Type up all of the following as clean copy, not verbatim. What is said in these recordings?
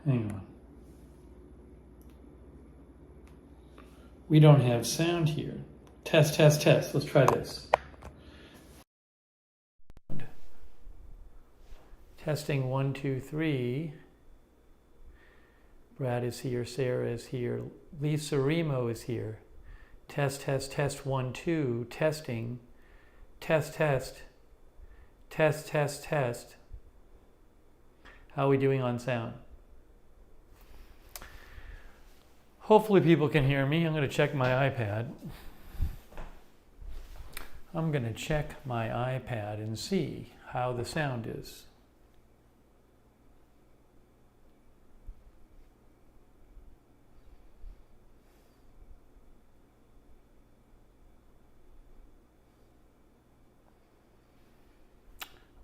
Hang on. We don't have sound here. Test, test, test. Let's try this. Testing 1, 2, 3. Brad is here. Sarah is here. Lisa Remo is here. Test, test, test. 1, 2. Testing. Test, test. Test, test, test. How are we doing on sound? Hopefully people can hear me. I'm going to check my iPad. I'm going to check my iPad and see how the sound is.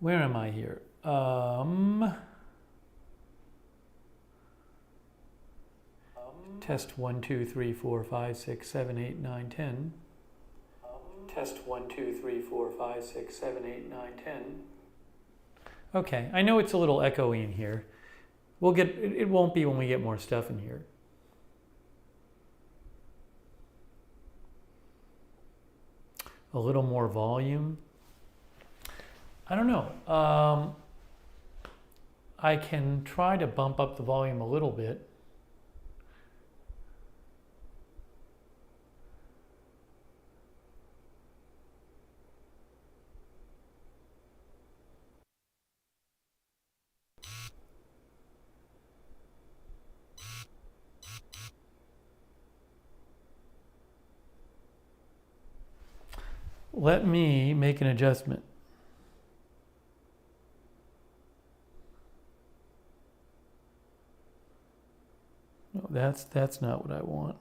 Where am I here? Test 1, 2, 3, 4, 5, 6, 7, 8, 9, 10. Test 1, 2, 3, 4, 5, 6, 7, 8, 9, 10. Okay, I know it's a little echoey in here. It won't be when we get more stuff in here. A little more volume. I don't know. I can try to bump up the volume a little bit. Let me make an adjustment. No, that's not what I want.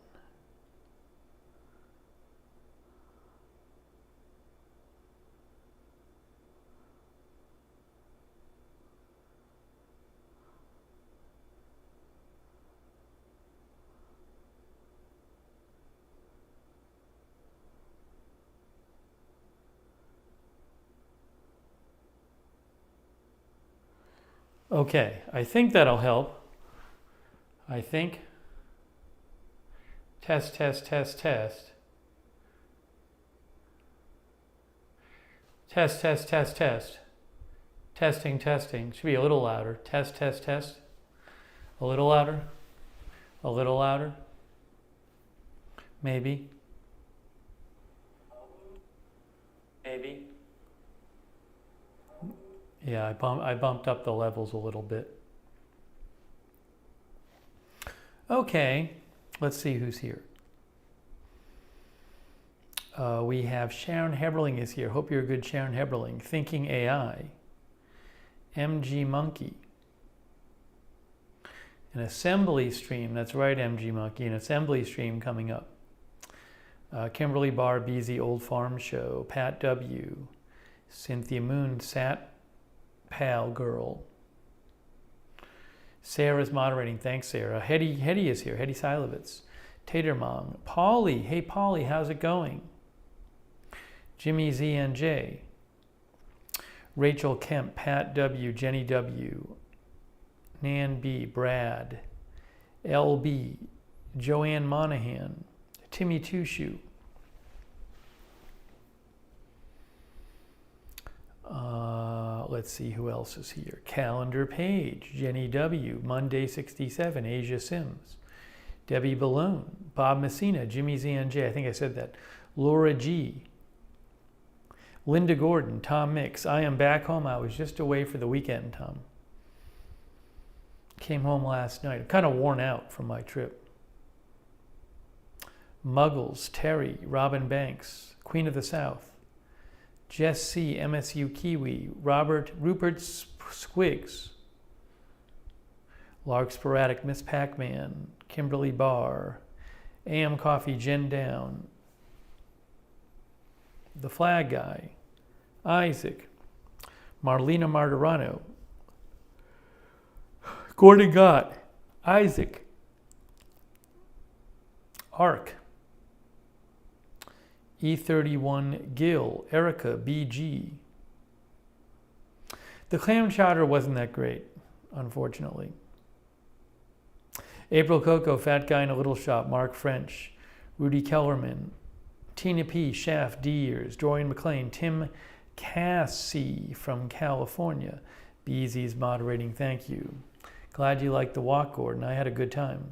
Okay, I think that'll help. I think. Test, test, test, test. Test, test, test, test. Testing, testing. Should be a little louder. Test, test, test. A little louder. A little louder. Maybe. Maybe. Yeah, I bumped up the levels a little bit. Okay, let's see who's here. We have Sharon Heberling is here. Hope you're a good Sharon Heberling. Thinking AI. MG Monkey. An assembly stream. That's right, MG Monkey. An assembly stream coming up. Kimberly Barr, BZ Old Farm Show. Pat W. Cynthia Moon, Sat Pal Girl. Sarah's moderating. Thanks, Sarah. Hetty is here. Hetty Silovitz. Tatermong. Polly. Hey, Polly, how's it going? Jimmy Z and J. Rachel Kemp. Pat W. Jenny W. Nan B. Brad. LB. Joanne Monahan. Timmy Two-Shoe. Let's see who else is here. Calendar Page, Jenny W, Monday 67, Asia Sims, Debbie Balloon, Bob Messina, Jimmy ZNJ, I think I said that, Laura G, Linda Gordon, Tom Mix. I am back home. I was just away for the weekend, Tom. Came home last night. I'm kind of worn out from my trip. Muggles, Terry, Robin Banks, Queen of the South. Jess C, MSU Kiwi, Rupert Squiggs, Lark Sporadic, Miss Pac-Man, Kimberly Barr, AM Coffee, Jen Down, The Flag Guy, Isaac, Marlena Martirano, Gordon Gott, Isaac, Ark, E31 Gill, Erica BG. The clam chowder wasn't that great, unfortunately. April Coco, Fat Guy in a Little Shop, Mark French, Rudy Kellerman, Tina P, Shaft, D Years, Dorian McLean, Tim Cassie from California. Beezy's moderating, thank you. Glad you liked the walk, Gordon. I had a good time.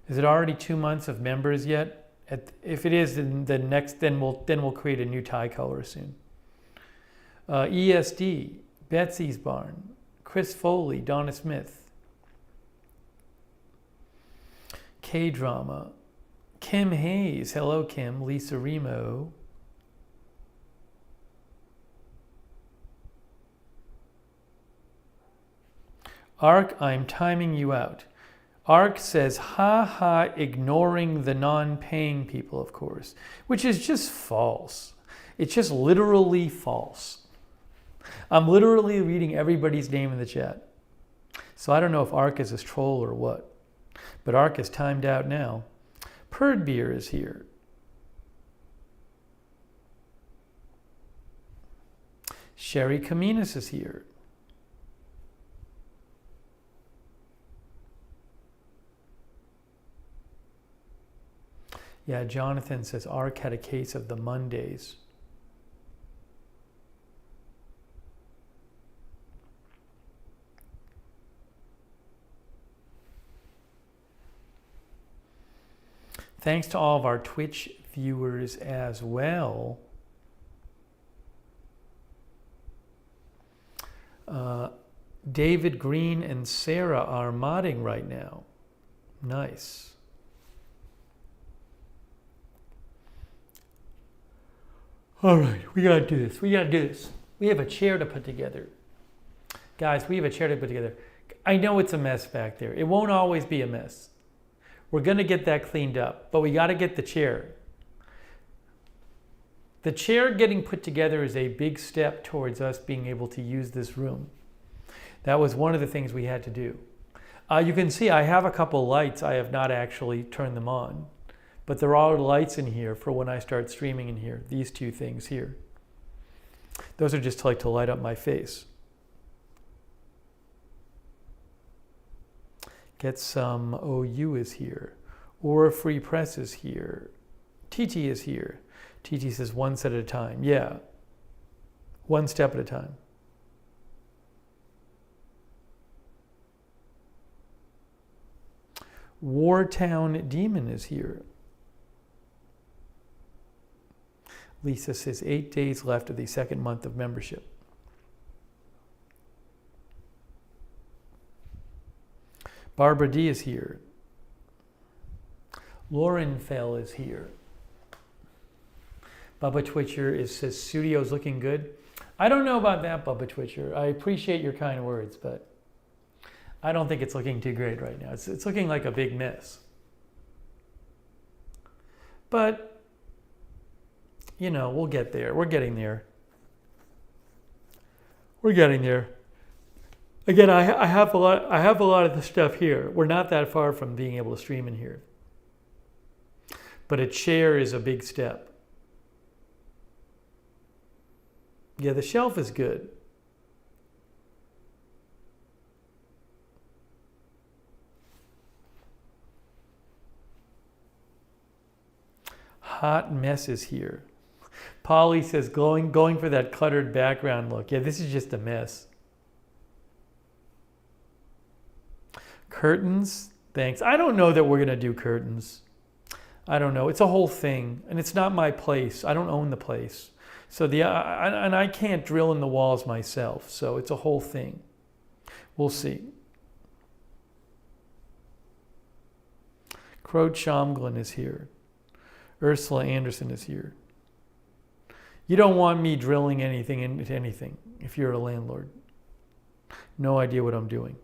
Is it already 2 months of members yet? If it is, then we'll create a new tie color soon. ESD, Betsy's Barn, Chris Foley, Donna Smith, K-Drama, Kim Hayes, hello Kim, Lisa Remo, Ark, I'm timing you out. Ark says, ha ha, ignoring the non-paying people, of course, which is just false. It's just literally false. I'm literally reading everybody's name in the chat. So I don't know if Ark is a troll or what, but Ark is timed out now. Perd Beer is here. Sherry Caminas is here. Yeah, Jonathan says Ark had a case of the Mondays. Thanks to all of our Twitch viewers as well. David Green and Sarah are modding right now. Nice. All right, we gotta do this. We gotta do this. We have a chair to put together. Guys, we have a chair to put together. I know it's a mess back there. It won't always be a mess. We're gonna get that cleaned up, but we gotta get the chair. The chair getting put together is a big step towards us being able to use this room. That was one of the things we had to do. You can see I have a couple lights. I have not actually turned them on. But there are lights in here for when I start streaming in here. These two things here. Those are just like to light up my face. Get Some OU is here. Aura Free Press is here. TT is here. TT says one set at a time. Yeah. One step at a time. Wartown Demon is here. Lisa says 8 days left of the second month of membership. Barbara D is here. Lauren Fell is here. Bubba Twitcher says studio's looking good. I don't know about that, Bubba Twitcher. I appreciate your kind words, but I don't think it's looking too great right now. It's looking like a big mess. But you know, we'll get there. We're getting there. We're getting there. Again, I have a lot of the stuff here. We're not that far from being able to stream in here. But a chair is a big step. Yeah, the shelf is good. Hot mess is here. Polly says going for that cluttered background look. Yeah, this is just a mess. Curtains, thanks. I don't know that we're gonna do curtains. I don't know. It's a whole thing, and it's not my place. I don't own the place, so and I can't drill in the walls myself. So it's a whole thing. We'll see. Crow Shamglin is here. Ursula Anderson is here. You don't want me drilling anything into anything if you're a landlord. No idea what I'm doing.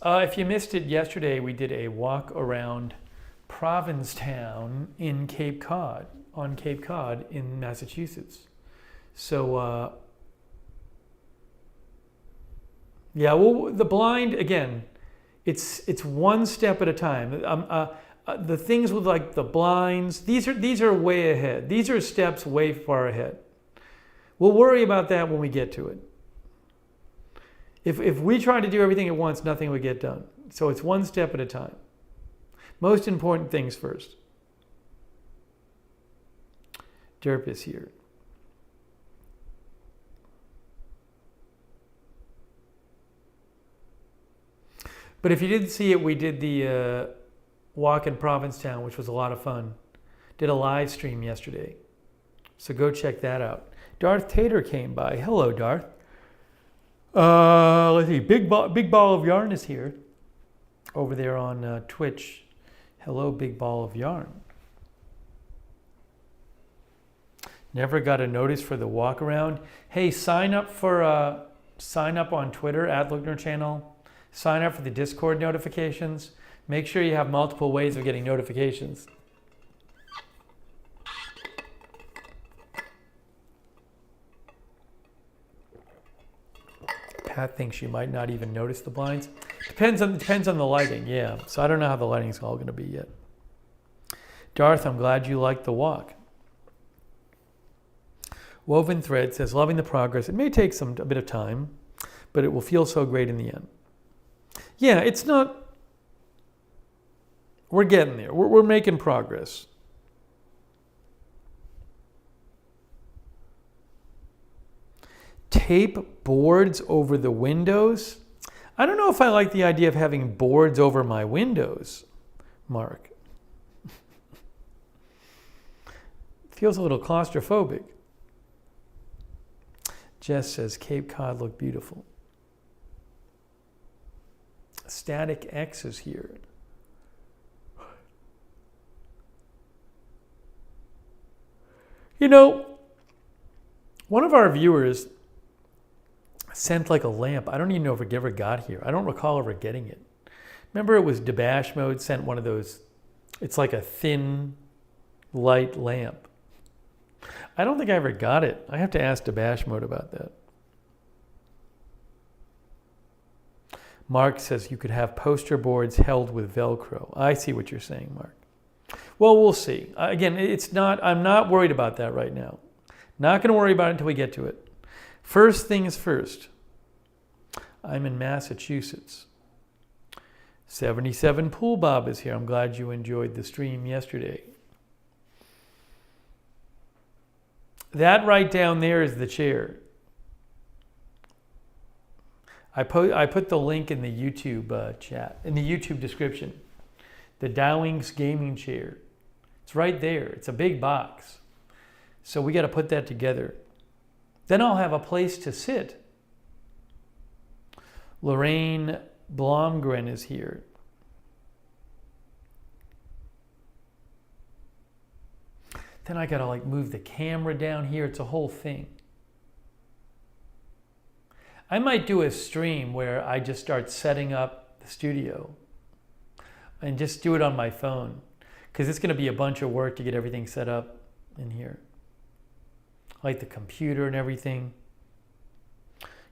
If you missed it yesterday, we did a walk around Provincetown in Cape Cod, on Cape Cod in Massachusetts. So, Yeah, well, the blind, again, it's one step at a time. The things with like the blinds, these are way ahead. These are steps way far ahead. We'll worry about that when we get to it. If we try to do everything at once, nothing would get done. So it's one step at a time. Most important things first. Derp is here. But if you didn't see it, we did the walk in Provincetown, which was a lot of fun. Did a live stream yesterday. So go check that out. Darth Tater came by. Hello, Darth. Let's see. Big Ball of Yarn is here. Over there on Twitch. Hello, Big Ball of Yarn. Never got a notice for the walk around. Hey, sign up on Twitter at Lookner channel. Sign up for the Discord notifications. Make sure you have multiple ways of getting notifications. Pat thinks you might not even notice the blinds. Depends on the lighting, yeah. So I don't know how the lighting's all going to be yet. Darth, I'm glad you liked the walk. Woven Thread says, loving the progress. It may take a bit of time, but it will feel so great in the end. Yeah, it's not... We're getting there. We're making progress. Tape boards over the windows? I don't know if I like the idea of having boards over my windows, Mark. Feels a little claustrophobic. Jess says, Cape Cod look beautiful. Static X is here. You know, one of our viewers sent like a lamp. I don't even know if it ever got here. I don't recall ever getting it. Remember it was Debash Mode sent one of those, it's like a thin, light lamp. I don't think I ever got it. I have to ask Debash Mode about that. Mark says you could have poster boards held with Velcro. I see what you're saying, Mark. Well, we'll see. Again, I'm not worried about that right now. Not going to worry about it until we get to it. First things first. I'm in Massachusetts. 77 Pool Bob is here. I'm glad you enjoyed the stream yesterday. That right down there is the chair. I put the link in the YouTube chat, in the YouTube description. The Dowinx gaming chair. It's right there. It's a big box. So we got to put that together. Then I'll have a place to sit. Lorraine Blomgren is here. Then I got to like move the camera down here. It's a whole thing. I might do a stream where I just start setting up the studio and just do it on my phone, because it's going to be a bunch of work to get everything set up in here. Like the computer and everything.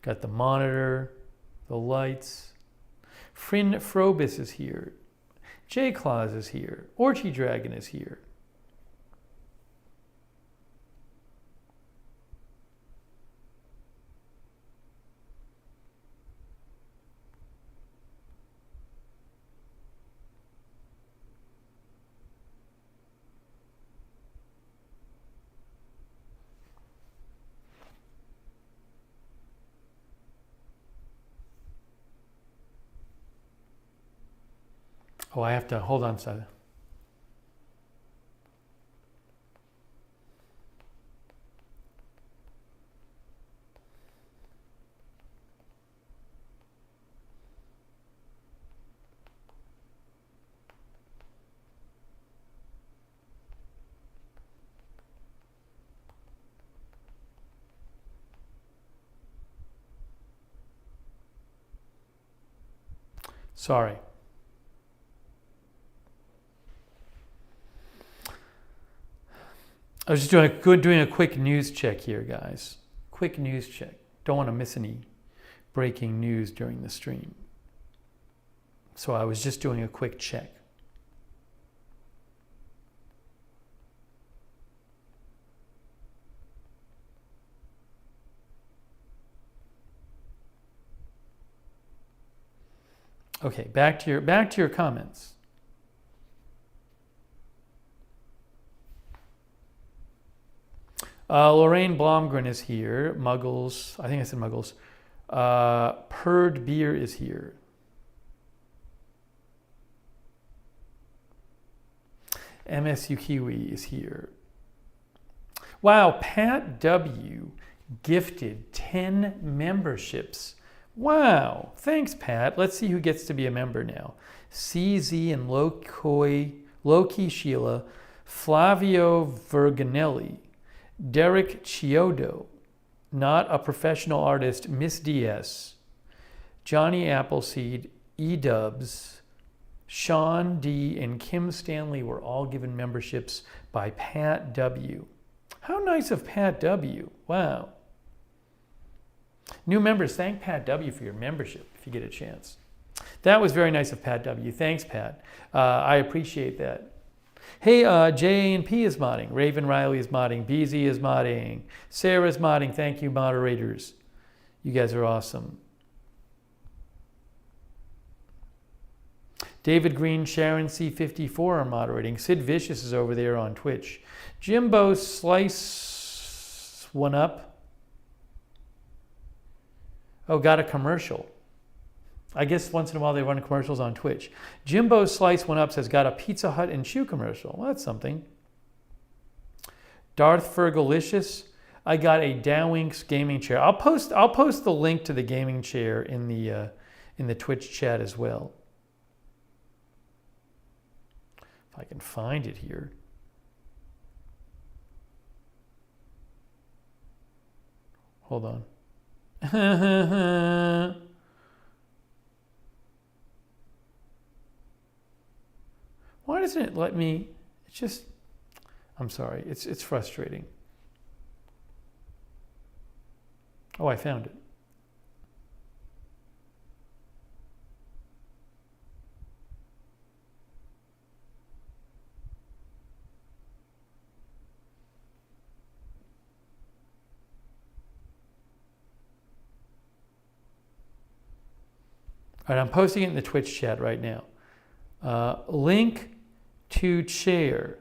Got the monitor, the lights. Frin Frobis is here. J Claus is here. Orchie Dragon is here. Oh, I have to, hold on a second. Sorry. I was just doing a quick news check here, guys. Quick news check. Don't want to miss any breaking news during the stream. So I was just doing a quick check. Okay, back to your comments. Lorraine Blomgren is here. Muggles, I think I said Muggles. Purred Beer is here. MSU Kiwi is here. Wow, Pat W gifted 10 memberships. Wow, thanks Pat. Let's see who gets to be a member now. CZ and Loki Sheila, Flavio Verganelli, Derek Chiodo, not a professional artist, Miss DS, Johnny Appleseed, E-Dubs, Sean D, and Kim Stanley were all given memberships by Pat W. How nice of Pat W. Wow. New members, thank Pat W for your membership if you get a chance. That was very nice of Pat W. Thanks, Pat. I appreciate that. Hey, J&P is modding. Raven Riley is modding. BZ is modding. Sarah is modding. Thank you, moderators. You guys are awesome. David Green, Sharon C54 are moderating. Sid Vicious is over there on Twitch. Jimbo Slice one up. Oh, got a commercial. I guess once in a while they run commercials on Twitch. Jimbo Slice One Up says, got a Pizza Hut and shoe commercial. Well, that's something. Darth Fergalicious, I got a Dowinx gaming chair. I'll post the link to the gaming chair in the Twitch chat as well. If I can find it here. Hold on. Why doesn't it let me? It's just, I'm sorry, it's frustrating. Oh, I found it. All right, I'm posting it in the Twitch chat right now. Link to chair.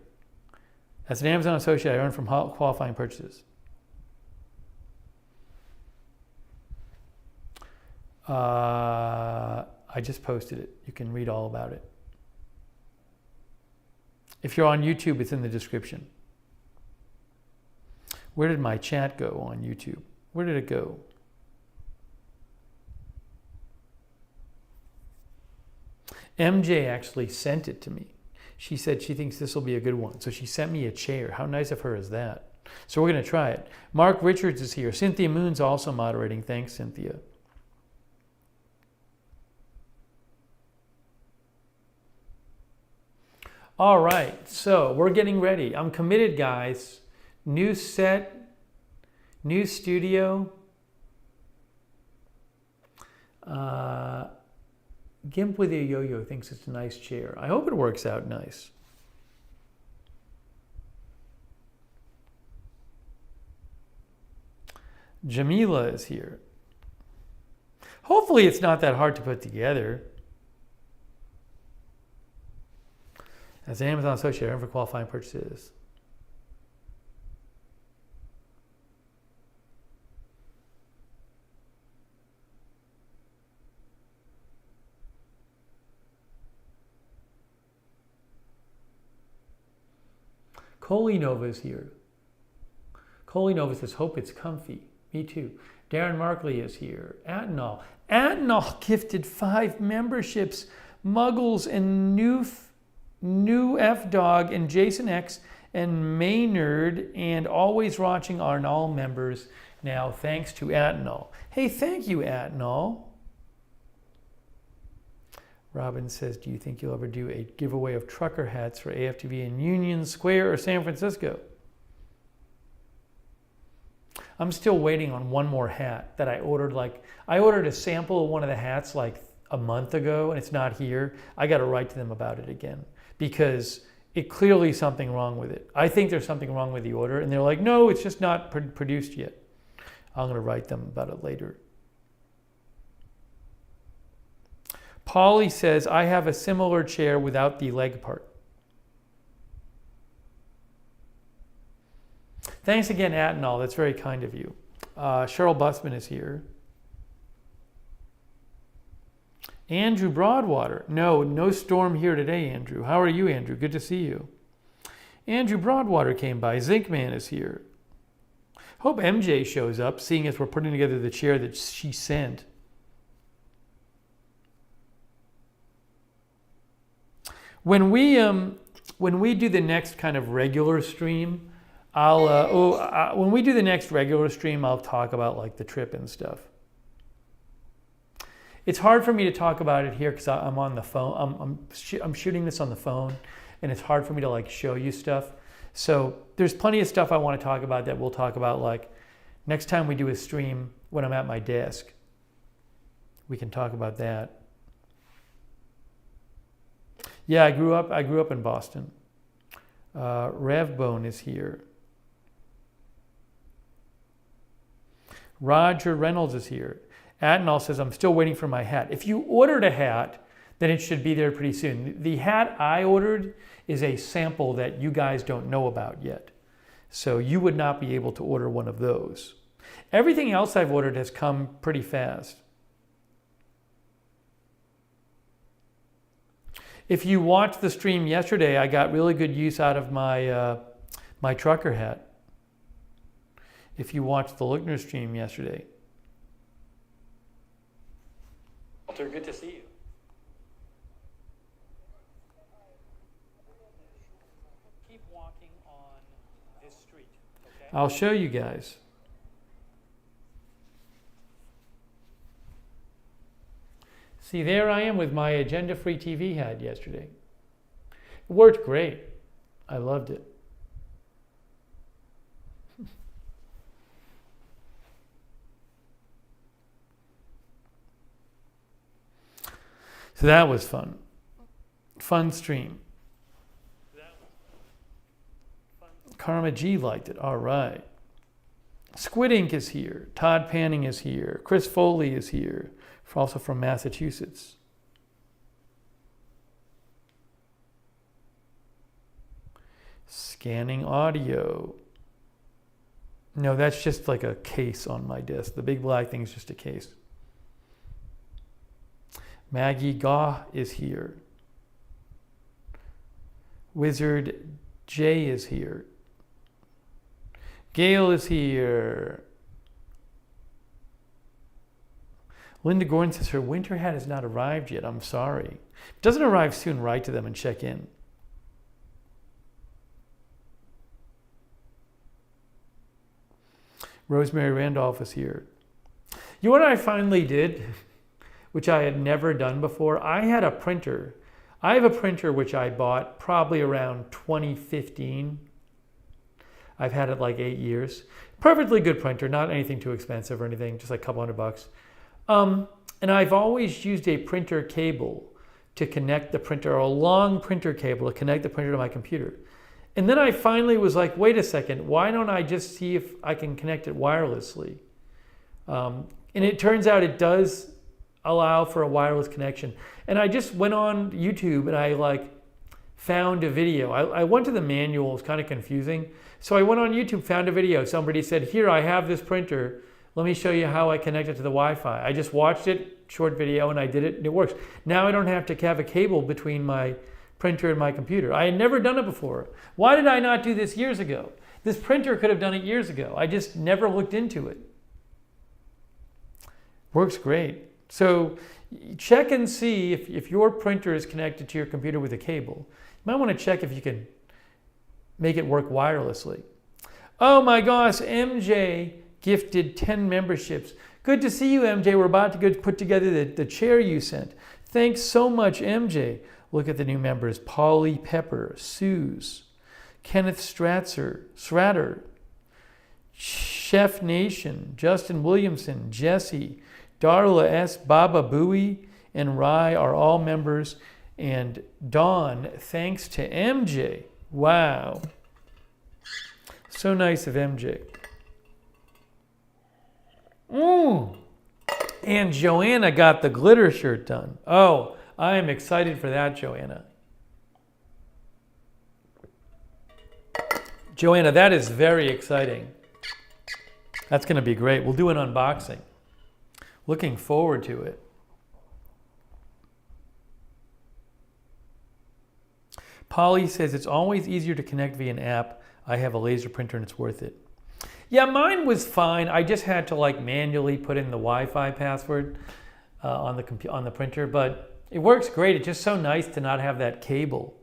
As an Amazon associate, I earn from qualifying purchases. I just posted it. You can read all about it. If you're on YouTube, it's in the description. Where did my chat go on YouTube? Where did it go? MJ actually sent it to me. She said she thinks this will be a good one. So she sent me a chair. How nice of her is that? So we're going to try it. Mark Richards is here. Cynthia Moon's also moderating. Thanks, Cynthia. All right. So we're getting ready. I'm committed, guys. New set, new studio. Gimp with a yo-yo thinks it's a nice chair. I hope it works out nice. Jamila is here. Hopefully it's not that hard to put together. As an Amazon associate, I earn for qualifying purchases. Coley Nova is here. Coley Nova says, hope it's comfy. Me too. Darren Markley is here. Atenol. Atenol gifted 5 memberships. Muggles and New F Dog and Jason X and Maynard and Always Watching are all members now, thanks to Atenol. Hey, thank you, Atenol. Robin says, do you think you'll ever do a giveaway of trucker hats for AFTV in Union Square or San Francisco? I'm still waiting on one more hat that I ordered. I ordered a sample of one of the hats like a month ago and it's not here. I got to write to them about it again because it clearly something wrong with it. I think there's something wrong with the order and they're like, no, it's just not produced yet. I'm going to write them about it later. Polly says, I have a similar chair without the leg part. Thanks again, Atenal. That's very kind of you. Cheryl Busman is here. Andrew Broadwater. No storm here today, Andrew. How are you, Andrew? Good to see you. Andrew Broadwater came by. Zinkman is here. Hope MJ shows up, seeing as we're putting together the chair that she sent. When we do the next kind of regular stream, when we do the next regular stream, I'll talk about like the trip and stuff. It's hard for me to talk about it here because I'm on the phone. I'm shooting this on the phone, and it's hard for me to like show you stuff. So there's plenty of stuff I want to talk about that we'll talk about like next time we do a stream when I'm at my desk. We can talk about that. Yeah, I grew up in Boston. Revbone is here. Roger Reynolds is here. Atenal says, I'm still waiting for my hat. If you ordered a hat, then it should be there pretty soon. The hat I ordered is a sample that you guys don't know about yet. So you would not be able to order one of those. Everything else I've ordered has come pretty fast. If you watched the stream yesterday, I got really good use out of my my trucker hat. If you watched the Lookner stream yesterday. Walter, good to see you. Keep walking on this street, okay? I'll show you guys. See, there I am with my agenda-free TV hat yesterday. It worked great. I loved it. So that was fun. Fun stream. Karma G liked it. All right. Squid Ink is here. Todd Panning is here. Chris Foley is here. Also from Massachusetts. Scanning audio. No, that's just like a case on my desk. The big black thing is just a case. Maggie Gaw is here. Wizard J is here. Gail is here. Linda Gordon says her winter hat has not arrived yet. I'm sorry. If it doesn't arrive soon, write to them and check in. Rosemary Randolph is here. You know what I finally did, which I had never done before? I had a printer. I have a printer which I bought probably around 2015. I've had it like 8 years. Perfectly good printer, not anything too expensive or anything, just like a couple $100. And I've always used a printer cable to connect the printer, or a long printer cable to connect the printer to my computer. And then I finally was like, wait a second, why don't I just see if I can connect it wirelessly? And it turns out it does allow for a wireless connection. And I just went on YouTube and I found a video. I went to the manual, it was kind of confusing. So I went on YouTube, found a video. Somebody said, here, I have this printer. Let me show you how I connect it to the Wi-Fi. I just watched it, short video, and I did it, and it works. Now I don't have to have a cable between my printer and my computer. I had never done it before. Why did I not do this years ago? This printer could have done it years ago. I just never looked into it. Works great. So check and see if your printer is connected to your computer with a cable. You might want to check if you can make it work wirelessly. Oh my gosh, MJ gifted 10 memberships. Good to see you, MJ. We're about to go put together the chair you sent. Thanks so much, MJ. Look at the new members. Polly Pepper, Suze, Kenneth Stratter, Chef Nation, Justin Williamson, Jesse, Darla S, Baba Booey, and Rye are all members. And Dawn, thanks to MJ. Wow. So nice of MJ. And Joanna got the glitter shirt done. Oh, I am excited for that, Joanna. Joanna, that is very exciting. That's going to be great. We'll do an unboxing. Looking forward to it. Polly says it's always easier to connect via an app. I have a laser printer and it's worth it. Yeah, mine was fine. I just had to like manually put in the Wi-Fi password on the printer, but it works great. It's just so nice to not have that cable.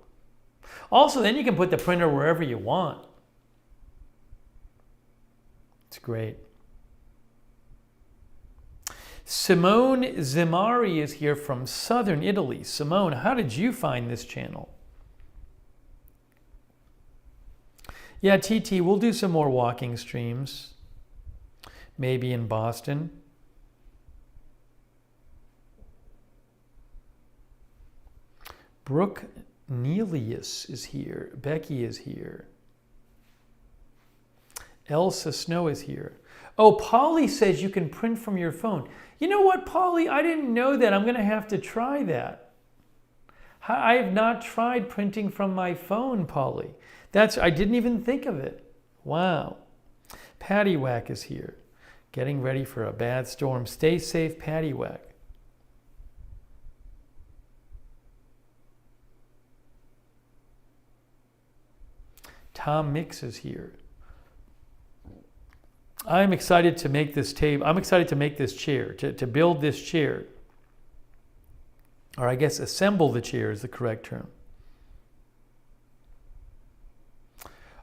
Also, then you can put the printer wherever you want. It's great. Simone Zimari is here from southern Italy. Simone, how did you find this channel? Yeah, TT, we'll do some more walking streams. Maybe in Boston. Brooke Nelius is here. Becky is here. Elsa Snow is here. Oh, Polly says you can print from your phone. You know what, Polly? I didn't know that. I'm going to have to try that. I have not tried printing from my phone, Polly. I didn't even think of it. Wow. Paddywhack is here. Getting ready for a bad storm. Stay safe, Paddywhack. Tom Mix is here. I'm excited to make this table. I'm excited to make this chair, to build this chair. Or I guess assemble the chair is the correct term.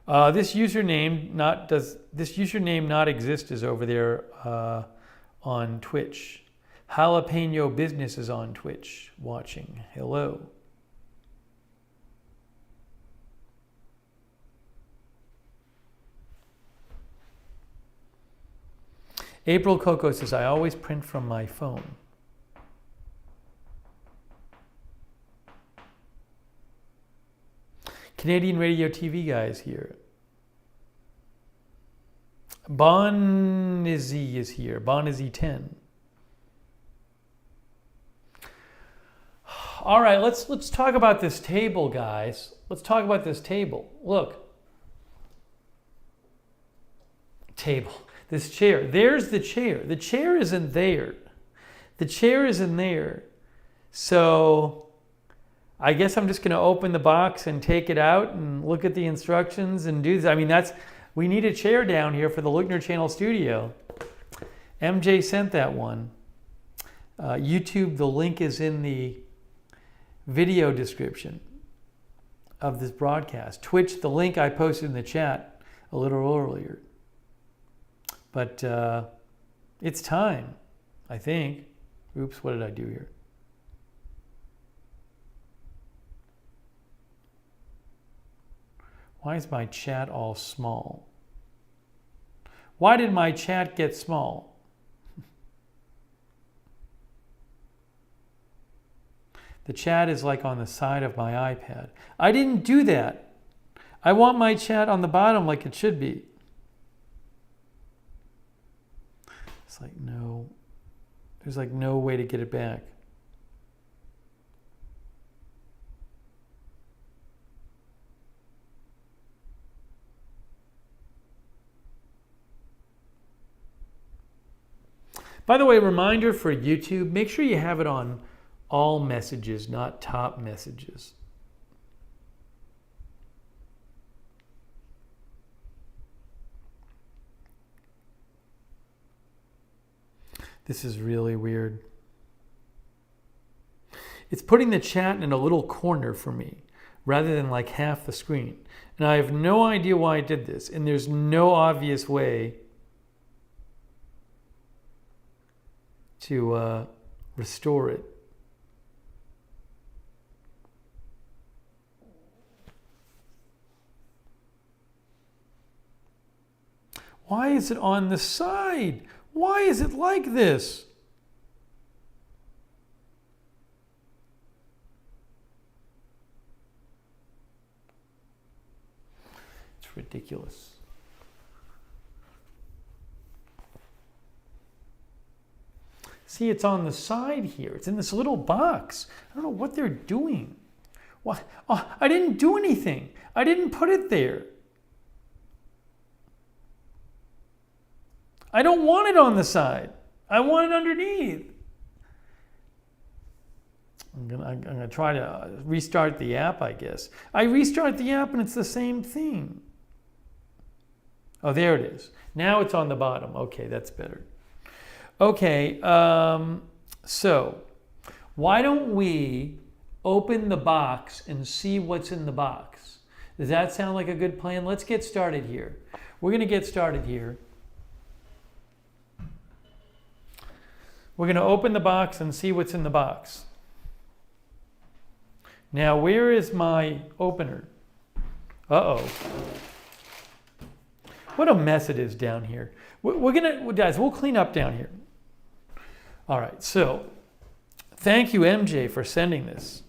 This username not exist is over there on Twitch. Jalapeno Business is on Twitch watching. Hello. April Coco says, I always print from my phone. Canadian Radio TV guys here. Bonizzi is here. Bonizzi 10. All right, let's talk about this table, guys. Let's talk about this table. Look. Table. This chair. There's the chair. The chair isn't there. The chair isn't there. So I guess I'm just going to open the box and take it out and look at the instructions and do this. I mean, we need a chair down here for the Lookner Channel studio. MJ sent that one. YouTube, the link is in the video description of this broadcast. Twitch, the link I posted in the chat a little earlier. But it's time, I think. Oops, what did I do here? Why is my chat all small? Why did my chat get small? The chat is like on the side of my iPad. I didn't do that. I want my chat on the bottom like it should be. It's like there's like no way to get it back. By the way, reminder for YouTube, make sure you have it on all messages, not top messages. This is really weird. It's putting the chat in a little corner for me rather than like half the screen. And I have no idea why I did this. And there's no obvious way to restore it. Why is it on the side? Why is it like this? It's ridiculous. See, it's on the side here. It's in this little box. I don't know what they're doing. What? Oh, I didn't do anything. I didn't put it there. I don't want it on the side. I want it underneath. I'm gonna try to restart the app, I guess. I restart the app and it's the same thing. Oh, there it is. Now it's on the bottom. Okay, that's better. Okay, so why don't we open the box and see what's in the box? Does that sound like a good plan? Let's get started here. We're going to get started here. We're going to open the box and see what's in the box. Now, where is my opener? Uh-oh. What a mess it is down here. We're going to, guys, we'll clean up down here. All right, so thank you, MJ, for sending this.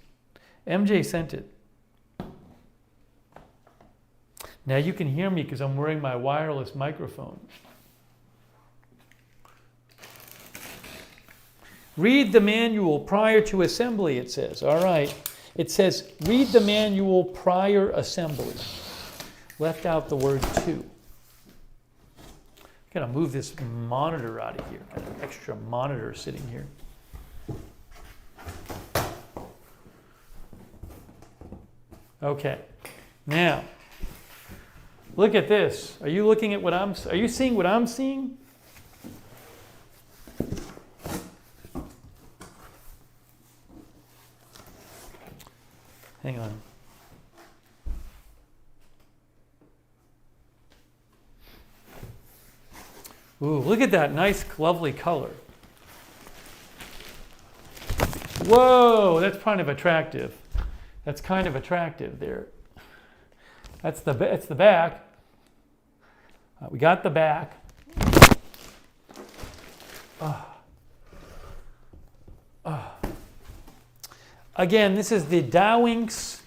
MJ sent it. Now you can hear me because I'm wearing my wireless microphone. Read the manual prior to assembly, it says. All right. It says, read the manual prior assembly. Left out the word to. Gotta move this monitor out of here. Got an extra monitor sitting here. Okay. Now, look at this. Are you looking at are you seeing what I'm seeing? Hang on. Ooh, look at that nice, lovely color. Whoa, that's kind of attractive. That's kind of attractive there. That's the back. We got the back. Again, this is the Dowinx,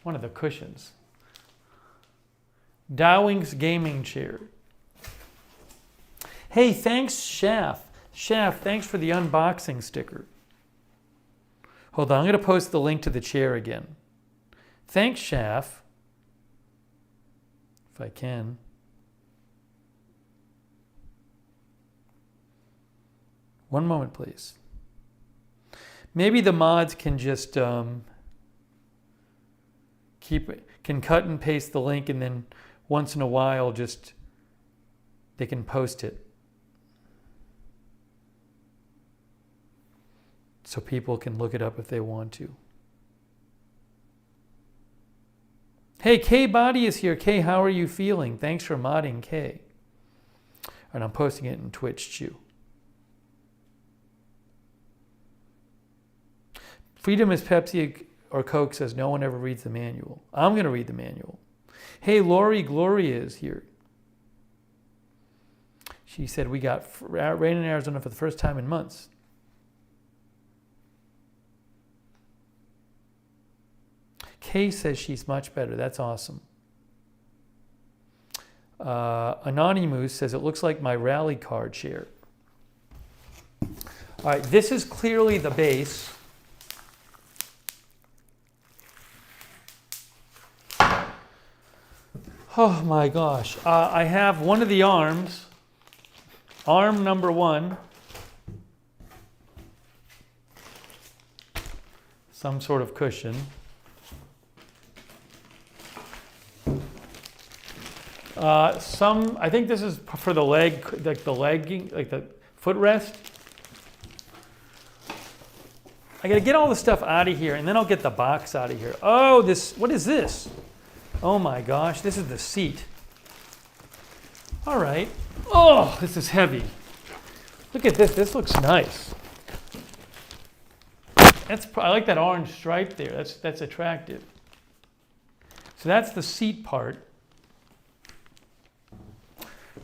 one of the cushions. Dowinx gaming chair. Hey, thanks, Shaf. Shaf, thanks for the unboxing sticker. Hold on, I'm going to post the link to the chair again. Thanks, Shaf. If I can. One moment, please. Maybe the mods can just can cut and paste the link, and then once in a while just they can post it. So people can look it up if they want to. Hey, K Body is here. K, how are you feeling? Thanks for modding, K. And I'm posting it in Twitch too. Freedom is Pepsi or Coke says no one ever reads the manual. I'm going to read the manual. Hey, Lori Gloria is here. She said we got rain in Arizona for the first time in months. Kay says she's much better. That's awesome. Anonymous says it looks like my rally car chair. All right, this is clearly the base. Oh my gosh. I have one of the arms, arm number 1. Some sort of cushion. I think this is for the leg, like the legging, like the footrest. I gotta get all the stuff out of here, and then I'll get the box out of here. Oh, what is this? Oh my gosh, this is the seat. All right. Oh, this is heavy. Look at this. This looks nice. I like that orange stripe there. That's attractive. So that's the seat part.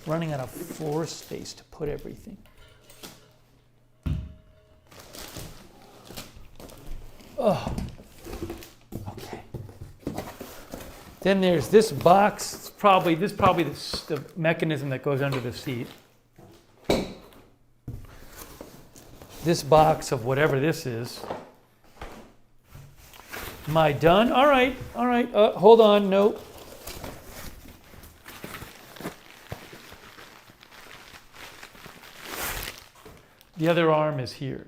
running out of floor space to put everything. Oh, okay. Then there's this box. This is probably the mechanism that goes under the seat. This box of whatever this is. Am I done? All right. Hold on. Nope. The other arm is here.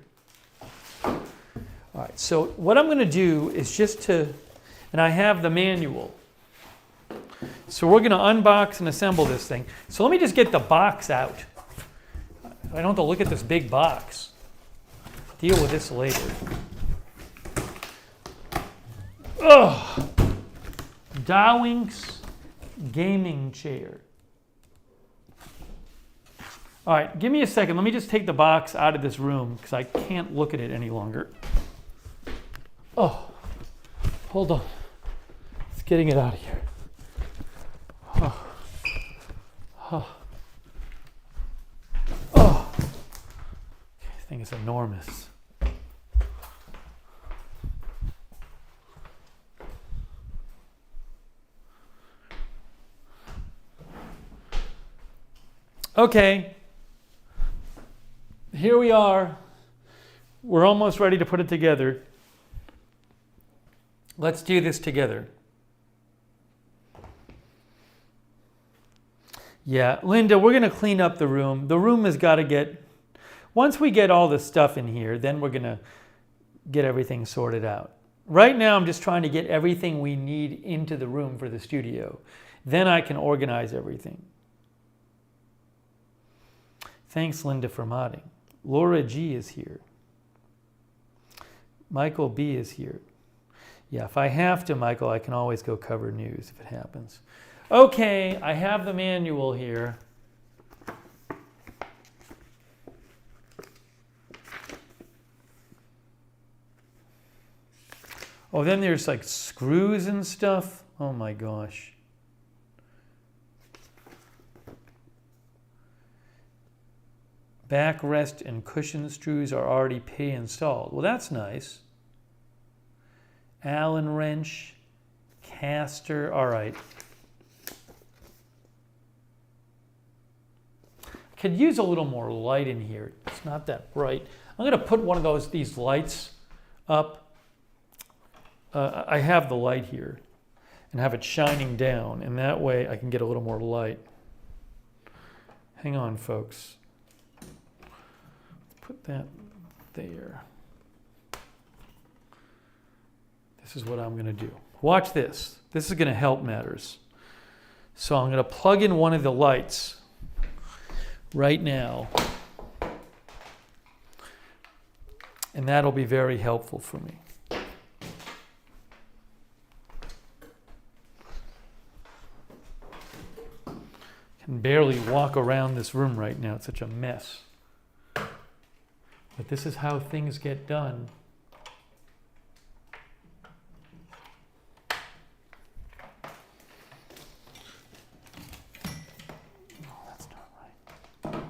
All right, so what I'm going to do is and I have the manual. So we're going to unbox and assemble this thing. So let me just get the box out. I don't have to look at this big box. Deal with this later. Ugh. Dowinx gaming chair. All right, give me a second. Let me just take the box out of this room because I can't look at it any longer. Oh, hold on. It's getting it out of here. Oh. Oh. Oh. This thing is enormous. Okay. Here we are. We're almost ready to put it together. Let's do this together. Yeah, Linda, we're going to clean up the room. The room has got to once we get all the stuff in here, then we're going to get everything sorted out. Right now, I'm just trying to get everything we need into the room for the studio. Then I can organize everything. Thanks, Linda, for modding. Laura G is here. Michael B is here. Yeah, if I have to, Michael, I can always go cover news if it happens. Okay, I have the manual here. Oh, then there's like screws and stuff. Oh my gosh. Backrest and cushion screws are already pre-installed. Well, that's nice. Allen wrench, caster. All right. Could use a little more light in here. It's not that bright. I'm going to put one of these lights up. I have the light here and have it shining down, and that way I can get a little more light. Hang on, folks. Put that there. This is what I'm going to do. Watch this. This is going to help matters. So I'm going to plug in one of the lights right now. And that'll be very helpful for me. I can barely walk around this room right now. It's such a mess. But this is how things get done. No, that's not right.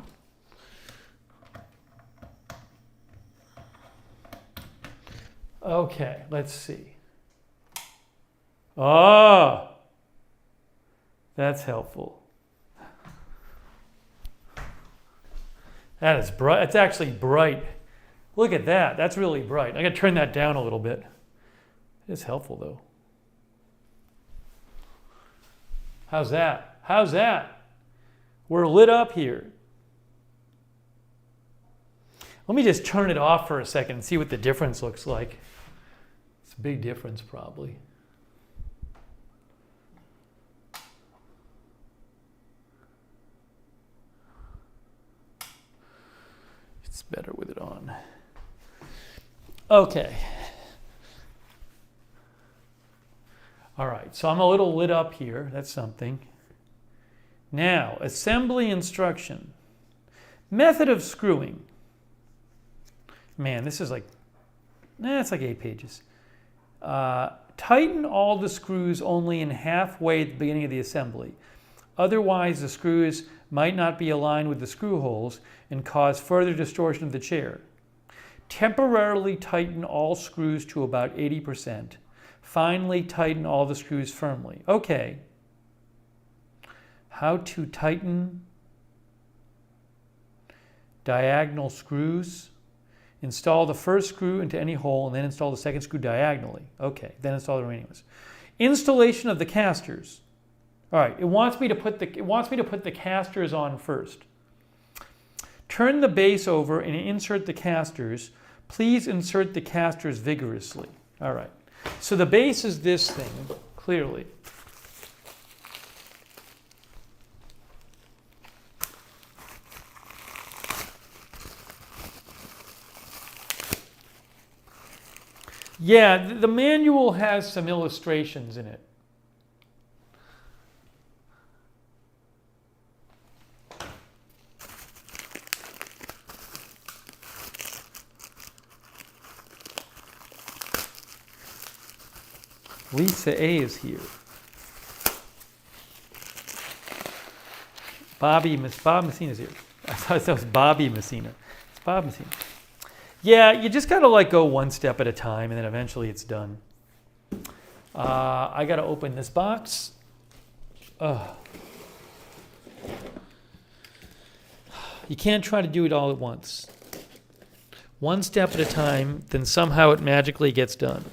Okay, let's see. Oh, that's helpful. That is bright. It's actually bright. Look at that. That's really bright. I got to turn that down a little bit. It is helpful, though. How's that? How's that? We're lit up here. Let me just turn it off for a second and see what the difference looks like. It's a big difference, probably. It's better with it on. Okay. All right, so I'm a little lit up here. That's something. Now, assembly instruction. Method of screwing. Man, this is like, it's like 8 pages. Tighten all the screws only in halfway at the beginning of the assembly. Otherwise, the screws might not be aligned with the screw holes and cause further distortion of the chair. Temporarily tighten all screws to about 80%. Finally, tighten all the screws firmly. Okay. How to tighten diagonal screws. Install the first screw into any hole and then install the second screw diagonally. Okay, then install the remaining ones. Installation of the casters. All right, it wants me to put the casters on first. Turn the base over and insert the casters. Please insert the casters vigorously. All right. So the base is this thing, clearly. Yeah, the manual has some illustrations in it. Lisa A is here. Bob Messina's here. I thought that was Bobby Messina. It's Bob Messina. Yeah, you just gotta like go one step at a time, and then eventually it's done. I gotta open this box. You can't try to do it all at once. One step at a time, then somehow it magically gets done.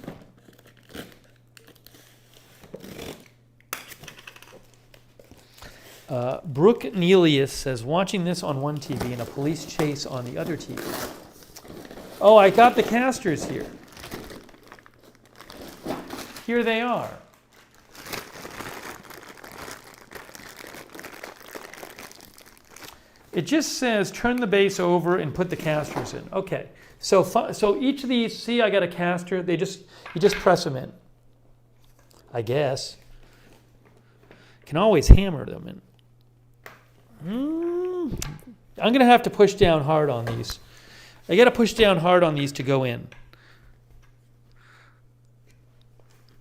Brooke Nelius says, watching this on one TV and a police chase on the other TV. Oh, I got the casters here. Here they are. It just says turn the base over and put the casters in. Okay, so each of these, see, I got a caster. You just press them in. I guess. Can always hammer them in. I'm going to have to push down hard on these. I got to push down hard on these to go in.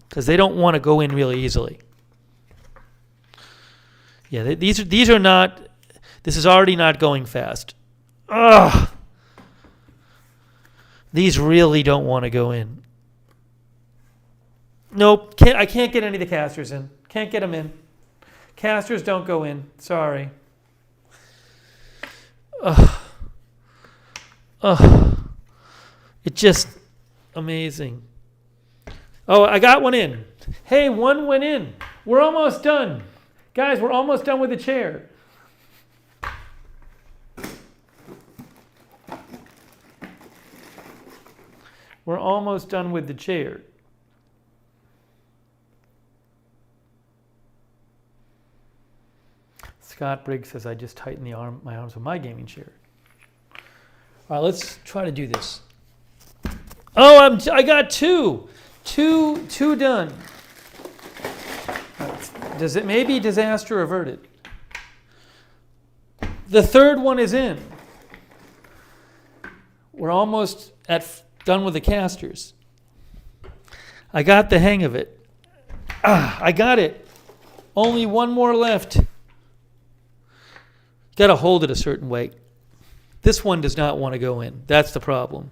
Because they don't want to go in really easily. Yeah, these are not, this is already not going fast. Ugh! These really don't want to go in. Nope, I can't get any of the casters in. Can't get them in. Casters don't go in. Sorry. It's just amazing. Oh, I got one in. Hey, one went in. We're almost done. Guys, we're almost done with the chair. We're almost done with the chair. Scott Briggs says, I just tightened my arms with my gaming chair. All right, let's try to do this. Oh, I got two done. Does it maybe disaster averted? The third one is in. We're almost done with the casters. I got the hang of it. I got it. Only one more left. Got to hold it a certain way. This one does not want to go in. That's the problem.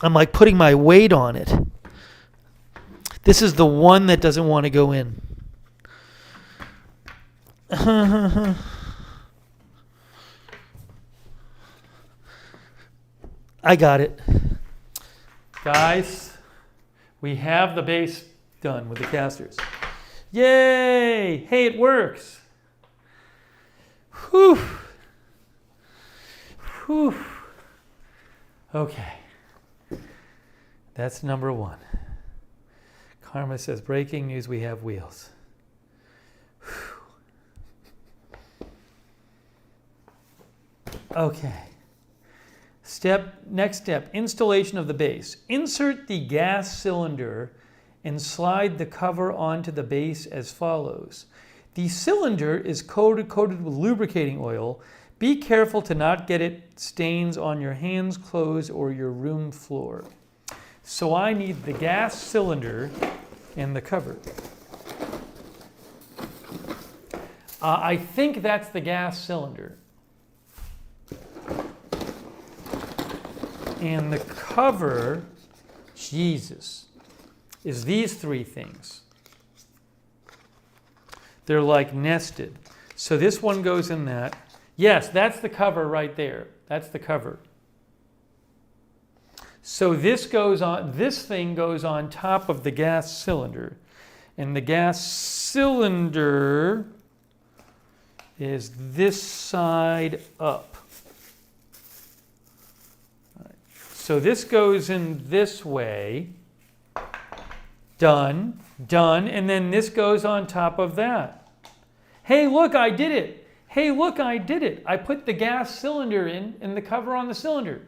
I'm like putting my weight on it. This is the one that doesn't want to go in. I got it. Guys, we have the base done with the casters. Yay! Hey, it works. Whew. Whew. Okay. That's number one. Karma says, breaking news, we have wheels. Whew. Okay. Next step, installation of the base. Insert the gas cylinder and slide the cover onto the base as follows. The cylinder is coated with lubricating oil. Be careful to not get it stains on your hands, clothes, or your room floor. So I need the gas cylinder and the cover. I think that's the gas cylinder. And the cover, Jesus, is these three things. They're like nested. So this one goes in that. Yes, that's the cover right there. That's the cover. So this thing goes on top of the gas cylinder. And the gas cylinder is this side up. So this goes in this way. Done, done, and then this goes on top of that. Hey, look, I did it. Hey, look, I did it. I put the gas cylinder in and the cover on the cylinder.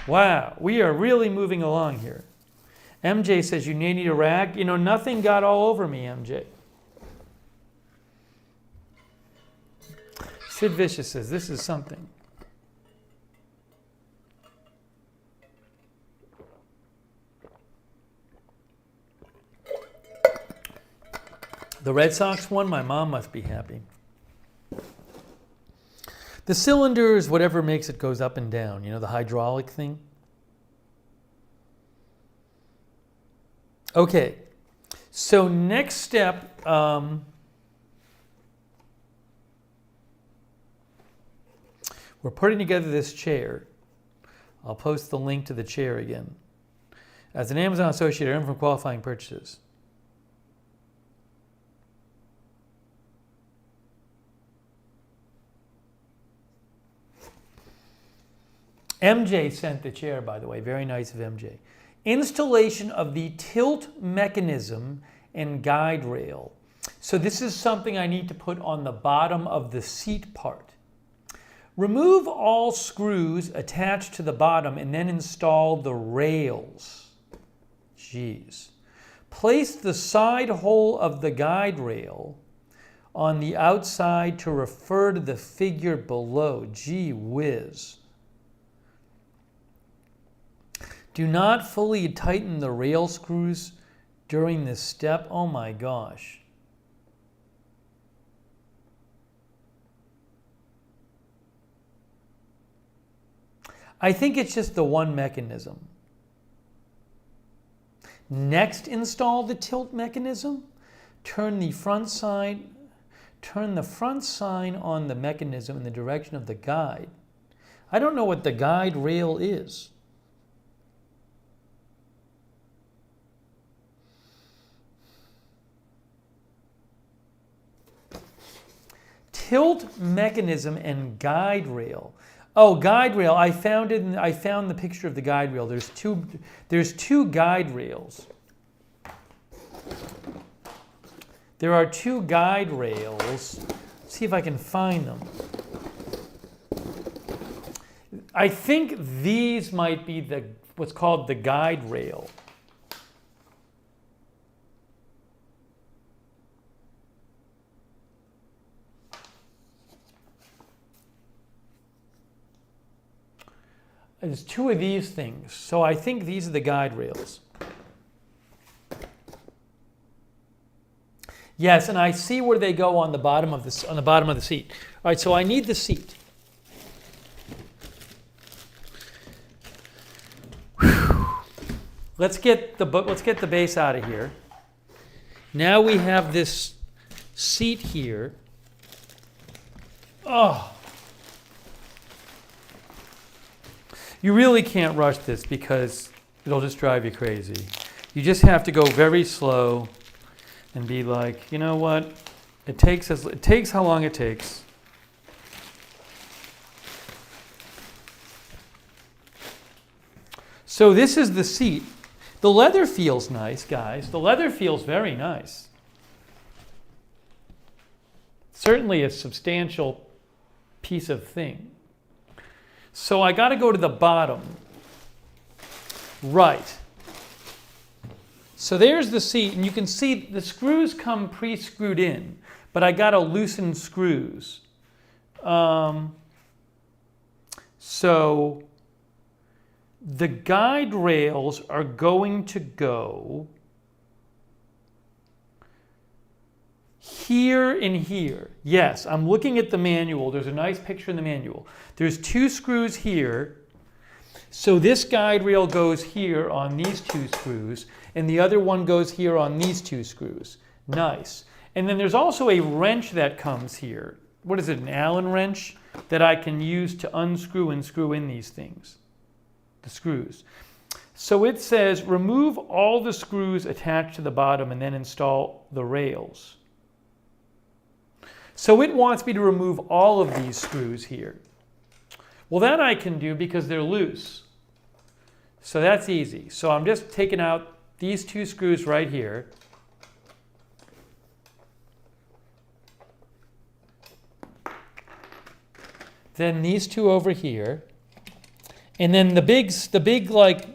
Wow, we are really moving along here. MJ says, you need a rag? You know, nothing got all over me, MJ. Sid Vicious says, this is something. The Red Sox won, my mom must be happy. The cylinder is whatever makes it goes up and down, you know, the hydraulic thing. Okay, so next step, we're putting together this chair. I'll post the link to the chair again. As an Amazon associate, I earn from qualifying purchases. MJ sent the chair, by the way. Very nice of MJ. Installation of the tilt mechanism and guide rail. So this is something I need to put on the bottom of the seat part. Remove all screws attached to the bottom and then install the rails. Jeez. Place the side hole of the guide rail on the outside to refer to the figure below. Gee whiz. Do not fully tighten the rail screws during this step. Oh my gosh. I think it's just the one mechanism. Next, install the tilt mechanism. Turn the front sign on the mechanism in the direction of the guide. I don't know what the guide rail is. Tilt mechanism and guide rail. Oh, guide rail. I found the picture of the guide rail. There's two guide rails. There are two guide rails. Let's see if I can find them. I think these might be what's called the guide rail. There's two of these things, so I think these are the guide rails. Yes, and I see where they go on the bottom of the seat. All right, so I need the seat. Whew. Let's get the base out of here. Now we have this seat here. Oh. You really can't rush this because it'll just drive you crazy. You just have to go very slow and be like, you know what? It takes how long it takes. So this is the seat. The leather feels nice, guys. The leather feels very nice. Certainly a substantial piece of thing. So I got to go to the bottom. Right. So there's the seat, and you can see the screws come pre-screwed in, but I got to loosen screws. So the guide rails are going to go here and here. Yes, I'm looking at the manual. There's a nice picture in the manual. There's 2 screws here. So this guide rail goes here on these 2 screws, and the other one goes here on these 2 screws. Nice. And then there's also a wrench that comes here. What is it, an Allen wrench? That I can use to unscrew and screw in these things, the screws. So it says, remove all the screws attached to the bottom and then install the rails. So it wants me to remove all of these screws here. Well, that I can do because they're loose. So that's easy. So I'm just taking out these 2 screws right here. Then these 2 over here. And then the big like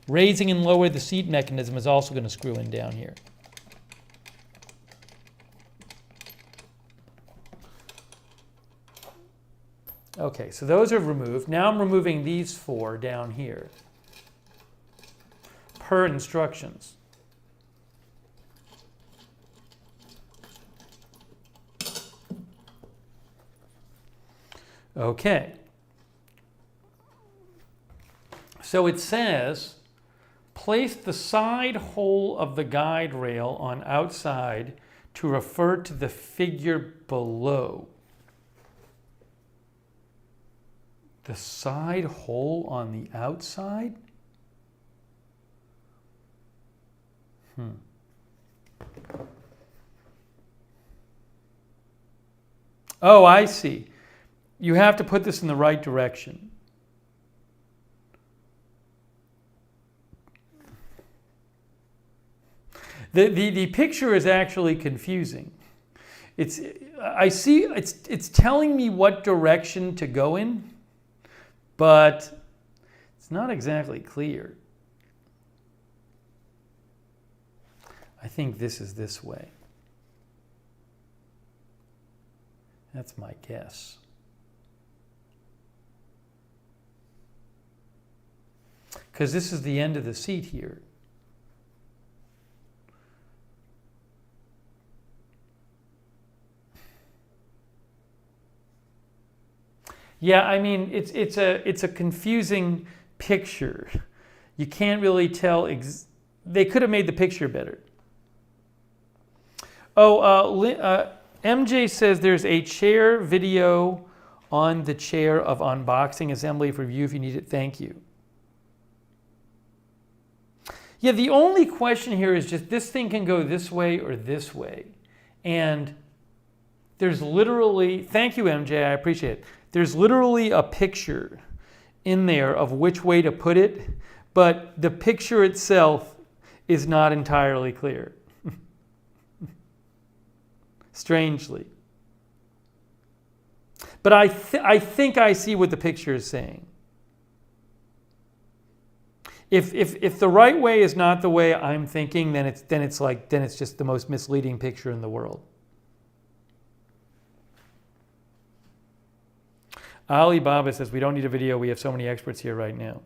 raising and lower the seat mechanism is also going to screw in down here. Okay, so those are removed. Now I'm removing these 4 down here per instructions. Okay. So it says, place the side hole of the guide rail on outside to refer to the figure below. The side hole on the outside? Oh, I see. You have to put this in the right direction. The picture is actually confusing. It's telling me what direction to go in, but it's not exactly clear. I think this is this way. That's my guess. Because this is the end of the seat here. Yeah, I mean, it's a confusing picture. You can't really tell. They could have made the picture better. Oh, MJ says there's a chair video on the chair of unboxing assembly for review if you need it. Thank you. Yeah, the only question here is just this thing can go this way or this way. And there's literally, thank you, MJ, I appreciate it. There's literally a picture in there of which way to put it, but the picture itself is not entirely clear. Strangely. But I think I see what the picture is saying. If the right way is not the way I'm thinking, then it's just the most misleading picture in the world. Alibaba says we don't need a video. We have so many experts here right now.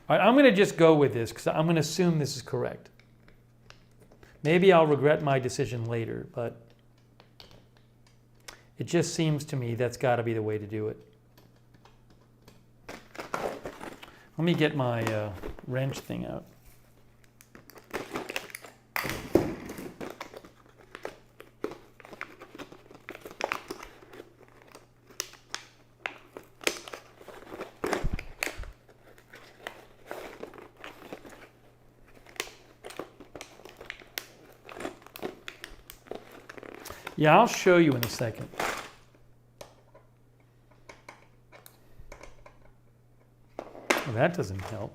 All right, I'm going to just go with this because I'm going to assume this is correct. Maybe I'll regret my decision later, but it just seems to me that's got to be the way to do it. Let me get my wrench thing out. Yeah, I'll show you in a second. Well, that doesn't help.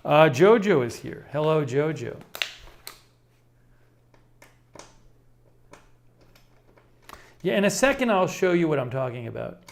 Jojo is here. Hello, Jojo. Yeah, in a second I'll show you what I'm talking about.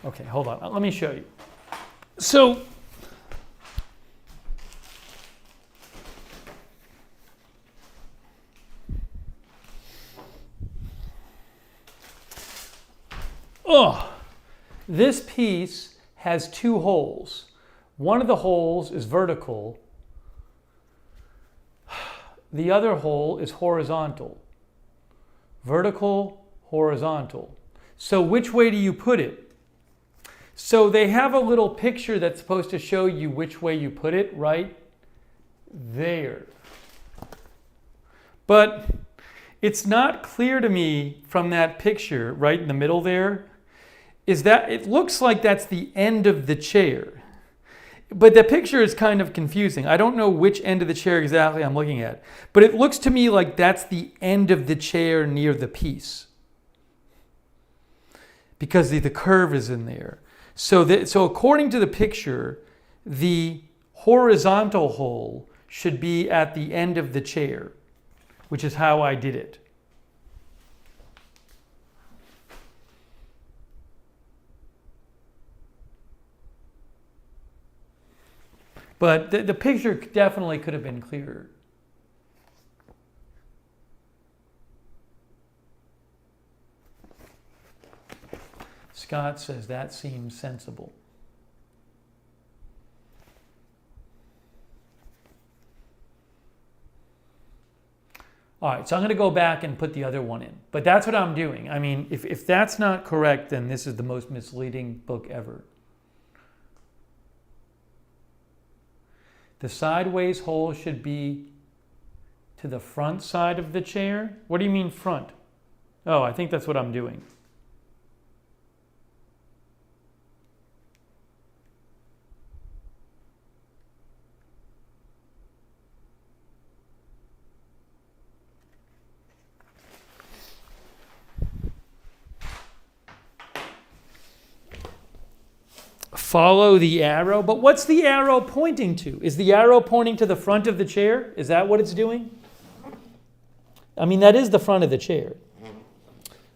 Okay, hold on. Let me show you. So, this piece has two holes. One of the holes is vertical. The other hole is horizontal. Vertical, horizontal. So which way do you put it? So they have a little picture that's supposed to show you which way you put it, right there. But it's not clear to me from that picture right in the middle there, is that it looks like that's the end of the chair. But the picture is kind of confusing. I don't know which end of the chair exactly I'm looking at. But it looks to me like that's the end of the chair near the piece, because the curve is in there. So according to the picture, the horizontal hole should be at the end of the chair, which is how I did it. But the picture definitely could have been clearer. Scott says that seems sensible. All right, so I'm going to go back and put the other one in. But that's what I'm doing. I mean, if that's not correct, then this is the most misleading book ever. The sideways hole should be to the front side of the chair. What do you mean front? Oh, I think that's what I'm doing. Follow the arrow, but what's the arrow pointing to? Is the arrow pointing to the front of the chair? Is that what it's doing? I mean, that is the front of the chair.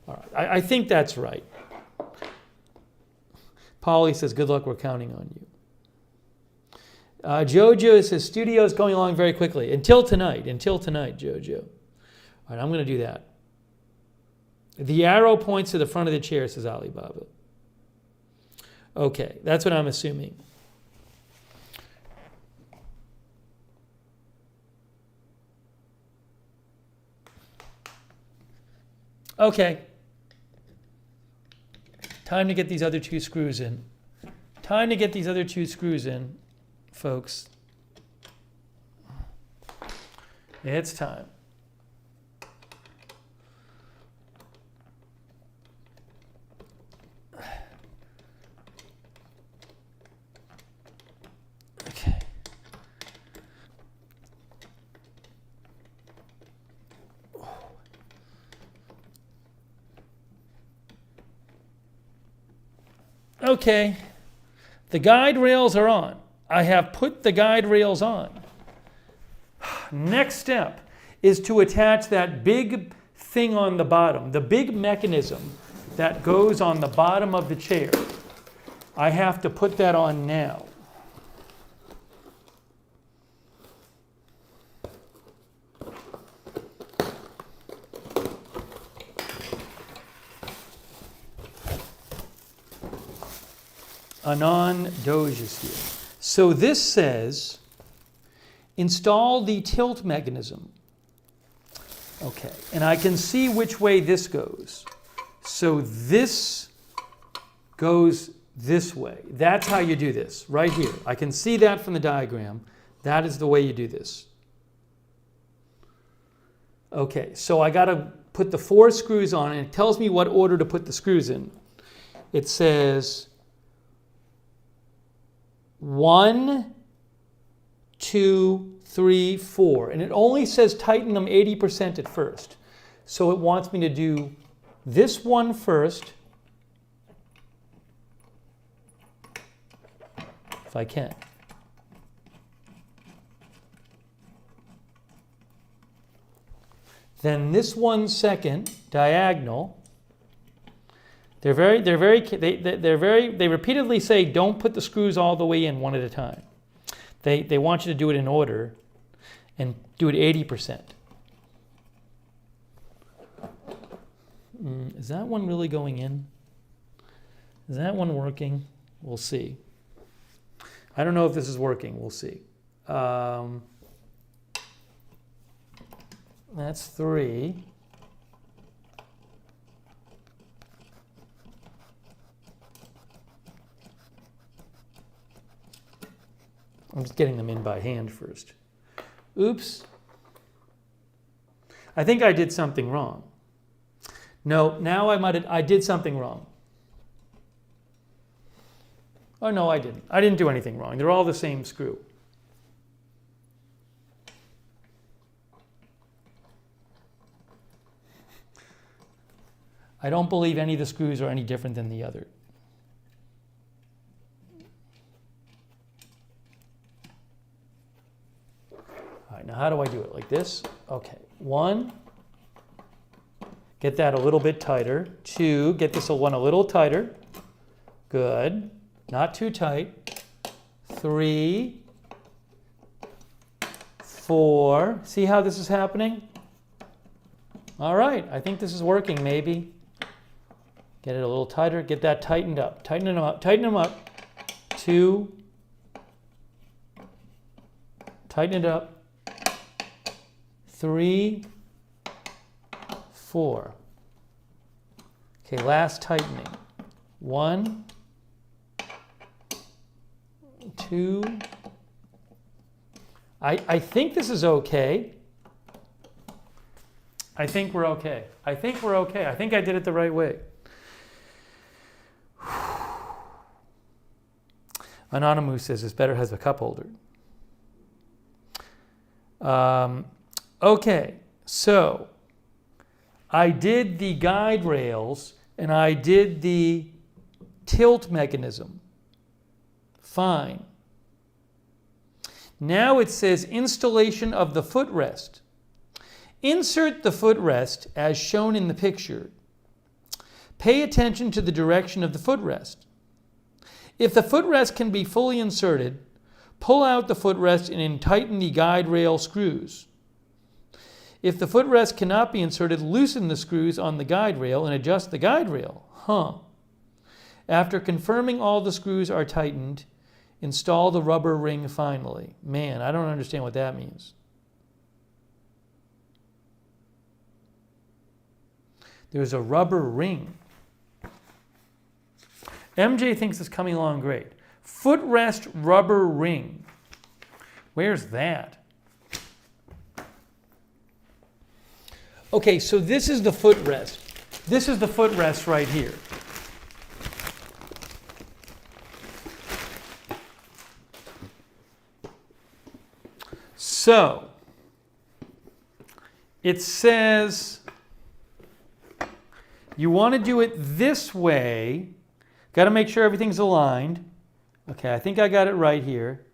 All right, I think that's right. Polly says, good luck, we're counting on you. Jojo says, studio's going along very quickly. Until tonight, Jojo. All right, I'm going to do that. The arrow points to the front of the chair, says Alibaba. Okay, that's what I'm assuming. Okay. Time to get these other two screws in. Time to get these other two screws in, folks. It's time. Okay, the guide rails are on. I have put the guide rails on. Next step is to attach that big thing on the bottom, the big mechanism that goes on the bottom of the chair. I have to put that on now. Anand Doge is here. So this says, install the tilt mechanism. Okay, and I can see which way this goes. So this goes this way. That's how you do this, right here. I can see that from the diagram. That is the way you do this. Okay, so I got to put the 4 screws on, and it tells me what order to put the screws in. It says 1, 2, 3, 4. And it only says tighten them 80% at first. So it wants me to do this one first, if I can. Then this one second, diagonal. They repeatedly say don't put the screws all the way in one at a time. They want you to do it in order and do it 80%. Is that one really going in? Is that one working? We'll see. I don't know if this is working. We'll see. That's 3. I'm just getting them in by hand first. Oops. I think I did something wrong. No, now I did something wrong. Oh, no, I didn't. I didn't do anything wrong. They're all the same screw. I don't believe any of the screws are any different than the other. All right, now how do I do it? Like this? Okay, 1, get that a little bit tighter. 2, get this one a little tighter. Good. Not too tight. 3, 4. See how this is happening? All right, I think this is working maybe. Get it a little tighter. Get that tightened up. Tighten them up. Tighten them up. 2. Tighten it up. 3, 4. Okay, last tightening. 1, 2. I think this is okay. I think we're okay. I think we're okay. I think I did it the right way. Anonymous says it's better has a cup holder. Okay, so I did the guide rails and I did the tilt mechanism. Fine. Now it says installation of the footrest. Insert the footrest as shown in the picture. Pay attention to the direction of the footrest. If the footrest can be fully inserted, pull out the footrest and tighten the guide rail screws. If the footrest cannot be inserted, loosen the screws on the guide rail and adjust the guide rail. After confirming all the screws are tightened, install the rubber ring finally. Man, I don't understand what that means. There's a rubber ring. MJ thinks it's coming along great. Footrest rubber ring. Where's that? Okay, so this is the footrest. This is the footrest right here. So, it says you want to do it this way. Got to make sure everything's aligned. Okay, I think I got it right here.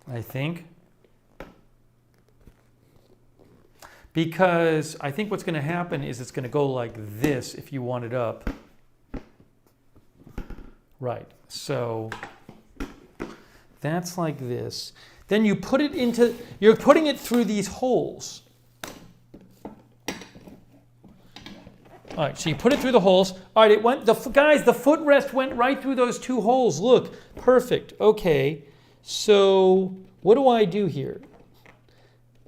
I think. Because I think what's going to happen is it's going to go like this if you want it up. Right, so that's like this. Then you put it into, you're putting it through these holes. All right, so you put it through the holes. All right, it went, guys, the footrest went right through those 2 holes. Look, perfect. Okay, so what do I do here?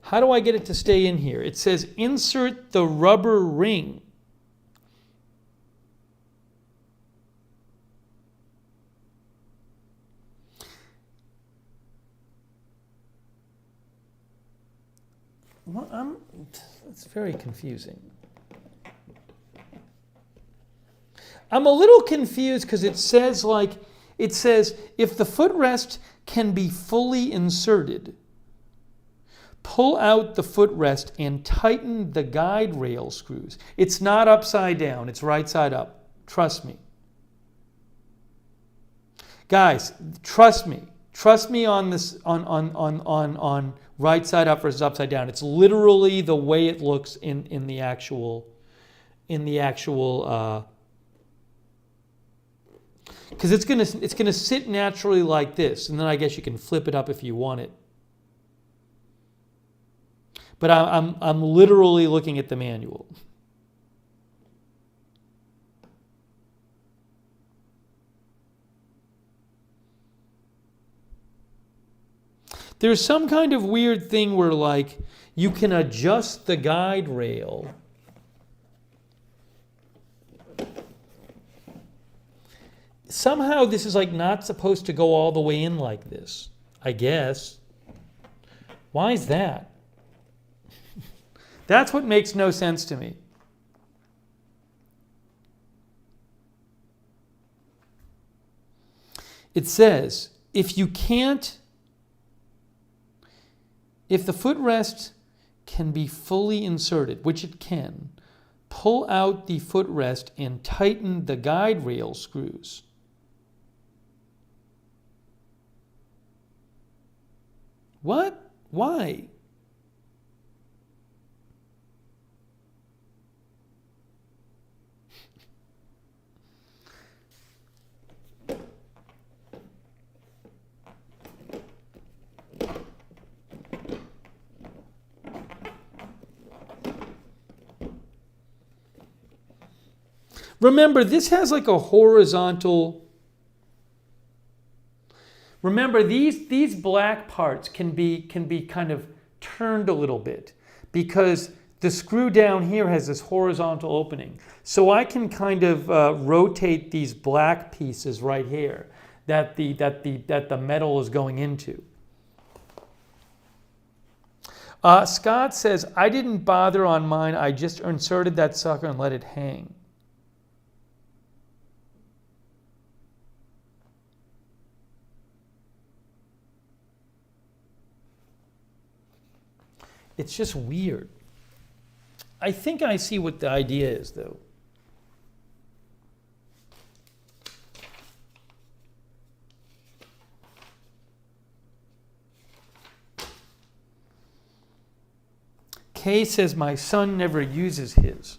How do I get it to stay in here? It says insert the rubber ring. Well, it's very confusing. I'm a little confused because it says if the footrest can be fully inserted, pull out the footrest and tighten the guide rail screws. It's not upside down, it's right side up. Trust me. Guys, trust me. Trust me on this on right side up versus upside down. It's literally the way it looks in the actual because it's gonna sit naturally like this, and then I guess you can flip it up if you want it. But I'm literally looking at the manual. There's some kind of weird thing where like you can adjust the guide rail somehow. This is like not supposed to go all the way in like this, I guess. Why is that? That's what makes no sense to me. It says, if the footrest can be fully inserted, which it can, pull out the footrest and tighten the guide rail screws. What? Why? Remember, this has like a horizontal. Remember, these black parts can be kind of turned a little bit because the screw down here has this horizontal opening. So I can kind of rotate these black pieces right here that the metal is going into. Scott says, I didn't bother on mine. I just inserted that sucker and let it hang. It's just weird. I think I see what the idea is, though. Kay says, my son never uses his.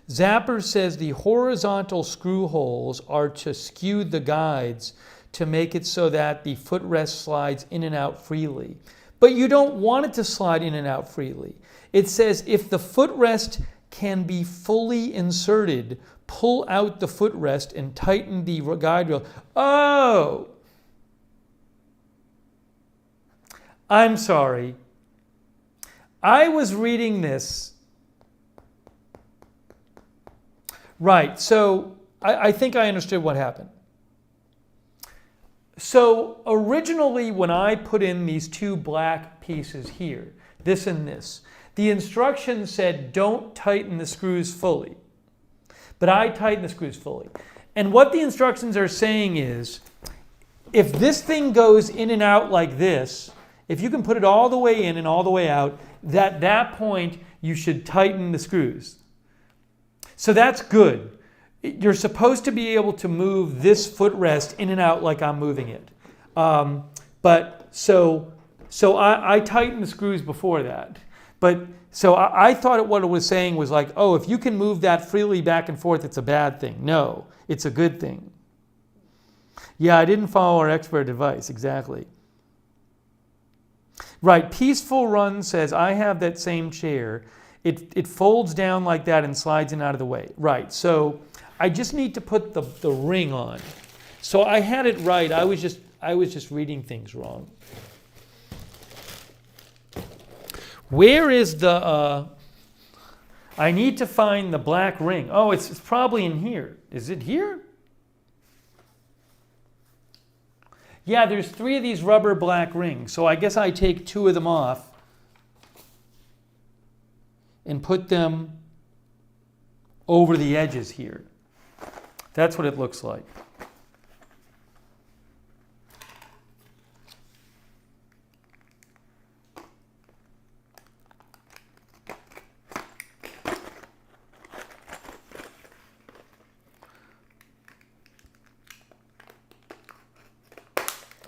Zapper says the horizontal screw holes are to skew the guides to make it so that the footrest slides in and out freely. But you don't want it to slide in and out freely. It says if the footrest can be fully inserted, pull out the footrest and tighten the guide rail. Oh! I'm sorry. I was reading this. Right, so I think I understood what happened. So originally when I put in these two black pieces here, this and this, the instructions said don't tighten the screws fully. But I tightened the screws fully. And what the instructions are saying is, if this thing goes in and out like this, if you can put it all the way in and all the way out, at that point you should tighten the screws. So that's good. You're supposed to be able to move this footrest in and out like I'm moving it. But so I tightened the screws before that. But so I thought what it was saying was like, oh, if you can move that freely back and forth, it's a bad thing. No, it's a good thing. Yeah, I didn't follow our expert advice, exactly. Right, Peaceful Run says, I have that same chair. It folds down like that and slides in out of the way. Right, so I just need to put the ring on. So I had it right. I was just reading things wrong. Where is the? I need to find the black ring. Oh, it's probably in here. Is it here? Yeah, there's 3 of these rubber black rings. So I guess I take 2 of them off and put them over the edges here. That's what it looks like.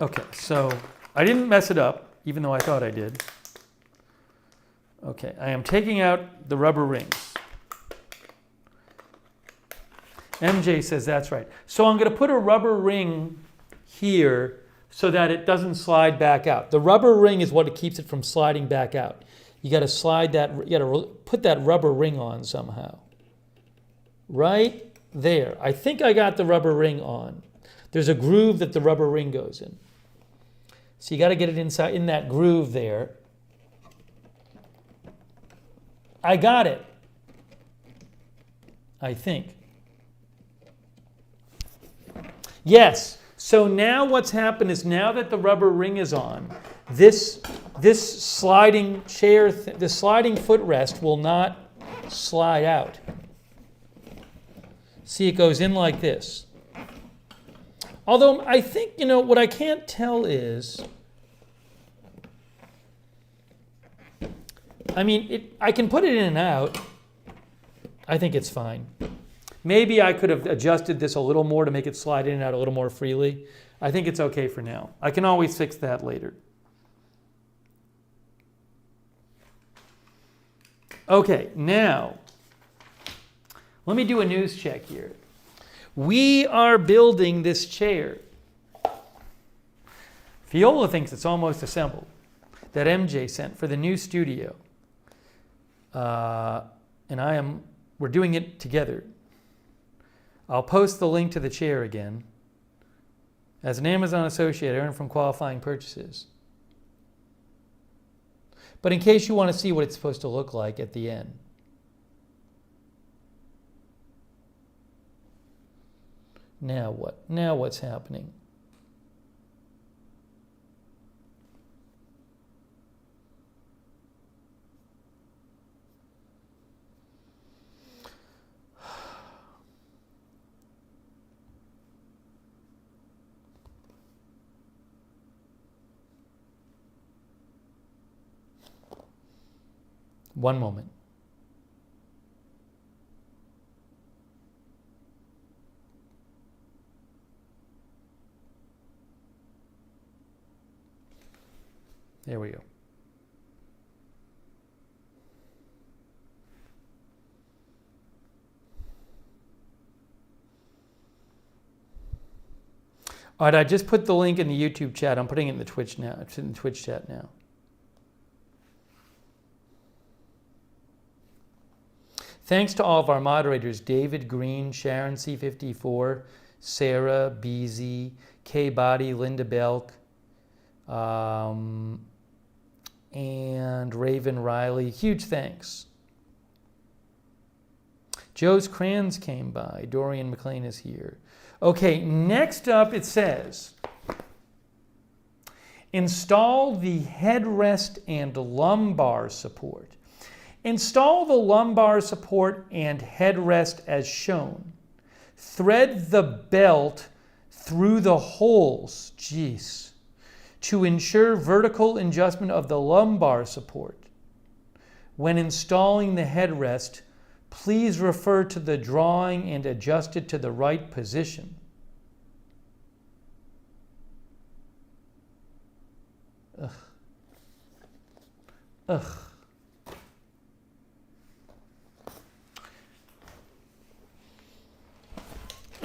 Okay, so I didn't mess it up, even though I thought I did. Okay, I am taking out the rubber rings. MJ says that's right. So I'm going to put a rubber ring here so that it doesn't slide back out. The rubber ring is what keeps it from sliding back out. You got to slide that, you got to put that rubber ring on somehow. Right there. I think I got the rubber ring on. There's a groove that the rubber ring goes in. So you got to get it inside in that groove there. I got it. I think. Yes. So now what's happened is now that the rubber ring is on, this sliding chair, the sliding footrest will not slide out. See, it goes in like this. Although I think, what I can't tell is, I can put it in and out. I think it's fine. Maybe I could have adjusted this a little more to make it slide in and out a little more freely. I think it's okay for now. I can always fix that later. Okay, now, let me do a news check here. We are building this chair. Viola thinks it's almost assembled, that MJ sent for the new studio. And we're doing it together. I'll post the link to the chair again. As an Amazon associate, I earn from qualifying purchases. But in case you want to see what it's supposed to look like at the end. Now what? Now what's happening? One moment. There we go. All right, I just put the link in the YouTube chat. I'm putting it in the Twitch now. It's in the Twitch chat now. Thanks to all of our moderators, David Green, Sharon C54, Sarah, BZ, K Body, Linda Belk, and Raven Riley. Huge thanks. Joe's Crayons came by. Dorian McLean is here. Okay, next up it says, install the headrest and lumbar support. Install the lumbar support and headrest as shown. Thread the belt through the holes, to ensure vertical adjustment of the lumbar support. When installing the headrest, please refer to the drawing and adjust it to the right position. Ugh. Ugh.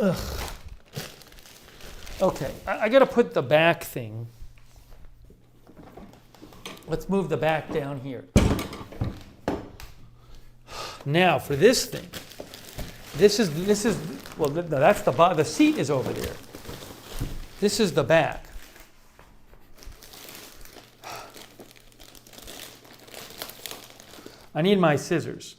Ugh. Okay, I got to put the back thing. Let's move the back down here. Now for this thing. This is well, that's the seat is over there. This is the back. I need my scissors.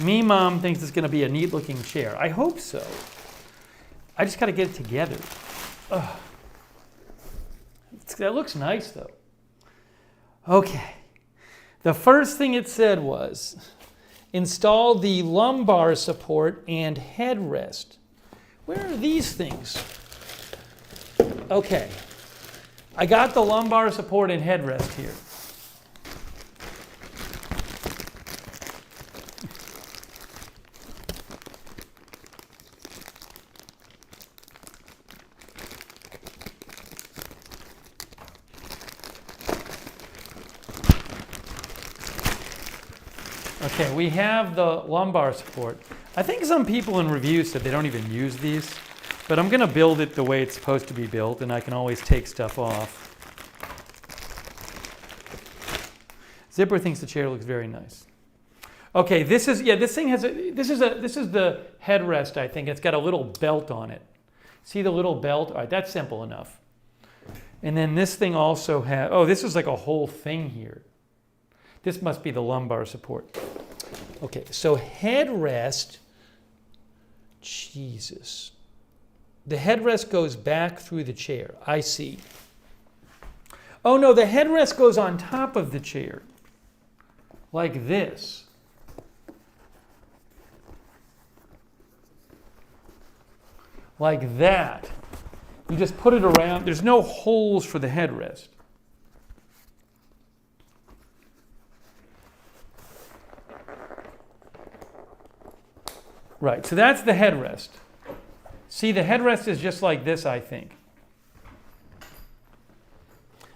Me Mom thinks it's going to be a neat looking chair. I hope so. I just got to get it together. Ugh. That looks nice though. Okay. The first thing it said was install the lumbar support and headrest. Where are these things? Okay. I got the lumbar support and headrest here. Okay, we have the lumbar support. I think some people in reviews said they don't even use these, but I'm going to build it the way it's supposed to be built, and I can always take stuff off. Zipper thinks the chair looks very nice. Okay, this is this thing has this is the headrest, I think. It's got a little belt on it. See the little belt? All right, that's simple enough. And then this thing also has, oh, this is like a whole thing here. This must be the lumbar support. Okay, so headrest, Jesus. The headrest goes back through the chair. I see. Oh no, the headrest goes on top of the chair. Like this. Like that. You just put it around. There's no holes for the headrest. Right, so that's the headrest. See, the headrest is just like this, I think.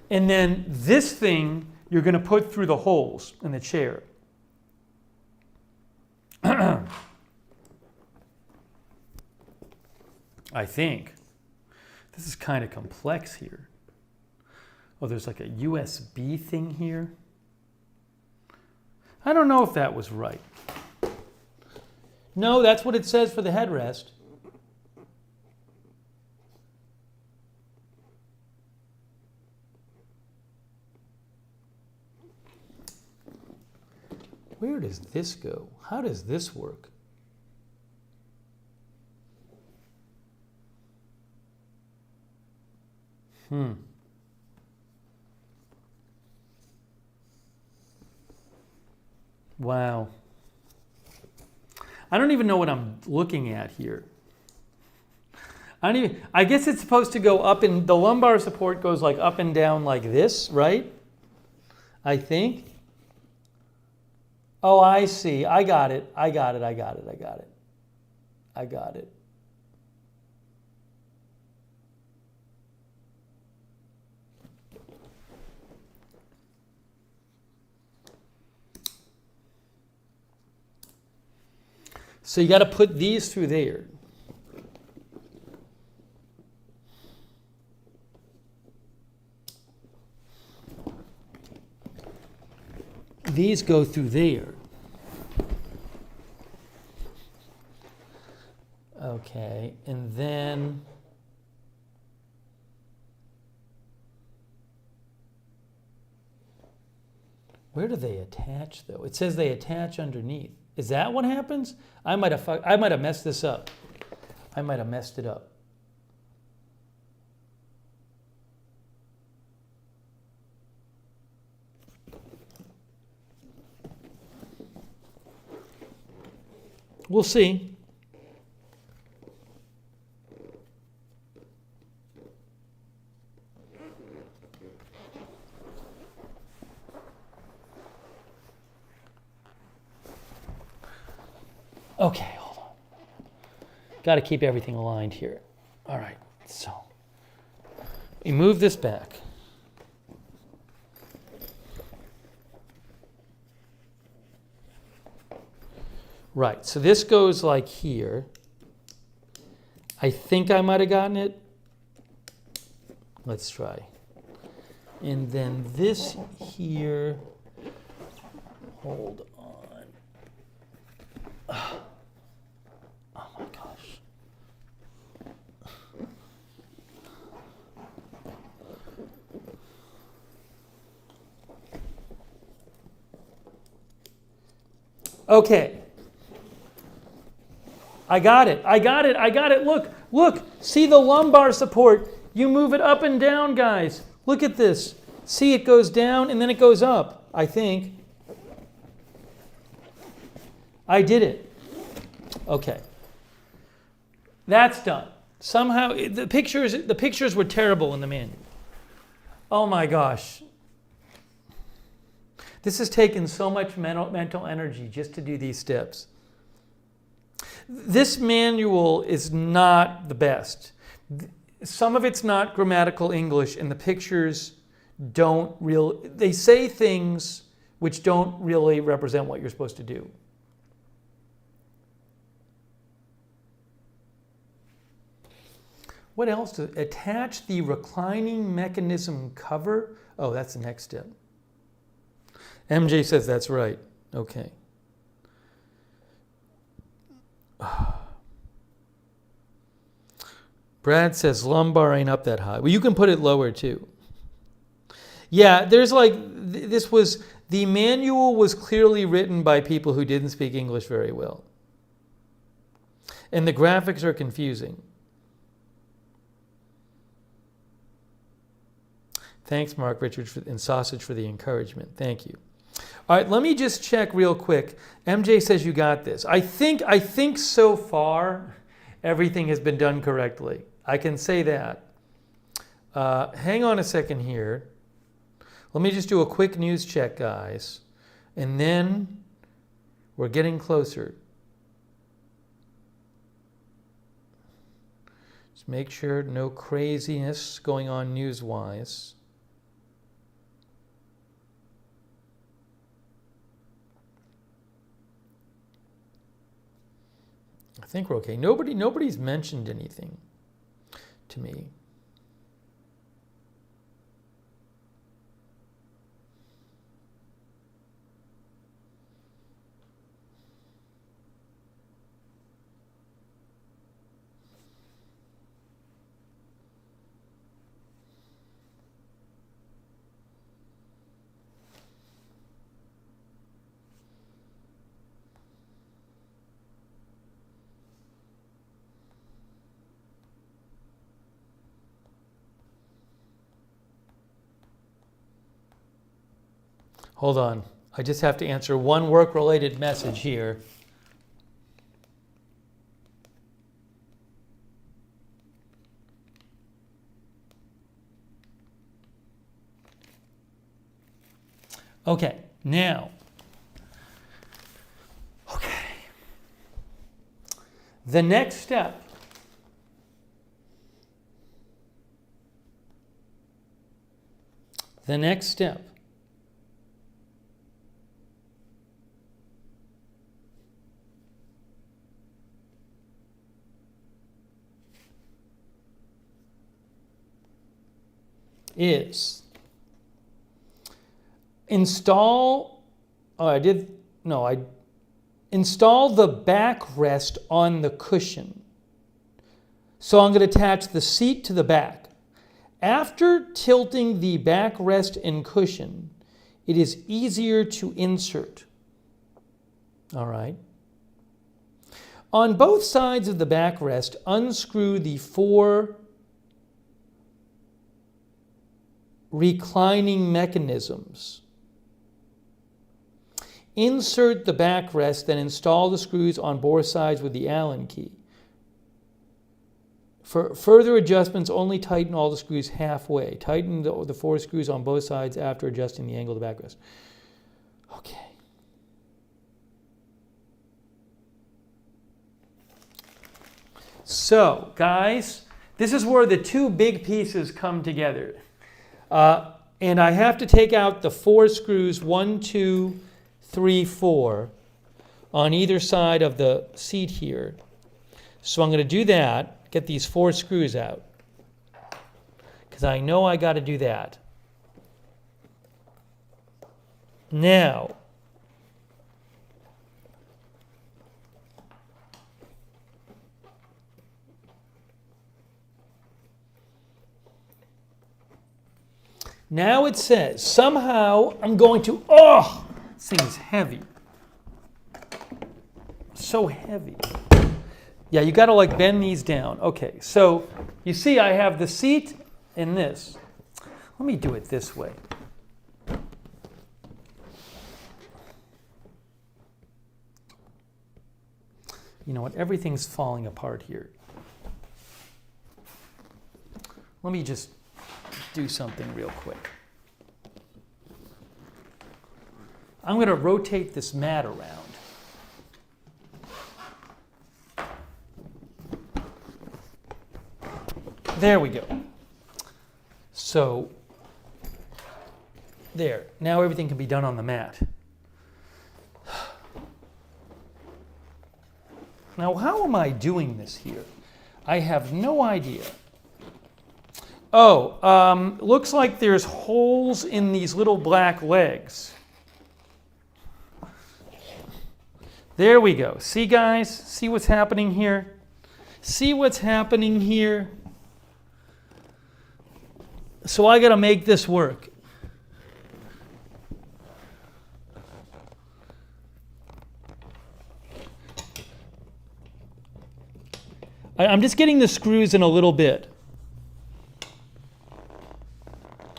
And then this thing you're going to put through the holes in the chair. I think. This is kind of complex here. Oh, there's like a USB thing here. I don't know if that was right. No, that's what it says for the headrest. Where does this go? How does this work? Wow. I don't even know what I'm looking at here. I guess it's supposed to go up, and the lumbar support goes like up and down like this, right? I think. Oh, I see. I got it. I got it. So you got to put these through there. These go through there. Okay, and then where do they attach though? It says they attach underneath. Is that what happens? I might have messed this up. I might have messed it up. We'll see. Okay, hold on. Got to keep everything aligned here. All right, so we move this back. Right, so this goes like here. I think I might have gotten it. Let's try. And then this here, hold on. Oh my gosh. Okay. I got it. Look. See the lumbar support. You move it up and down, guys. Look at this. See, it goes down and then it goes up, I think. I did it. Okay. That's done. Somehow, the pictures were terrible in the manual. Oh my gosh. This has taken so much mental energy just to do these steps. This manual is not the best. Some of it's not grammatical English, and the pictures they say things which don't really represent what you're supposed to do. What else? Attach the reclining mechanism cover. Oh, that's the next step. MJ says that's right. Okay. Brad says lumbar ain't up that high. Well, you can put it lower too. Yeah, there's the manual was clearly written by people who didn't speak English very well. And the graphics are confusing. Thanks, Mark Richards and Sausage, for the encouragement. Thank you. All right, let me just check real quick. MJ says you got this. I think so far everything has been done correctly. I can say that. Hang on a second here. Let me just do a quick news check, guys. And then we're getting closer. Just make sure no craziness going on news-wise. I think we're okay. Nobody's mentioned anything to me. Hold on. I just have to answer one work-related message here. Okay, now. Okay. The next step. The next step is install the backrest on the cushion. So I'm going to attach the seat to the back. After tilting the backrest and cushion, it is easier to insert. All right. On both sides of the backrest, unscrew the 4 reclining mechanisms. Insert the backrest, then install the screws on both sides with the Allen key. For further adjustments, only tighten all the screws halfway. Tighten the 4 screws on both sides after adjusting the angle of the backrest. Okay. So, guys, this is where the 2 big pieces come together. And I have to take out the 4 screws, 1, 2, 3, 4, on either side of the seat here. So I'm going to do that, get these 4 screws out, because I know I got to do that. Now, it says, somehow I'm going to, this thing is heavy. So heavy. Yeah, you got to like bend these down. Okay, so you see I have the seat and this. Let me do it this way. You know what, everything's falling apart here. Let me just do something real quick. I'm going to rotate this mat around. There we go. So, there. Now everything can be done on the mat. Now, how am I doing this here? I have no idea. Oh, looks like there's holes in these little black legs. There we go. See, guys? See what's happening here? See what's happening here? So I got to make this work. I'm just getting the screws in a little bit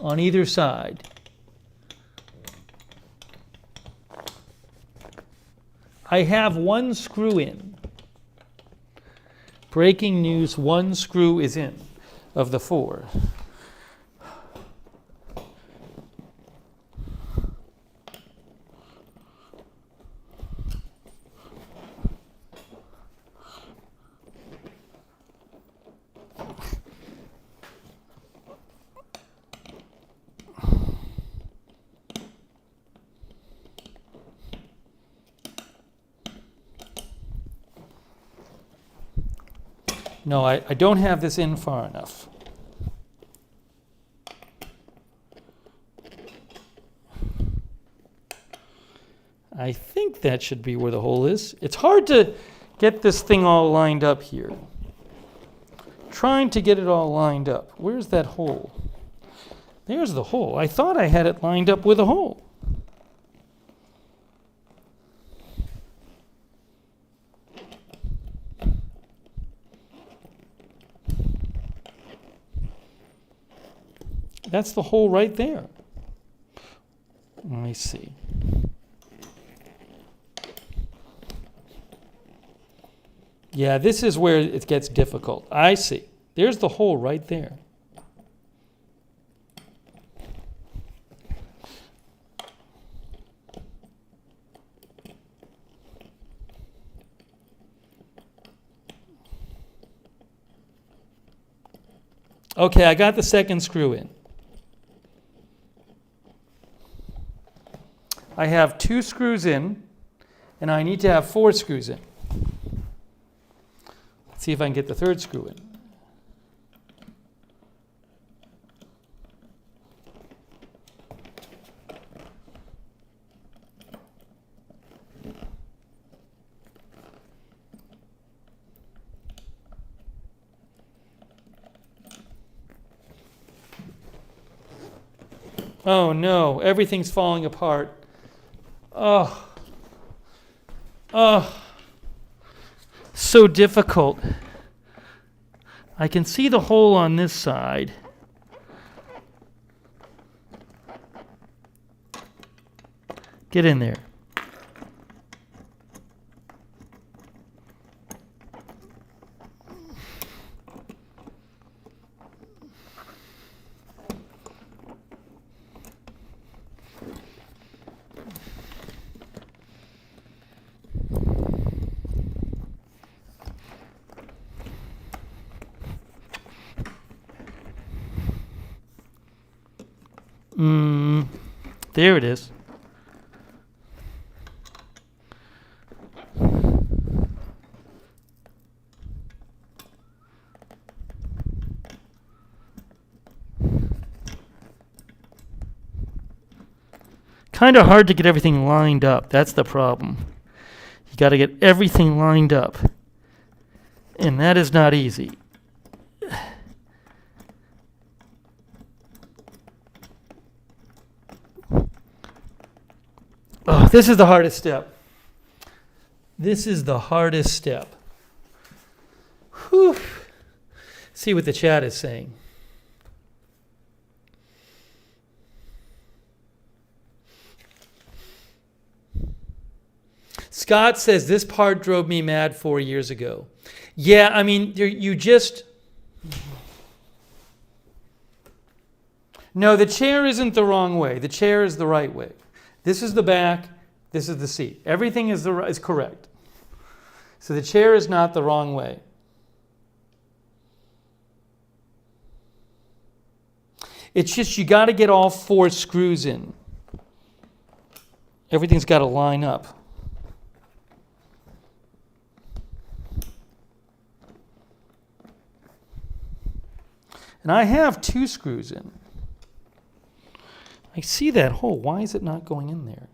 on either side. I have one screw in. Breaking news, one screw is in of the 4. No, I don't have this in far enough. I think that should be where the hole is. It's hard to get this thing all lined up here. Trying to get it all lined up. Where's that hole? There's the hole. I thought I had it lined up with a hole. That's the hole right there. Let me see. Yeah, this is where it gets difficult. I see. There's the hole right there. Okay, I got the second screw in. I have 2 screws in, and I need to have 4 screws in. Let's see if I can get the third screw in. Oh no, everything's falling apart. Oh. Oh. So difficult. I can see the hole on this side. Get in there. There it is. Kind of hard to get everything lined up. That's the problem. You got to get everything lined up. And that is not easy. Oh, this is the hardest step. This is the hardest step. Whew. See what the chat is saying. Scott says, this part drove me mad 4 years ago. Yeah, I mean, you just... No, the chair isn't the wrong way. The chair is the right way. This is the back. This is the seat. Everything is correct. So the chair is not the wrong way. It's just you got to get all 4 screws in. Everything's got to line up. And I have 2 screws in. I see that hole. Why is it not going in there?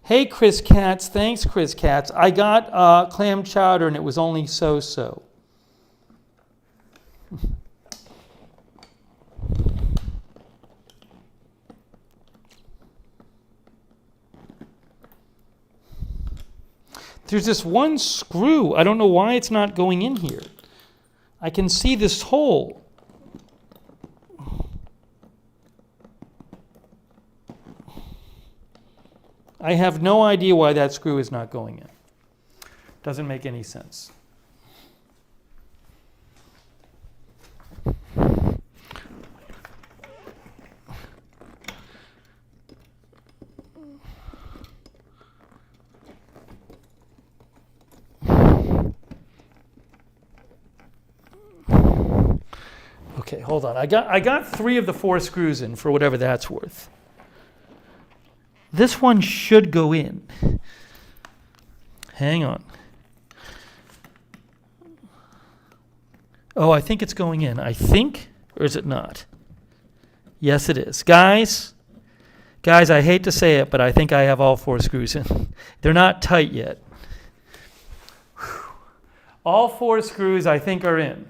Hey, Chris Katz. Thanks, Chris Katz. I got clam chowder and it was only so-so. There's this one screw. I don't know why it's not going in here. I can see this hole. I have no idea why that screw is not going in. Doesn't make any sense. Okay, hold on. I got 3 of the 4 screws in for whatever that's worth. This one should go in. Hang on. Oh, I think it's going in. I think, or is it not? Yes, it is. Guys, I hate to say it, but I think I have all 4 screws in. They're not tight yet. All 4 screws I think are in.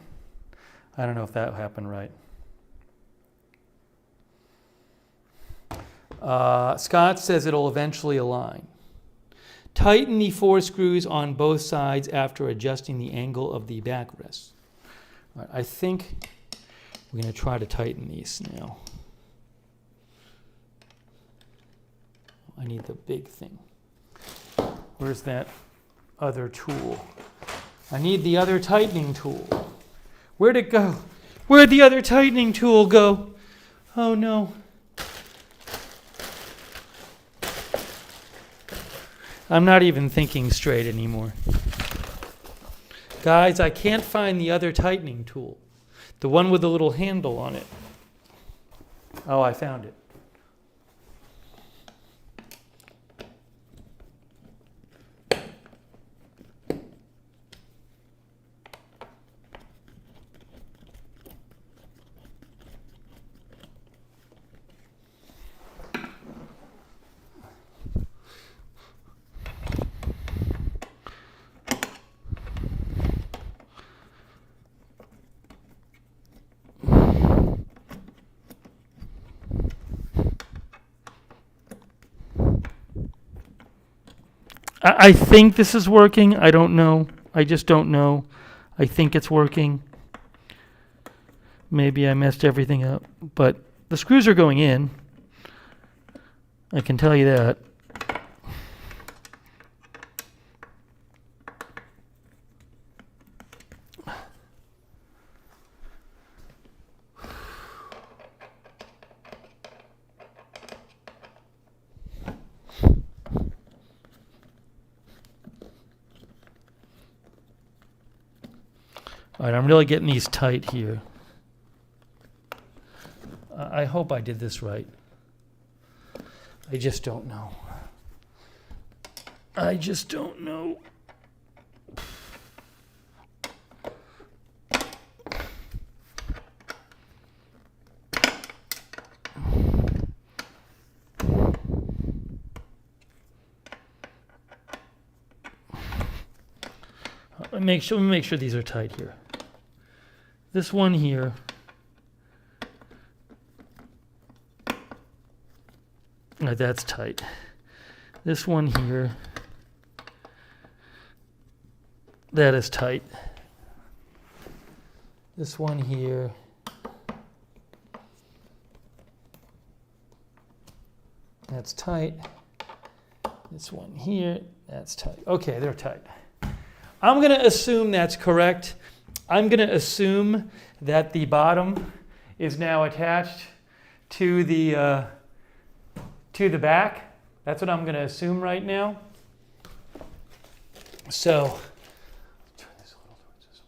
I don't know if that happened right. Scott says it'll eventually align. Tighten the 4 screws on both sides after adjusting the angle of the backrest. All right, I think we're going to try to tighten these now. I need the big thing. Where's that other tool? I need the other tightening tool. Where'd it go? Where'd the other tightening tool go? Oh no. I'm not even thinking straight anymore. Guys, I can't find the other tightening tool. The one with the little handle on it. Oh, I found it. I think this is working. I don't know. I just don't know. I think it's working. Maybe I messed everything up. But the screws are going in. I can tell you that. All right, I'm really getting these tight here. I hope I did this right. I just don't know. I just don't know. Let me make sure these are tight here. This one here. Right, that's tight. This one here. That is tight. This one here. That's tight. This one here. That's tight. Okay, they're tight. I'm going to assume that's correct. I'm going to assume that the bottom is now attached to the back. That's what I'm going to assume right now. So, turn this a little towards this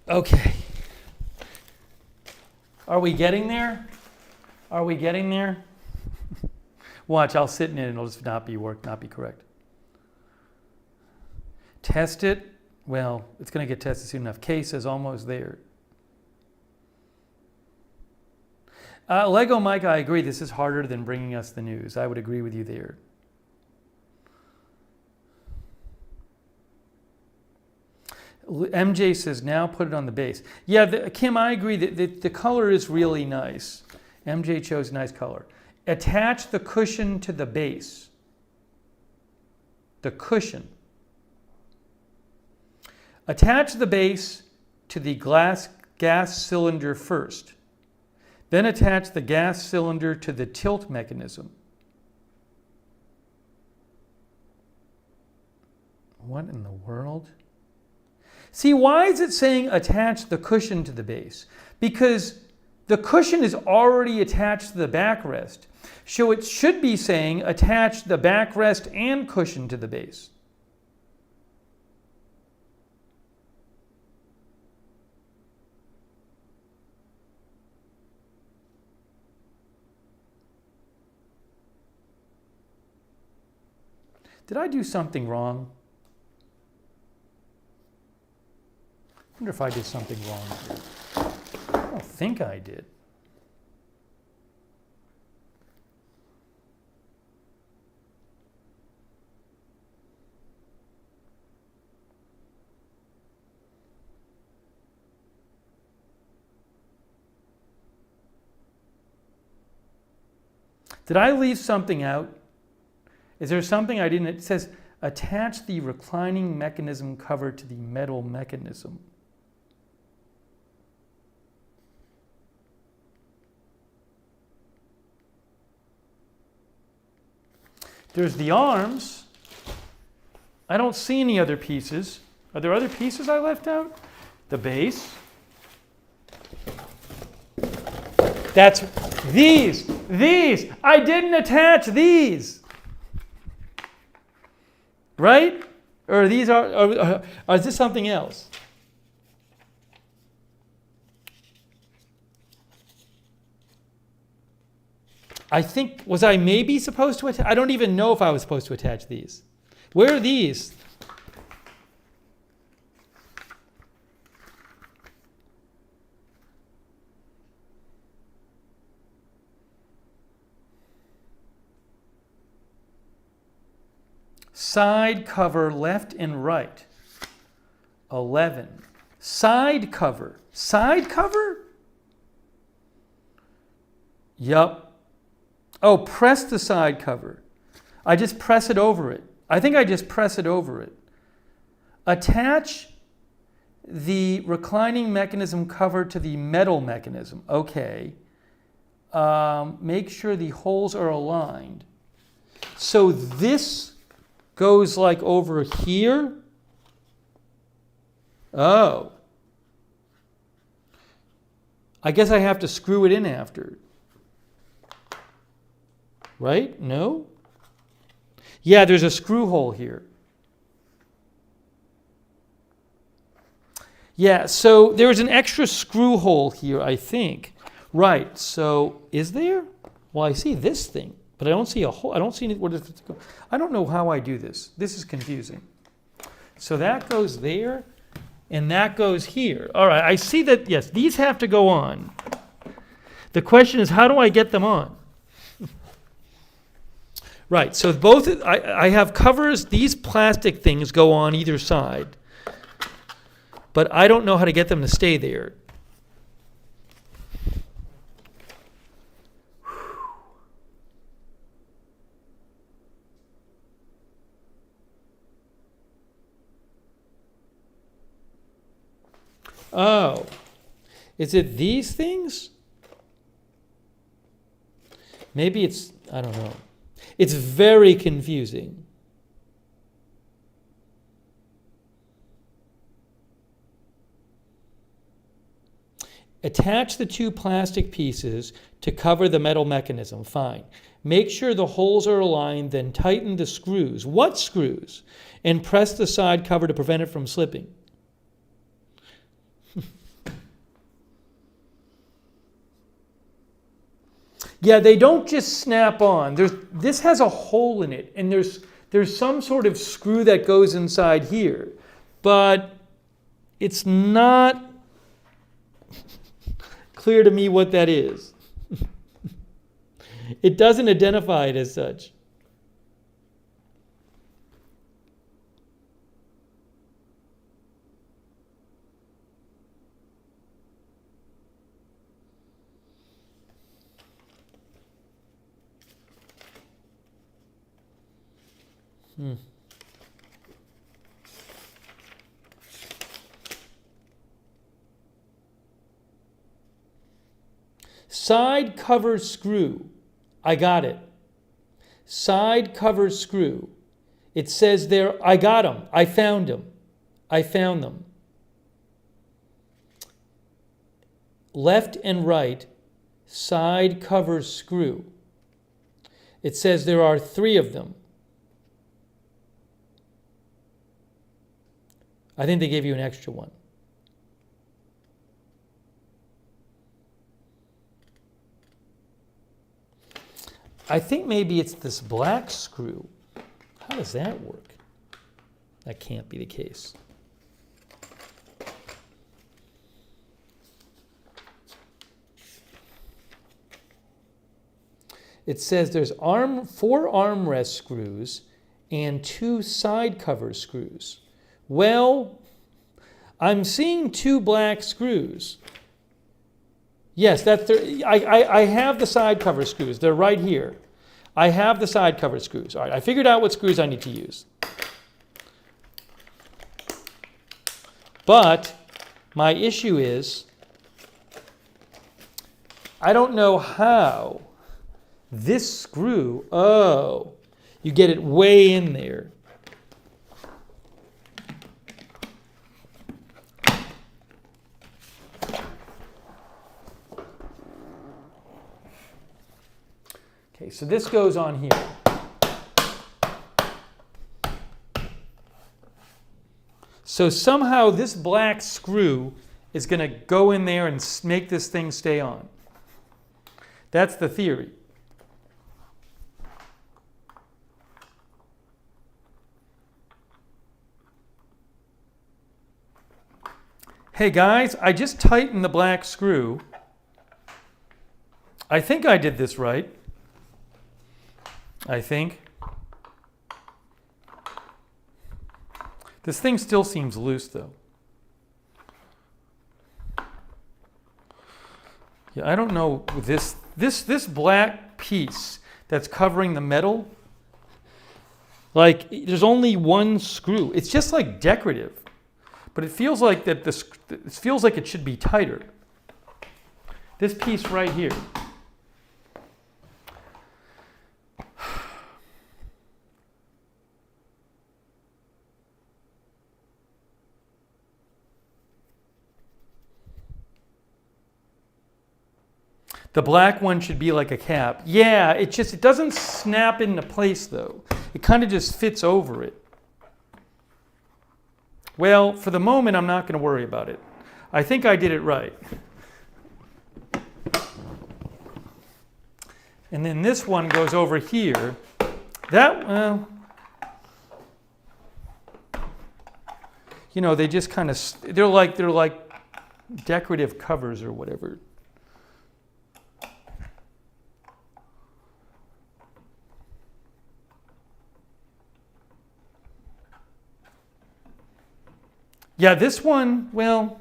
way. Okay. Are we getting there? Are we getting there? Watch, I'll sit in it and it'll just not be correct. Test it. Well, it's going to get tested soon enough. K says almost there. Lego Mike, I agree. This is harder than bringing us the news. I would agree with you there. MJ says, now put it on the base. Yeah, Kim, I agree that the color is really nice. MJ chose nice color. Attach the cushion to the base. The cushion. Attach the base to the gas cylinder first. Then attach the gas cylinder to the tilt mechanism. What in the world? See, why is it saying attach the cushion to the base? Because the cushion is already attached to the backrest. So it should be saying attach the backrest and cushion to the base. Did I do something wrong? I wonder if I did something wrong here. I don't think I did. Did I leave something out? Is there something I didn't? It says attach the reclining mechanism cover to the metal mechanism. There's the arms. I don't see any other pieces. Are there other pieces I left out? The base. That's these. I didn't attach these. Right? Or these or is this something else? I think, was I maybe supposed to attach? I don't even know if I was supposed to attach these. Where are these? Side cover left and right. 11. Side cover. Side cover? Yup. Oh, press the side cover. I just press it over it. I think I just press it over it. Attach the reclining mechanism cover to the metal mechanism. Okay. Make sure the holes are aligned. So this goes like over here. Oh. I guess I have to screw it in after. Right? No? Yeah, there's a screw hole here. Yeah, so there's an extra screw hole here, I think. Right, so is there? Well, I see this thing, but I don't see a hole. I don't see any, what is it? I don't know how I do this. This is confusing. So that goes there, and that goes here. All right, I see that, yes, these have to go on. The question is, how do I get them on? Right, so both, I have covers, these plastic things go on either side, but I don't know how to get them to stay there. Oh, is it these things? Maybe it's, I don't know. It's very confusing. Attach the two plastic pieces to cover the metal mechanism. Fine. Make sure the holes are aligned, then tighten the screws. What screws? And press the side cover to prevent it from slipping. Yeah, they don't just snap on. This has a hole in it, and there's some sort of screw that goes inside here. But it's not clear to me what that is. It doesn't identify it as such. Side cover screw. I got it. Side cover screw. It says there, I got them. I found them. I found them. Left and right, side cover screw. It says there are 3 of them. I think they gave you an extra one. I think maybe it's this black screw. How does that work? That can't be the case. It says there's 4 armrest screws and 2 side cover screws. Well, I'm seeing 2 black screws. Yes, I have the side cover screws. They're right here. I have the side cover screws. All right, I figured out what screws I need to use. But my issue is I don't know how this screw, you get it way in there. Okay, so this goes on here. So somehow this black screw is going to go in there and make this thing stay on. That's the theory. Hey guys, I just tightened the black screw. I think I did this right. I think. This thing still seems loose though. Yeah, I don't know this black piece that's covering the metal. Like there's only one screw. It's just like decorative. But it feels like that it feels like it should be tighter. This piece right here. The black one should be like a cap. Yeah, it doesn't snap into place though. It kind of just fits over it. Well, for the moment, I'm not going to worry about it. I think I did it right. And then this one goes over here. That, you know, they just kind of, they're like decorative covers or whatever. Yeah, this one, well,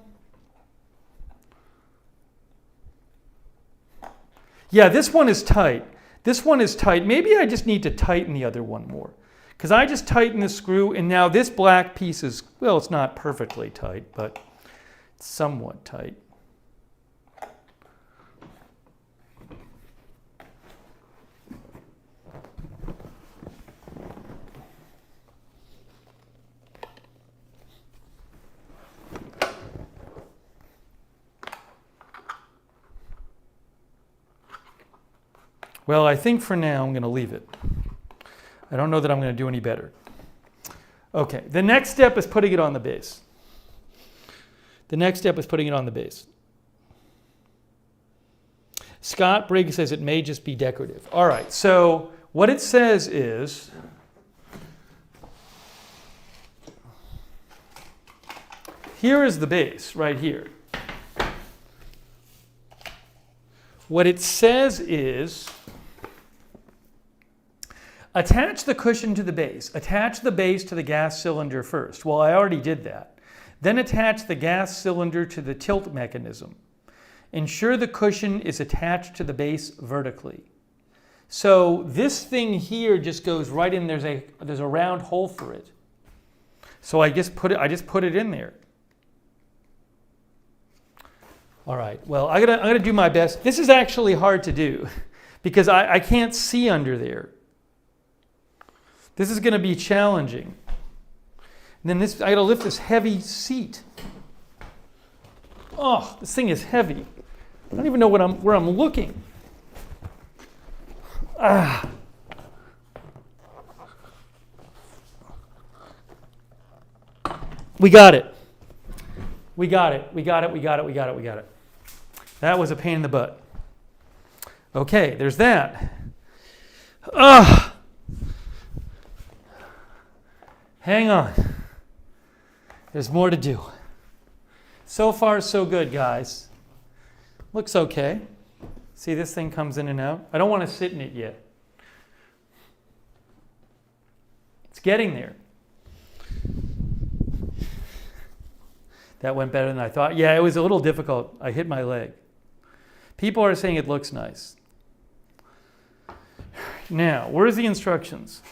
yeah, this one is tight. This one is tight. Maybe I just need to tighten the other one more. Because I just tightened the screw, and now this black piece is, well, it's not perfectly tight, but it's somewhat tight. Well, I think for now I'm going to leave it. I don't know that I'm going to do any better. Okay, the next step is putting it on the base. The next step is putting it on the base. Scott Briggs says it may just be decorative. All right, so what it says is, here is the base right here. What it says is, attach the cushion to the base. Attach the base to the gas cylinder first. Well, I already did that. Then attach the gas cylinder to the tilt mechanism. Ensure the cushion is attached to the base vertically. So this thing here just goes right in. There's a round hole for it. So I just put it in there. All right. Well, I'm gonna do my best. This is actually hard to do because I can't see under there. This is going to be challenging. And then I got to lift this heavy seat. Oh, this thing is heavy. I don't even know where I'm looking. Ah. We got it. We got it. We got it. We got it. We got it. We got it. That was a pain in the butt. Okay, there's that. Ah. Hang on. There's more to do. So far, so good, guys. Looks okay. See, this thing comes in and out. I don't want to sit in it yet. It's getting there. That went better than I thought. Yeah, it was a little difficult. I hit my leg. People are saying it looks nice. Now, where's the instructions?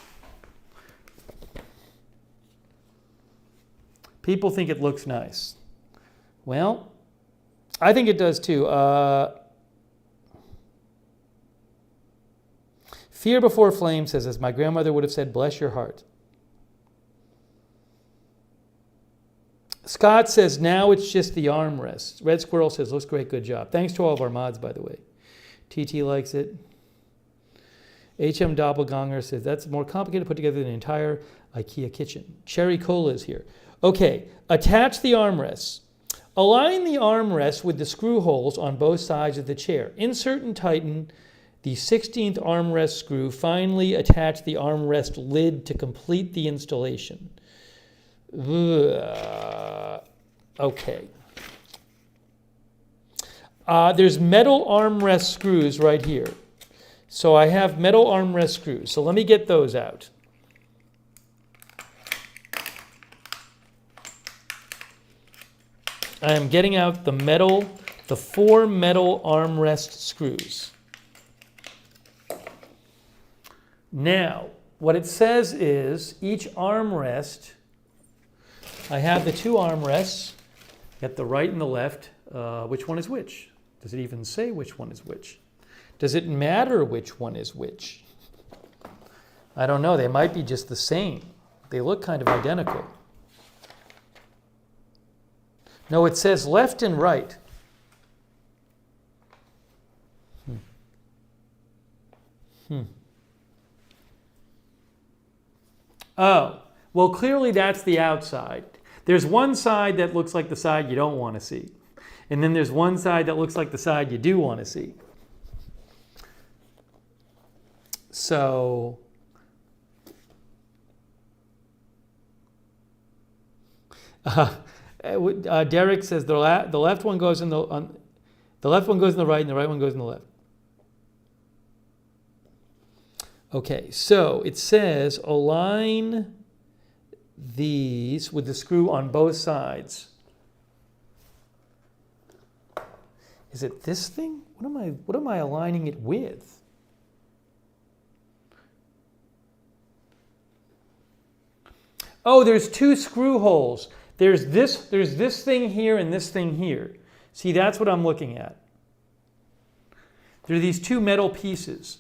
People think it looks nice. Well, I think it does too. Fear Before Flame says, as my grandmother would have said, bless your heart. Scott says, now it's just the armrest. Red Squirrel says, looks great, good job. Thanks to all of our mods, by the way. TT likes it. HM Doppelganger says, that's more complicated to put together than an entire IKEA kitchen. Cherry Cola is here. Okay, attach the armrests. Align the armrests with the screw holes on both sides of the chair. Insert and tighten the 16th armrest screw. Finally, attach the armrest lid to complete the installation. Okay. There's metal armrest screws right here. So I have metal armrest screws. So let me get those out. I am getting out the 4 metal armrest screws. Now, what it says is each armrest, I have the 2 armrests, get the right and the left. Which one is which? Does it even say which one is which? Does it matter which one is which? I don't know. They might be just the same. They look kind of identical. No, it says left and right. Oh, well, clearly that's the outside. There's one side that looks like the side you don't want to see. And then there's one side that looks like the side you do want to see. So, Derek says the left one goes in the left one goes in the right, and the right one goes in the left. Okay, so it says align these with the screw on both sides. Is it this thing? What am I aligning it with? Oh, there's 2 screw holes. There's this thing here and this thing here. See, that's what I'm looking at. There are these 2 metal pieces.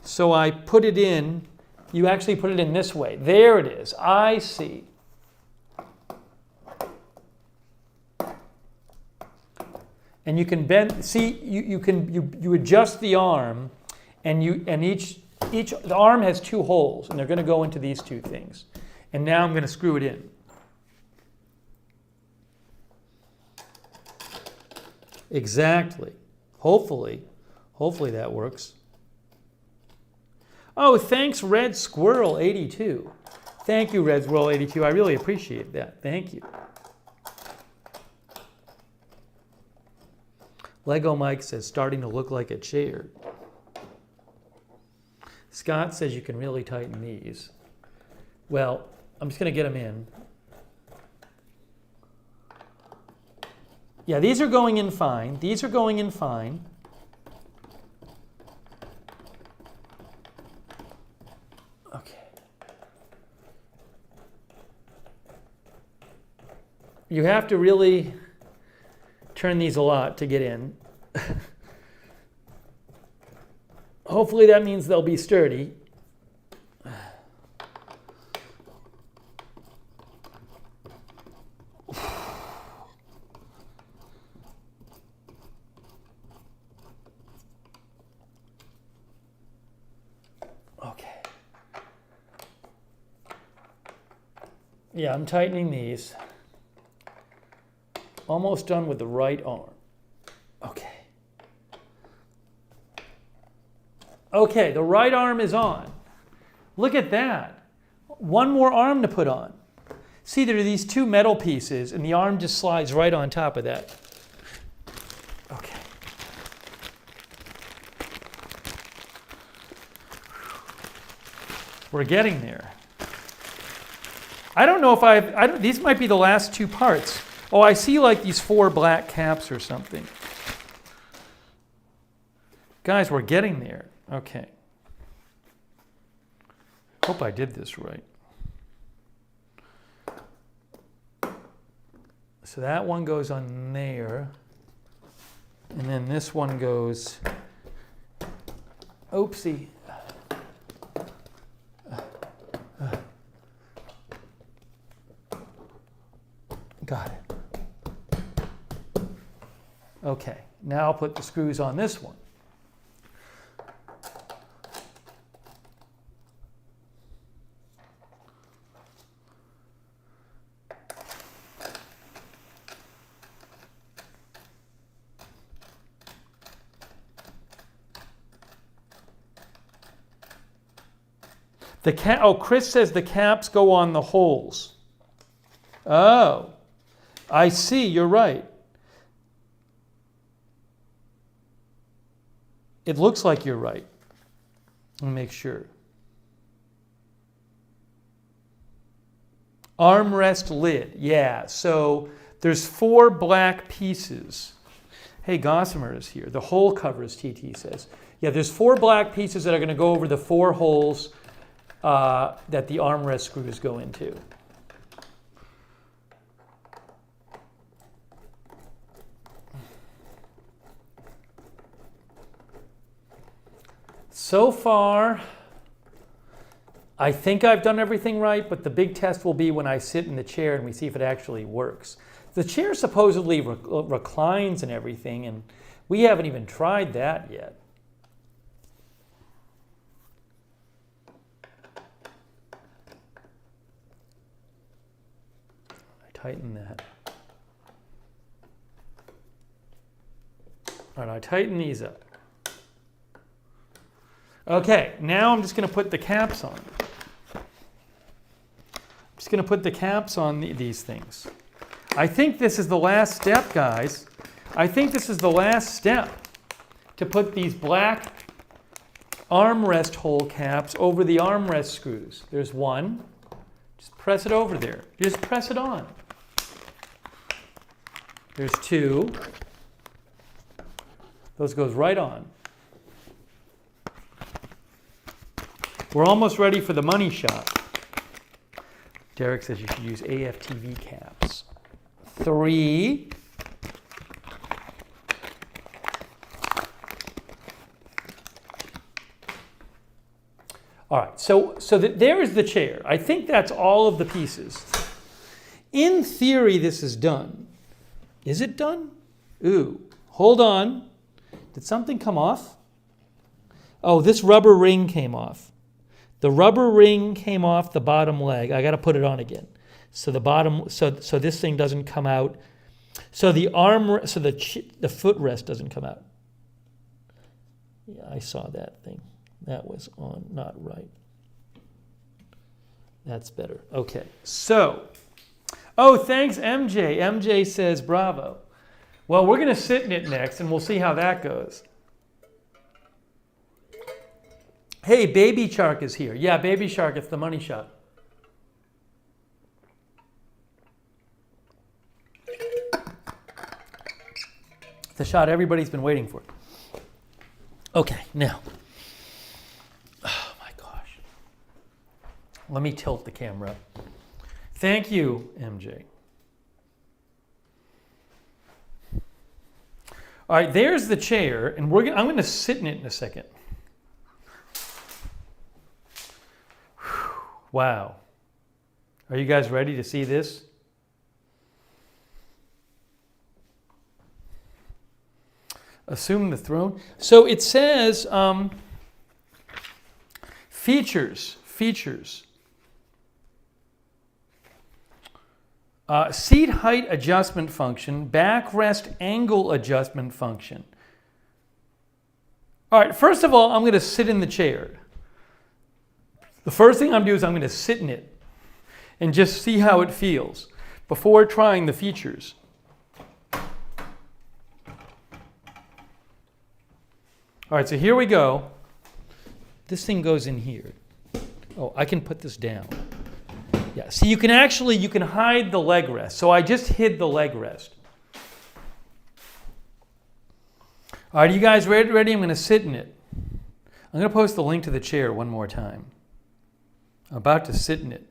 So I put it in. You actually put it in this way. There it is. I see. And you can bend, see, you adjust the arm, and the arm has 2 holes, and they're going to go into these 2 things. And now I'm going to screw it in. Exactly. Hopefully that works. Oh, thanks, Red Squirrel 82. Thank you, Red Squirrel 82. I really appreciate that. Thank you. Lego Mike says, starting to look like a chair. Scott says you can really tighten these. Well, I'm just going to get them in. Yeah, these are going in fine. These are going in fine. Okay. You have to really turn these a lot to get in. Hopefully that means they'll be sturdy. Okay. Yeah, I'm tightening these. Almost done with the right arm. Okay. Okay, the right arm is on. Look at that. One more arm to put on. See, there are these 2 metal pieces, and the arm just slides right on top of that. Okay. We're getting there. I don't know if these might be the last 2 parts. Oh, I see like these 4 black caps or something. Guys, we're getting there. Okay. Hope I did this right. So that one goes on there. And then this one goes, oopsie. Got it. Okay, now I'll put the screws on this one. Oh, Chris says the caps go on the holes. Oh, I see, you're right. It looks like you're right. Let me make sure. Armrest lid, yeah. So there's 4 black pieces. Hey, Gossamer is here. The hole covers, TT says. Yeah, there's 4 black pieces that are going to go over the 4 holes that the armrest screws go into. So far, I think I've done everything right, but the big test will be when I sit in the chair and we see if it actually works. The chair supposedly reclines and everything, and we haven't even tried that yet. Tighten that. All right, I tighten these up. Okay, now I'm just going to put the caps on. I'm just going to put the caps on these things. I think this is the last step, guys. I think this is the last step to put these black armrest hole caps over the armrest screws. There's one. Just press it over there. Just press it on. There's 2. Those goes right on. We're almost ready for the money shot. Derek says you should use AFTV caps. 3. All right, so there is the chair. I think that's all of the pieces. In theory, this is done. Is it done? Ooh, Hold on. Did something come off? Oh, this rubber ring came off. The rubber ring came off the bottom leg. I got to put it on again. So the bottom, so this thing doesn't come out. So the arm, so the footrest doesn't come out. Yeah, I saw that thing. That was on, not right. That's better. Okay. So, oh, thanks, MJ. MJ says bravo. Well, we're going to sit in it next, and we'll see how that goes. Hey, Baby Shark is here. Yeah, Baby Shark, it's the money shot. The shot everybody's been waiting for. Okay, now. Oh my gosh. Let me tilt the camera. Thank you, MJ. All right, there's the chair, and I'm going to sit in it in a second. Wow. Are you guys ready to see this? Assume the throne. So it says features. Seat height adjustment function, backrest angle adjustment function. All right, first of all, I'm going to sit in the chair. The first thing I'm going to do is I'm going to sit in it and just see how it feels before trying the features. All right, so here we go. This thing goes in here. Oh, I can put this down. Yeah, see, you can hide the leg rest. So I just hid the leg rest. All right, you guys ready? I'm going to sit in it. I'm going to post the link to the chair one more time. I'm about to sit in it.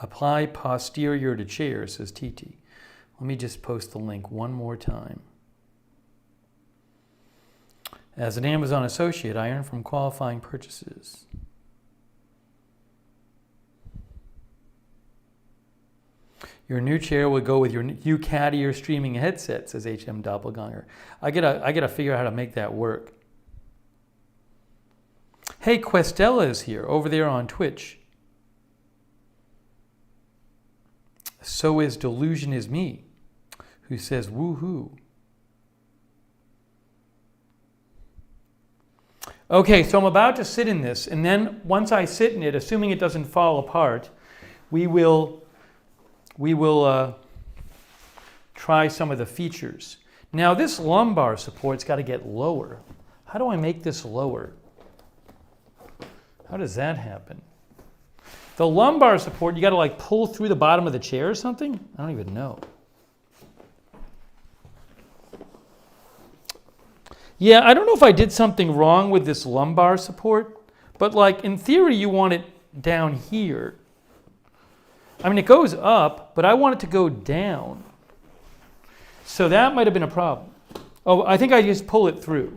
Apply posterior to chair, says TT. Let me just post the link one more time. As an Amazon associate, I earn from qualifying purchases. Your new chair will go with your new Caddy or streaming headset, says HM Doppelganger. I gotta figure out how to make that work. Hey, Questella is here, over there on Twitch. So is Delusion is Me, who says woohoo. Okay, so I'm about to sit in this, and then once I sit in it, assuming it doesn't fall apart, we will try some of the features. Now this lumbar support's got to get lower. How do I make this lower? How does that happen? The lumbar support, you got to like pull through the bottom of the chair or something? I don't even know. Yeah, I don't know if I did something wrong with this lumbar support, but like in theory you want it down here. I mean, it goes up, but I want it to go down. So that might have been a problem. Oh, I think I just pull it through.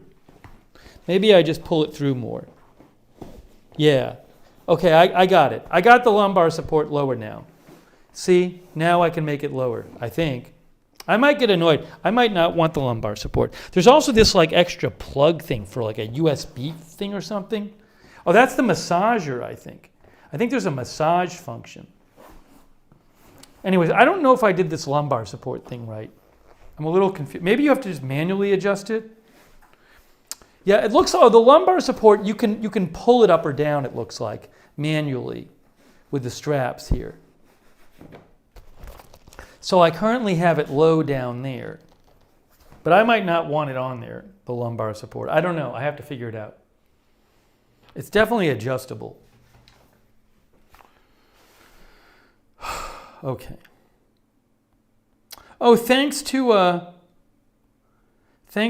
Maybe I just pull it through more. Yeah. Okay, I got it. I got the lumbar support lower now. See, now I can make it lower, I think. I might get annoyed. I might not want the lumbar support. There's also this like extra plug thing for like a USB thing or something. Oh, that's the massager, I think. I think there's a massage function. Anyways, I don't know if I did this lumbar support thing right. I'm a little confused. Maybe you have to just manually adjust it. Yeah, it looks, oh, the lumbar support, you can pull it up or down, it looks like, manually with the straps here. So I currently have it low down there, but I might not want it on there, the lumbar support. I don't know. I have to figure it out. It's definitely adjustable. Okay. Oh, thanks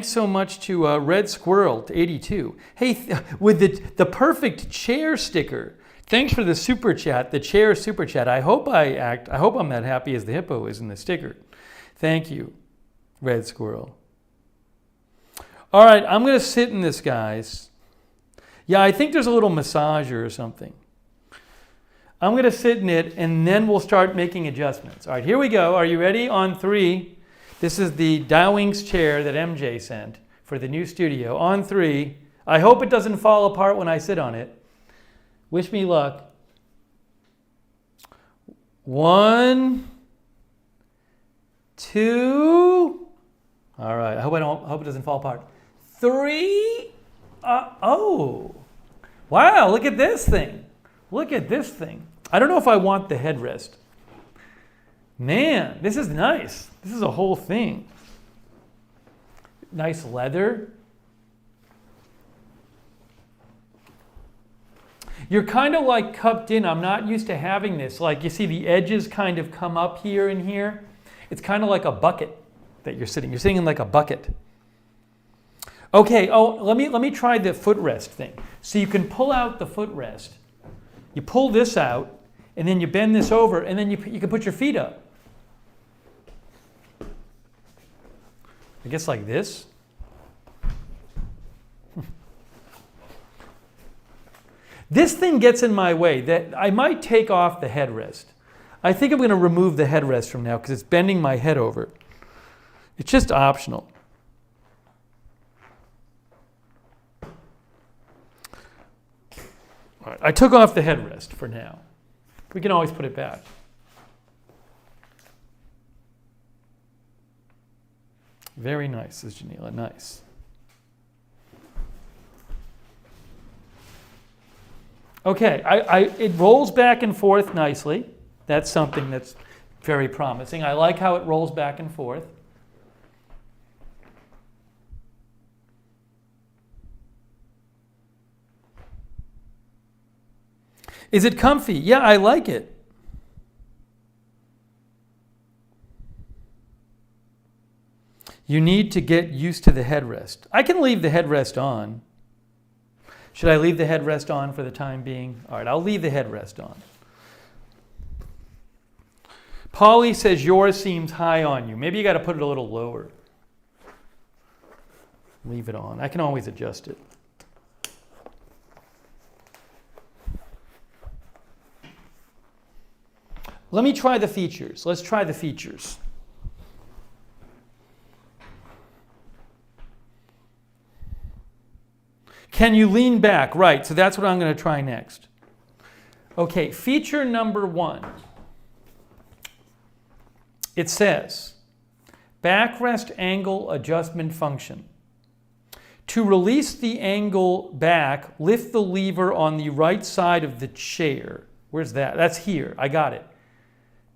so much to Red Squirrel 82. Hey, with the perfect chair sticker. Thanks for the super chat, the chair super chat. I hope I'm that happy as the hippo is in the sticker. Thank you, Red Squirrel. All right, I'm going to sit in this, guys. Yeah, I think there's a little massager or something. I'm going to sit in it, and then we'll start making adjustments. All right, here we go. Are you ready? On 3. This is the Dowinx chair that MJ sent for the new studio. On 3. I hope it doesn't fall apart when I sit on it. Wish me luck. 1, 2. All right. I hope it doesn't fall apart. 3. Oh. Wow, look at this thing. Look at this thing. I don't know if I want the headrest. Man, this is nice. This is a whole thing. Nice leather. You're kind of like cupped in. I'm not used to having this. Like, you see the edges kind of come up here and here. It's kind of like a bucket that you're sitting. You're sitting in like a bucket. Okay, let me try the footrest thing. So you can pull out the footrest. You pull this out, and then you bend this over, and then you can put your feet up. I guess like this. This thing gets in my way. That I might take off the headrest. I think I'm going to remove the headrest from now because it's bending my head over. It's just optional. All right, I took off the headrest for now. We can always put it back. Very nice, says Janila. Nice. Okay, it rolls back and forth nicely. That's something that's very promising. I like how it rolls back and forth. Is it comfy? Yeah, I like it. You need to get used to the headrest. I can leave the headrest on. Should I leave the headrest on for the time being? All right, I'll leave the headrest on. Polly says yours seems high on you. Maybe you got to put it a little lower. Leave it on. I can always adjust it. Let me try the features. Let's try the features. Can you lean back? Right, so that's what I'm going to try next. Okay, feature number 1. It says, backrest angle adjustment function. To release the angle back, lift the lever on the right side of the chair. Where's that? That's here. I got it.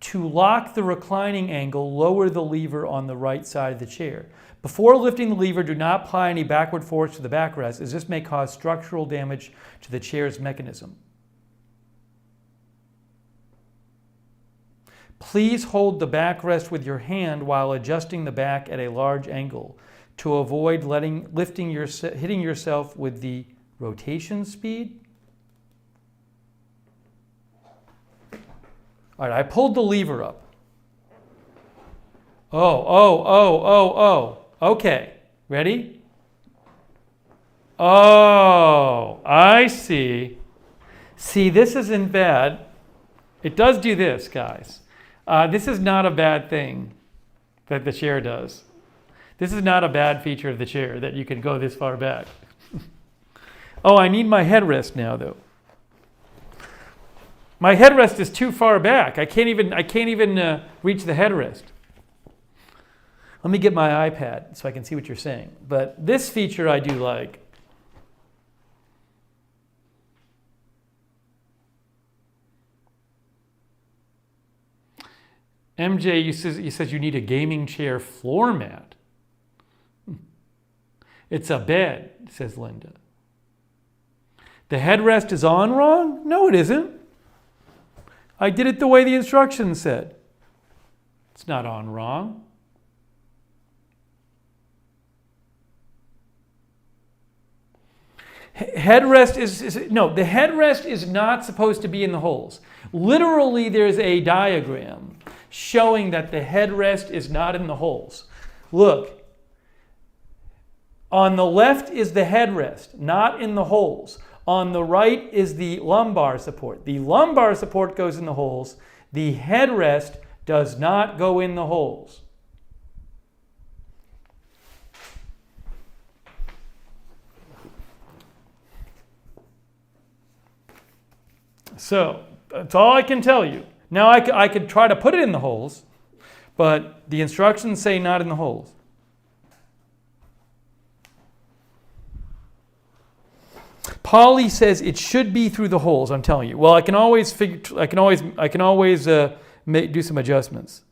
To lock the reclining angle, lower the lever on the right side of the chair. Before lifting the lever, do not apply any backward force to the backrest, as this may cause structural damage to the chair's mechanism. Please hold the backrest with your hand while adjusting the back at a large angle to avoid hitting yourself with the rotation speed. All right, I pulled the lever up. Oh. Okay, ready? Oh, I see. See, this isn't bad. It does do this, guys. This is not a bad thing that the chair does. This is not a bad feature of the chair that you can go this far back. Oh, I need my headrest now, though. My headrest is too far back. I can't even reach the headrest. Let me get my iPad so I can see what you're saying. But this feature I do like. MJ, you says you need a gaming chair floor mat. It's a bed, says Linda. The headrest is on wrong? No, it isn't. I did it the way the instructions said. It's not on wrong. Headrest the headrest is not supposed to be in the holes. Literally, there's a diagram showing that the headrest is not in the holes. Look, on the left is the headrest, not in the holes. On the right is the lumbar support. The lumbar support goes in the holes. The headrest does not go in the holes. So that's all I can tell you. Now I could try to put it in the holes, but the instructions say not in the holes. Polly says it should be through the holes. I'm telling you. Well, I can always do some adjustments.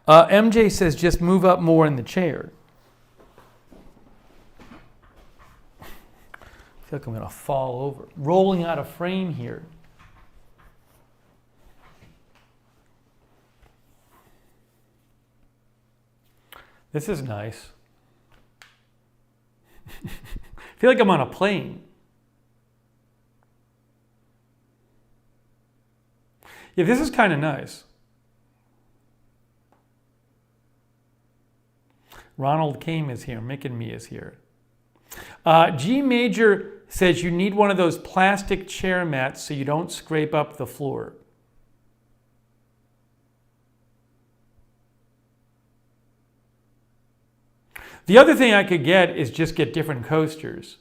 MJ says just move up more in the chair. I feel like I'm going to fall over. Rolling out of frame here. This is nice. I feel like I'm on a plane. Yeah, this is kind of nice. Ronald Kame is here. Mick and me is here. G Major says you need one of those plastic chair mats so you don't scrape up the floor. The other thing I could get is just get different coasters.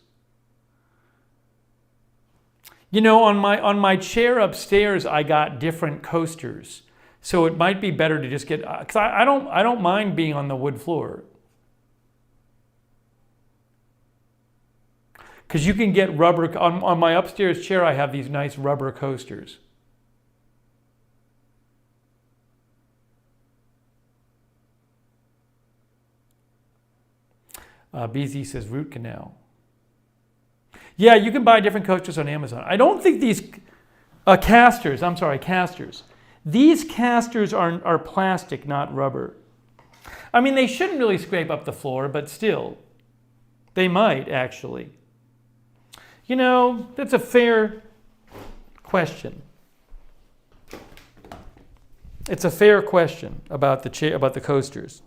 You know, on my chair upstairs, I got different coasters. So it might be better to just get, because I don't mind being on the wood floor. Because you can get rubber, on my upstairs chair, I have these nice rubber coasters. BZ says root canal. Yeah, you can buy different coasters on Amazon. I don't think these casters. These casters are plastic, not rubber. I mean, they shouldn't really scrape up the floor, but still, they might actually. You know, that's a fair question. It's a fair question about the coasters.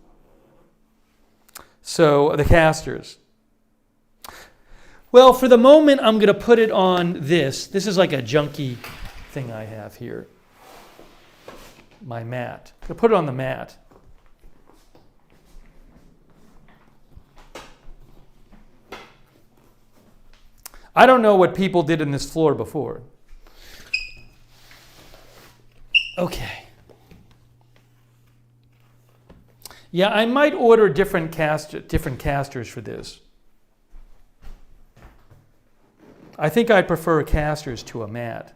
So, the casters. Well, for the moment, I'm going to put it on this. This is like a junky thing I have here. My mat. I'm going to put it on the mat. I don't know what people did in this floor before. Okay. Yeah, I might order different casters for this. I think I prefer casters to a mat.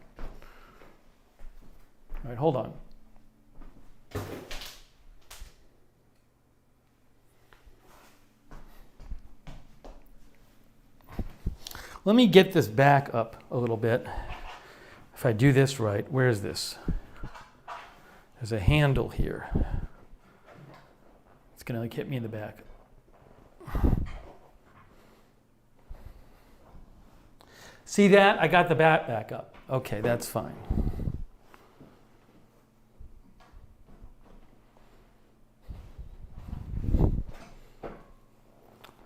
All right, hold on. Let me get this back up a little bit. If I do this right, where is this? There's a handle here. It's going to hit me in the back. See that? I got the bat back up. Okay, that's fine.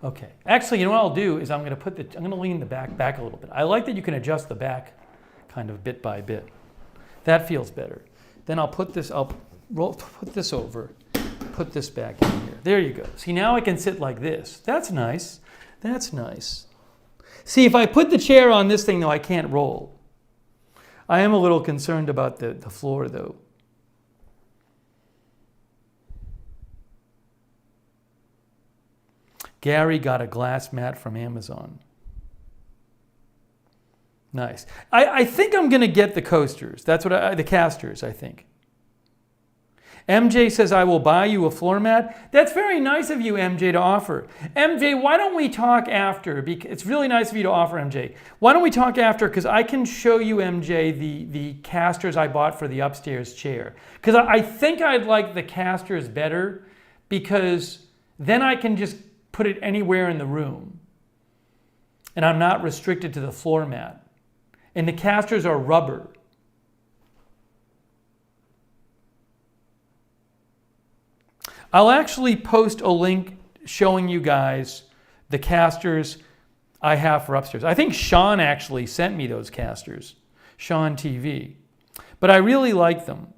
Okay. Actually, you know what I'll do is I'm going to lean the back a little bit. I like that you can adjust the back kind of bit by bit. That feels better. Then I'll put this over, put this back in here. There you go. See, now I can sit like this. That's nice. That's nice. See, if I put the chair on this thing, though, I can't roll. I am a little concerned about the floor, though. Gary got a glass mat from Amazon. Nice. I think I'm going to get the coasters. That's what the casters, I think. MJ says, I will buy you a floor mat. That's very nice of you, MJ, to offer. MJ, why don't we talk after? It's really nice of you to offer, MJ. Why don't we talk after? Because I can show you, MJ, the casters I bought for the upstairs chair. Because I think I'd like the casters better, because then I can just put it anywhere in the room. And I'm not restricted to the floor mat. And the casters are rubber. I'll actually post a link showing you guys the casters I have for upstairs. I think Sean actually sent me those casters, Sean TV. But I really like them.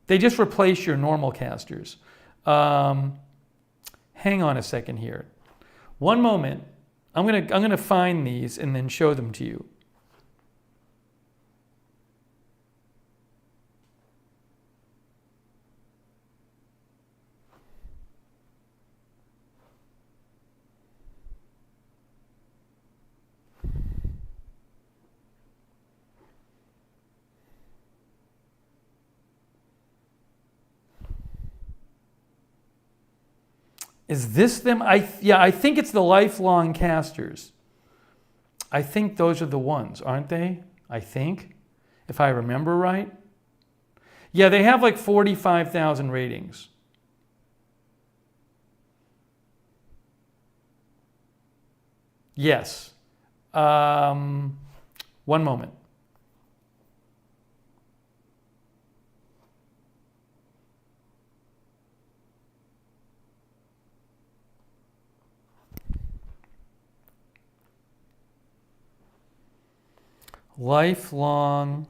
They just replace your normal casters. Hang on a second here. One moment. I'm gonna find these and then show them to you. Is this them? Yeah, I think it's the lifelong casters. I think those are the ones, aren't they? I think, if I remember right. Yeah, they have like 45,000 ratings. Yes. One moment. Lifelong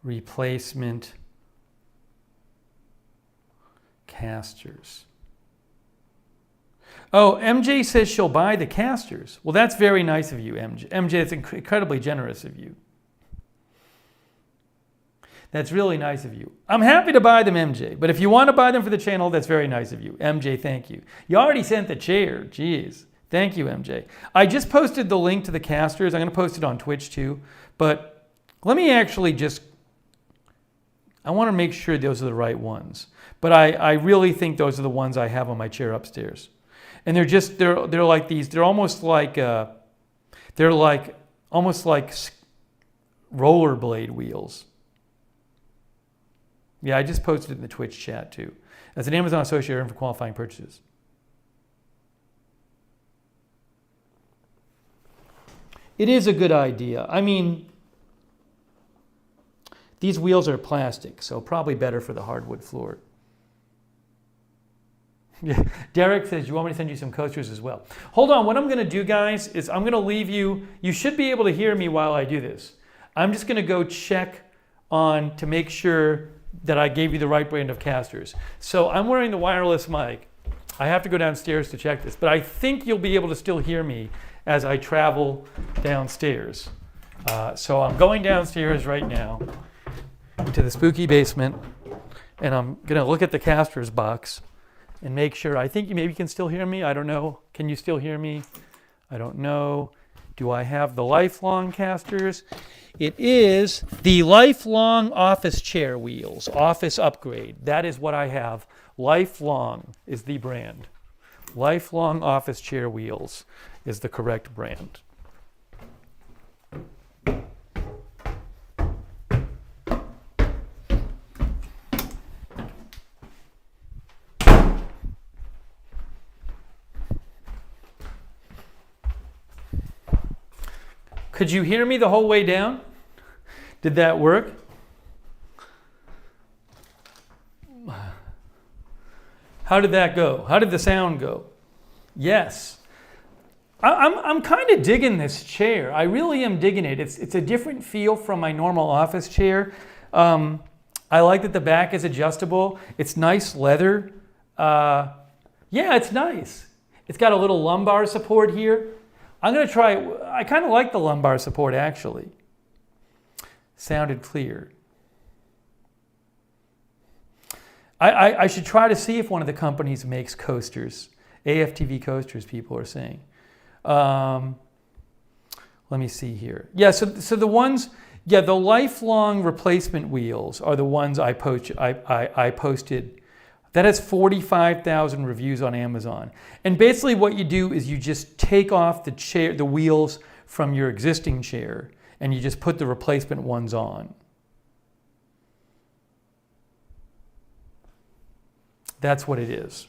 replacement casters. Oh, MJ says she'll buy the casters. Well, that's very nice of you, MJ. MJ, it's incredibly generous of you. That's really nice of you. I'm happy to buy them, MJ. But if you want to buy them for the channel, that's very nice of you. MJ, thank you. You already sent the chair. Jeez. Thank you, MJ. I just posted the link to the casters. I'm going to post it on Twitch too. But let me actually I want to make sure those are the right ones. But I really think those are the ones I have on my chair upstairs. And they're like these. They're almost like rollerblade wheels. Yeah, I just posted it in the Twitch chat too. As an Amazon associate, earn for qualifying purchases. It is a good idea. I mean, these wheels are plastic, so probably better for the hardwood floor. Yeah. Derek says, you want me to send you some coasters as well? Hold on. What I'm going to do, guys, is I'm going to leave you. You should be able to hear me while I do this. I'm just going to go check to make sure that I gave you the right brand of casters. So I'm wearing the wireless mic. I have to go downstairs to check this, but I think you'll be able to still hear me as I travel downstairs. So I'm going downstairs right now into the spooky basement, and I'm going to look at the casters box and make sure. I think you maybe can still hear me. I don't know. Can you still hear me? I don't know. Do I have the lifelong casters? It is the lifelong office chair wheels, office upgrade. That is what I have. Lifelong is the brand. Lifelong office chair wheels is the correct brand. Could you hear me the whole way down? Did that work? How did that go? How did the sound go? Yes. I'm kind of digging this chair. I really am digging it. It's a different feel from my normal office chair. I like that the back is adjustable. It's nice leather. Yeah, it's nice. It's got a little lumbar support here. I'm going to try it. I kind of like the lumbar support, actually. Sounded clear. I should try to see if one of the companies makes coasters. AFTV coasters, people are saying. Let me see here. Yeah, so the ones, yeah, the lifelong replacement wheels are the ones I posted. That has 45,000 reviews on Amazon. And basically what you do is you just take off the wheels from your existing chair and you just put the replacement ones on. That's what it is.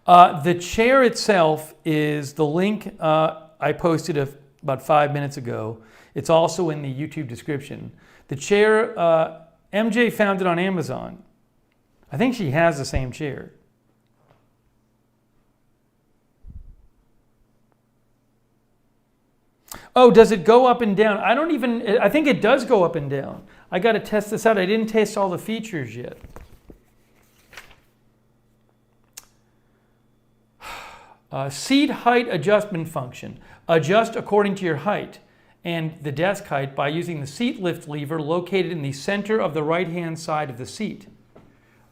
The chair itself is the link I posted about 5 minutes ago. It's also in the YouTube description. The chair, MJ found it on Amazon. I think she has the same chair. Oh, does it go up and down? I think it does go up and down. I got to test this out. I didn't test all the features yet. Seat height adjustment function. Adjust according to your height and the desk height by using the seat lift lever located in the center of the right-hand side of the seat.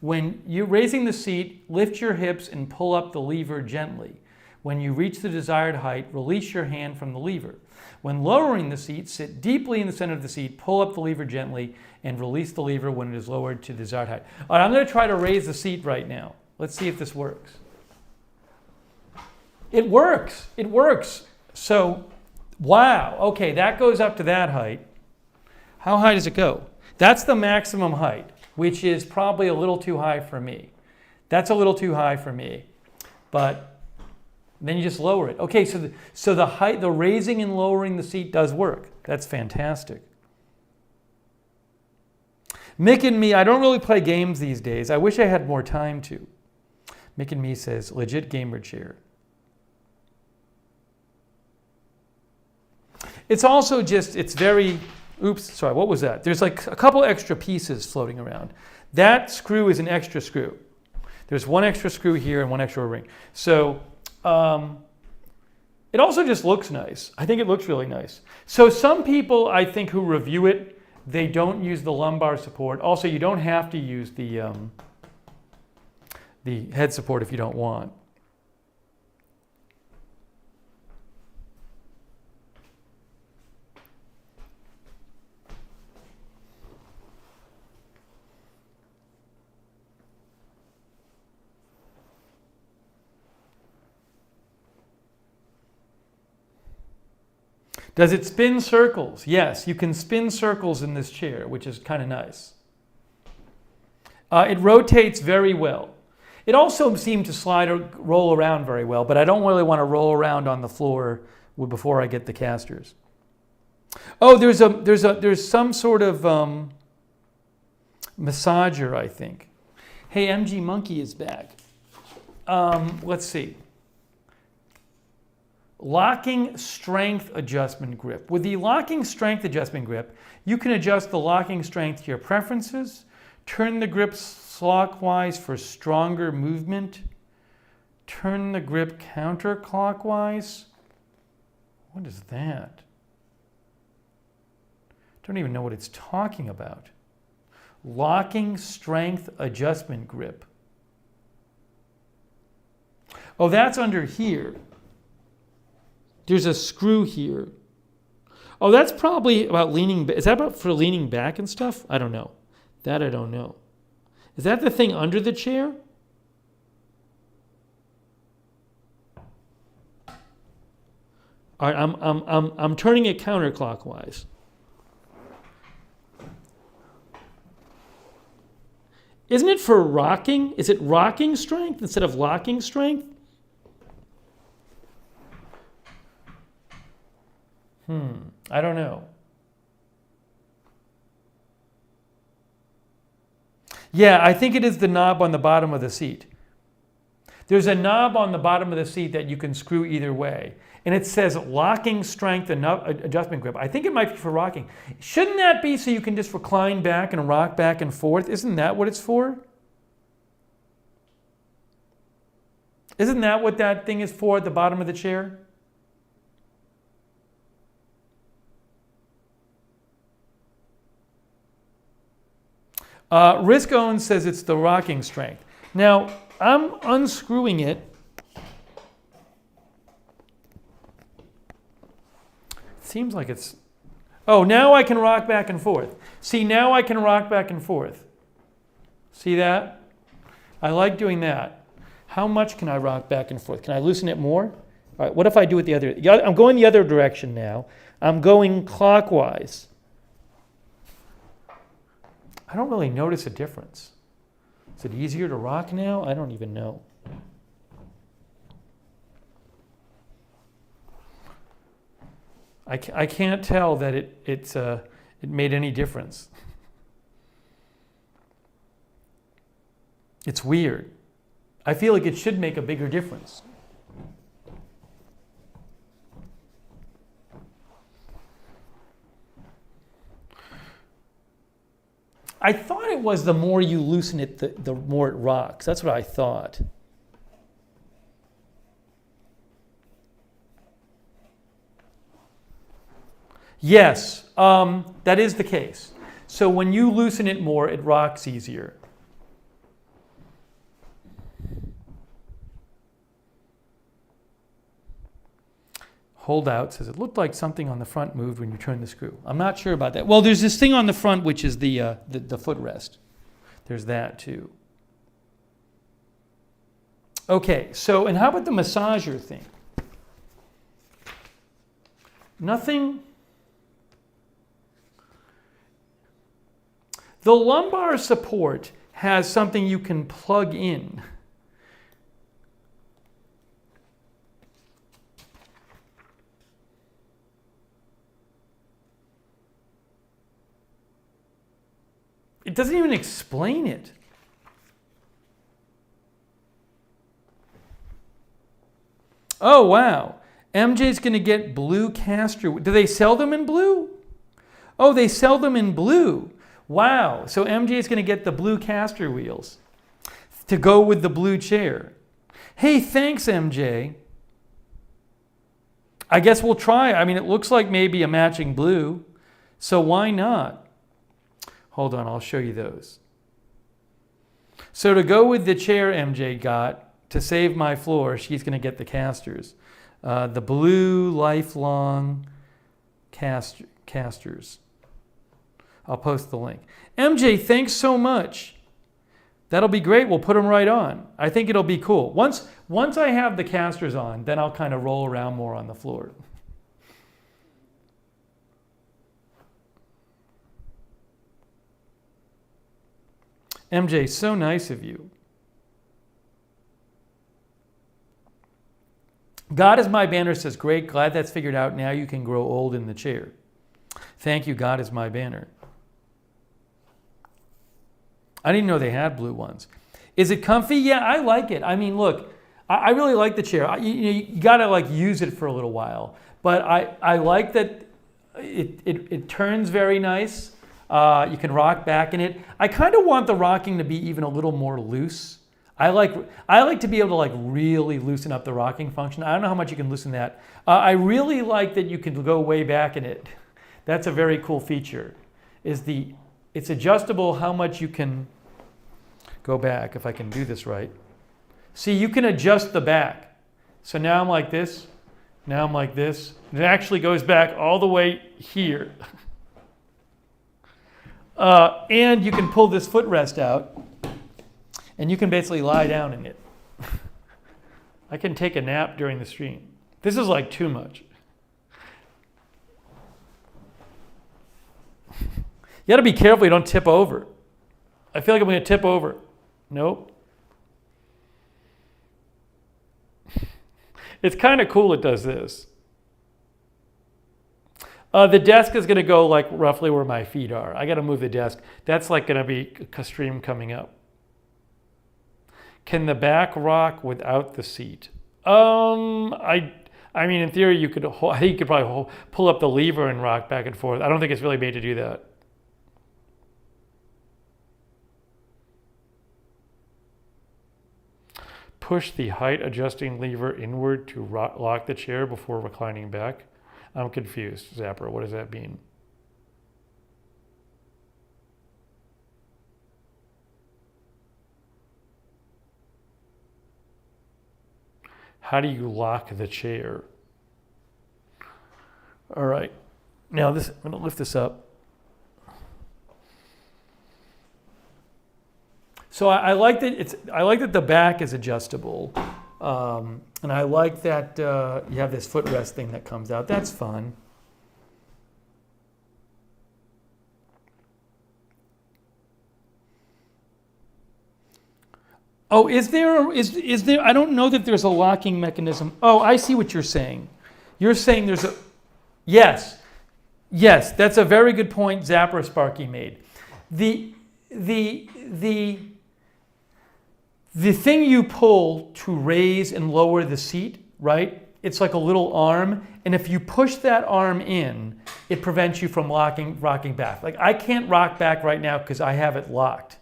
When you're raising the seat, lift your hips and pull up the lever gently. When you reach the desired height, release your hand from the lever. When lowering the seat, sit deeply in the center of the seat, pull up the lever gently, and release the lever when it is lowered to the desired height. All right, I'm going to try to raise the seat right now. Let's see if this works. It works. It works. So, wow. Okay, that goes up to that height. How high does it go? That's the maximum height, which is probably a little too high for me. That's a little too high for me. But then you just lower it. Okay, so the height, the raising and lowering the seat does work. That's fantastic. Mick and me, I don't really play games these days. I wish I had more time to. Mick and me says, legit gamer chair. It's also just, it's very, oops, sorry, what was that? There's like a couple extra pieces floating around. That screw is an extra screw. There's one extra screw here and one extra ring. So it also just looks nice. I think it looks really nice. So some people, I think, who review it, they don't use the lumbar support. Also, you don't have to use the head support if you don't want. Does it spin circles? Yes, you can spin circles in this chair, which is kind of nice. It rotates very well. It also seemed to slide or roll around very well, but I don't really want to roll around on the floor before I get the casters. Oh, there's some sort of massager, I think. Hey, MG Monkey is back. Let's see. Locking strength adjustment grip. With the locking strength adjustment grip, you can adjust the locking strength to your preferences, turn the grip clockwise for stronger movement, turn the grip counterclockwise. What is that? Don't even know what it's talking about. Locking strength adjustment grip. Oh, that's under here. There's a screw here. Oh, that's probably about leaning back. Is that about for leaning back and stuff? I don't know. That I don't know. Is that the thing under the chair? All right, I'm turning it counterclockwise. Isn't it for rocking? Is it rocking strength instead of locking strength? I don't know. Yeah, I think it is the knob on the bottom of the seat. There's a knob on the bottom of the seat that you can screw either way. And it says locking strength adjustment grip. I think it might be for rocking. Shouldn't that be so you can just recline back and rock back and forth? Isn't that what it's for? Isn't that what that thing is for at the bottom of the chair? Risk Owens says it's the rocking strength. Now, I'm unscrewing it. Seems like it's... Oh, now I can rock back and forth. See, now I can rock back and forth. See that? I like doing that. How much can I rock back and forth? Can I loosen it more? All right, what if I do it the other... I'm going the other direction now. I'm going clockwise. I don't really notice a difference. Is it easier to rock now? I don't even know. I can't tell that it made any difference. It's weird. I feel like it should make a bigger difference. I thought it was the more you loosen it, the more it rocks. That's what I thought. Yes, that is the case. So when you loosen it more, it rocks easier. Holdout says, it looked like something on the front moved when you turned the screw. I'm not sure about that. Well, there's this thing on the front, which is the footrest. There's that too. Okay, so, and how about the massager thing? Nothing. The lumbar support has something you can plug in. It doesn't even explain it. Oh, wow. MJ's going to get blue caster. Do they sell them in blue? Oh, they sell them in blue. Wow. So MJ's going to get the blue caster wheels to go with the blue chair. Hey, thanks, MJ. I guess we'll try. I mean, it looks like maybe a matching blue. So why not? Hold on, I'll show you those. So to go with the chair MJ got, to save my floor, she's going to get the casters. The blue lifelong casters. I'll post the link. MJ, thanks so much. That'll be great. We'll put them right on. I think it'll be cool. Once I have the casters on, then I'll kind of roll around more on the floor. MJ, so nice of you. God is my banner says, great, glad that's figured out. Now you can grow old in the chair. Thank you, God is my banner. I didn't know they had blue ones. Is it comfy? Yeah, I like it. I mean, look, I really like the chair. You got to like use it for a little while. But I like that it turns very nice. You can rock back in it. I kind of want the rocking to be even a little more loose. I like to be able to like really loosen up the rocking function. I don't know how much you can loosen that. I really like that you can go way back in it. That's a very cool feature. It's adjustable how much you can go back, if I can do this right. See, you can adjust the back. So now I'm like this. Now I'm like this. It actually goes back all the way here. And you can pull this footrest out, and you can basically lie down in it. I can take a nap during the stream. This is like too much. You got to be careful you don't tip over. I feel like I'm going to tip over. Nope. It's kind of cool it does this. The desk is going to go like roughly where my feet are. I got to move the desk. That's like going to be a stream coming up. Can the back rock without the seat? I mean, in theory, you could probably pull up the lever and rock back and forth. I don't think it's really made to do that. Push the height adjusting lever inward to lock the chair before reclining back. I'm confused, Zapper. What does that mean? How do you lock the chair? All right. Now I'm going to lift this up. So I like that the back is adjustable, and I like that you have this footrest thing that comes out. That's fun. Oh, is there? I don't know that there's a locking mechanism. Oh, I see what you're saying. You're saying there's a. Yes, that's a very good point. Zapper Sparky made. The thing you pull to raise and lower the seat, right? It's like a little arm, and if you push that arm in, it prevents you from rocking back. Like I can't rock back right now because I have it locked.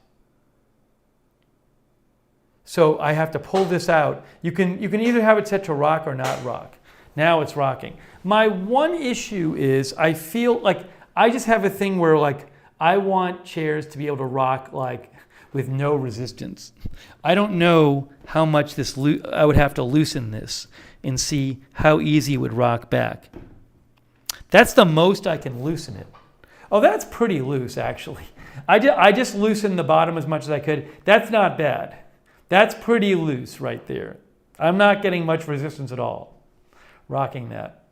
So I have to pull this out. You can either have it set to rock or not rock. Now it's rocking. My one issue is I feel like I just have a thing where like I want chairs to be able to rock like with no resistance. I don't know how much this I would have to loosen this and see how easy it would rock back. That's the most I can loosen it. Oh, that's pretty loose, actually. I just loosened the bottom as much as I could. That's not bad. That's pretty loose right there. I'm not getting much resistance at all rocking that.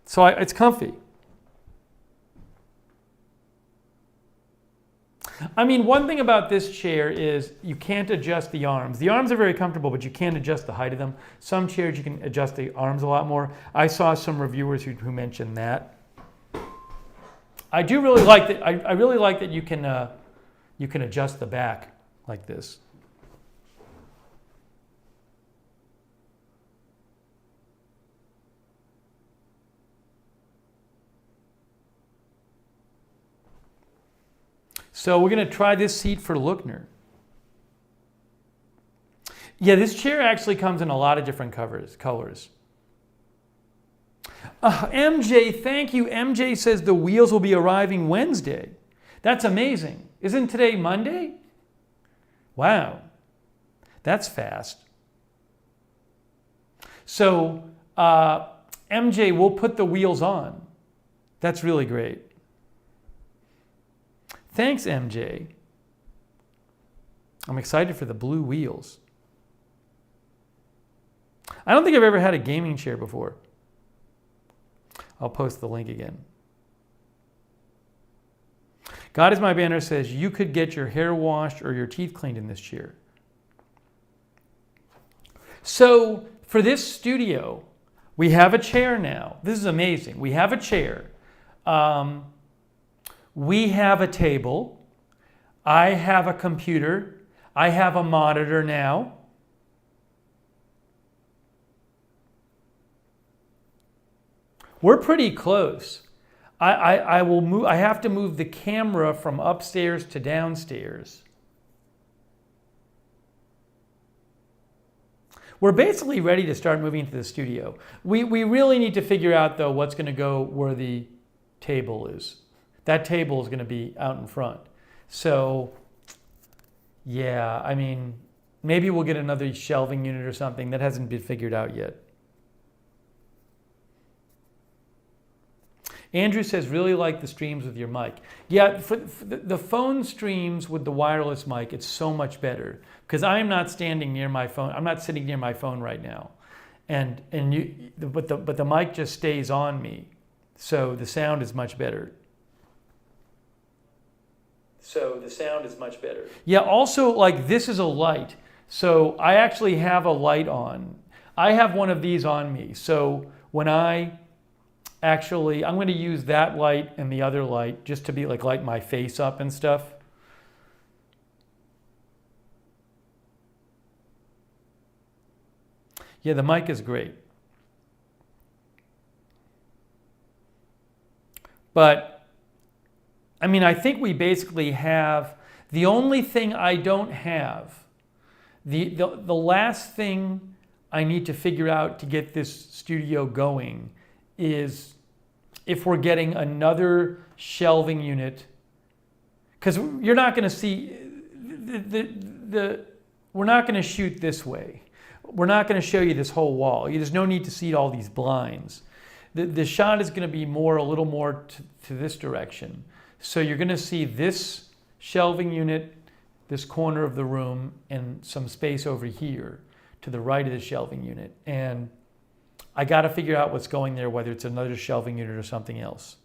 So it's comfy. I mean, one thing about this chair is you can't adjust the arms. The arms are very comfortable, but you can't adjust the height of them. Some chairs you can adjust the arms a lot more. I saw some reviewers who mentioned that. I do really like that. I really like that you can adjust the back like this. So we're going to try this seat for Lookner. Yeah, this chair actually comes in a lot of different colors. MJ, thank you. MJ says the wheels will be arriving Wednesday. That's amazing. Isn't today Monday? Wow, that's fast. So MJ, we'll put the wheels on. That's really great. Thanks, MJ. I'm excited for the blue wheels. I don't think I've ever had a gaming chair before. I'll post the link again. God is my banner says you could get your hair washed or your teeth cleaned in this chair. So for this studio, we have a chair now. This is amazing. We have a chair. We have a table. I have a computer. I have a monitor now. We're pretty close. I will move. I have to move the camera from upstairs to downstairs. We're basically ready to start moving into the studio. We really need to figure out though what's going to go where the table is. That table is going to be out in front. So, yeah, I mean, maybe we'll get another shelving unit or something. That hasn't been figured out yet. Andrew says, really like the streams with your mic. Yeah, for the phone streams with the wireless mic, it's so much better because I'm not standing near my phone. I'm not sitting near my phone right now, but the mic just stays on me, so the sound is much better. Yeah, also, like, this is a light. So I actually have a light on. I have one of these on me. So when I'm going to use that light and the other light just to be like light my face up and stuff. Yeah, the mic is great. But I mean, I think we basically have, the only thing I don't have, the last thing I need to figure out to get this studio going is if we're getting another shelving unit, because you're not going to see, we're not going to shoot this way. We're not going to show you this whole wall. There's no need to see all these blinds. The shot is going to be a little more to this direction. So you're going to see this shelving unit, this corner of the room, and some space over here to the right of the shelving unit. And I got to figure out what's going there, whether it's another shelving unit or something else.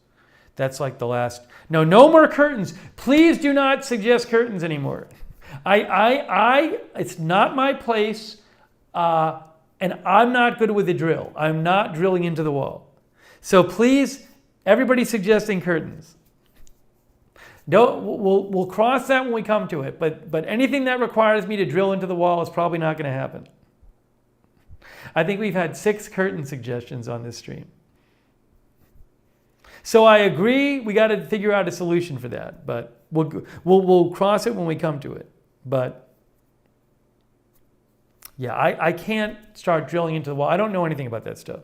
That's like the last. No more curtains. Please do not suggest curtains anymore. It's not my place, and I'm not good with a drill. I'm not drilling into the wall. So please, everybody suggesting curtains. No, we'll cross that when we come to it, but anything that requires me to drill into the wall is probably not going to happen. I think we've had 6 curtain suggestions on this stream. So I agree, we got to figure out a solution for that, but we'll cross it when we come to it. But yeah, I can't start drilling into the wall. I don't know anything about that stuff.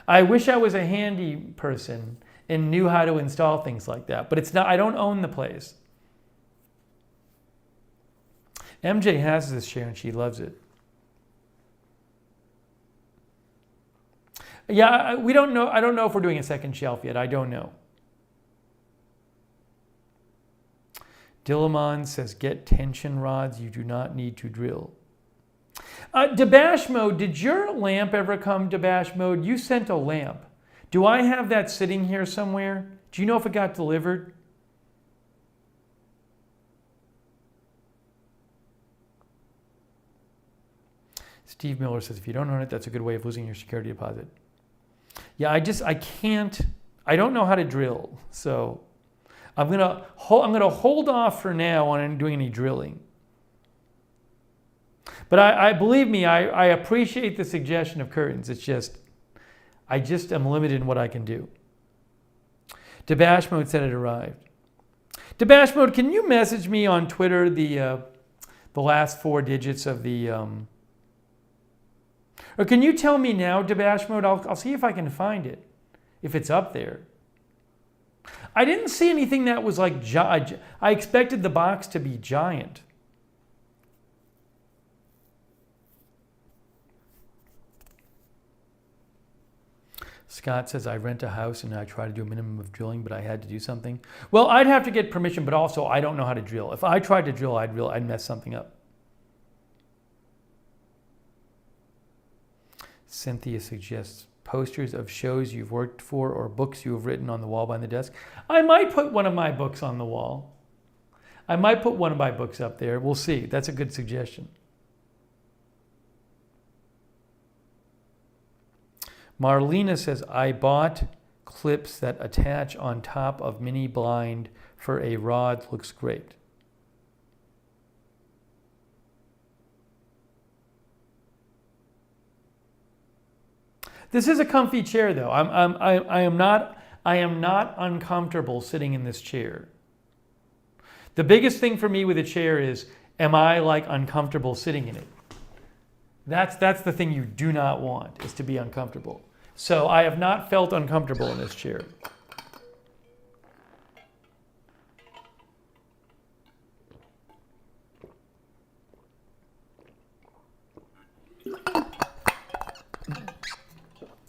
I wish I was a handy person and knew how to install things like that. But it's not, I don't own the place. MJ has this chair and she loves it. Yeah, we don't know. I don't know if we're doing a second shelf yet. I don't know. Dillamon says, get tension rods. You do not need to drill. Debash mode, did your lamp ever come to bash mode? You sent a lamp. Do I have that sitting here somewhere? Do you know if it got delivered? Steve Miller says, if you don't own it, that's a good way of losing your security deposit. Yeah, I can't, I don't know how to drill. So I'm gonna hold off for now on doing any drilling. But I believe me, I appreciate the suggestion of curtains. It's just, I just am limited in what I can do. Debash Mode said it arrived. Debash Mode, can you message me on Twitter the last 4 digits of the, or can you tell me now, Debash Mode? I'll see if I can find it, if it's up there. I didn't see anything that was like, I expected the box to be giant. Scott says, I rent a house and I try to do a minimum of drilling, but I had to do something. Well, I'd have to get permission, but also I don't know how to drill. If I tried to drill, I'd mess something up. Cynthia suggests posters of shows you've worked for or books you have written on the wall behind the desk. I might put one of my books on the wall. I might put one of my books up there. We'll see. That's a good suggestion. Marlena says, I bought clips that attach on top of mini blind for a rod. Looks great. This is a comfy chair, though. I am not uncomfortable sitting in this chair. The biggest thing for me with a chair is, am I like uncomfortable sitting in it? That's the thing you do not want, is to be uncomfortable. So I have not felt uncomfortable in this chair.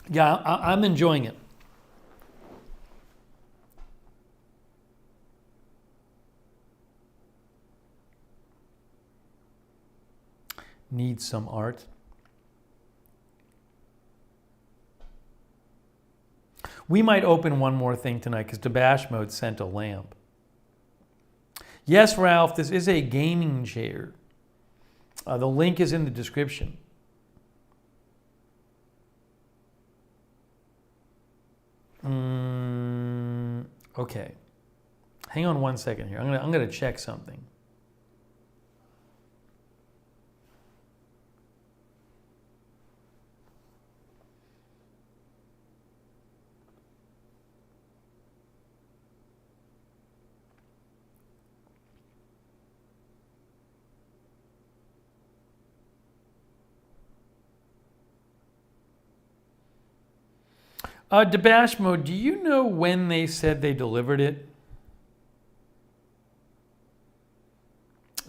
Yeah, I'm enjoying it. Needs some art. We might open one more thing tonight because Debash Mode sent a lamp. Yes, Ralph, this is a gaming chair. The link is in the description. Okay. Hang on one second here. I'm gonna check something. Debash Mode, do you know when they said they delivered it?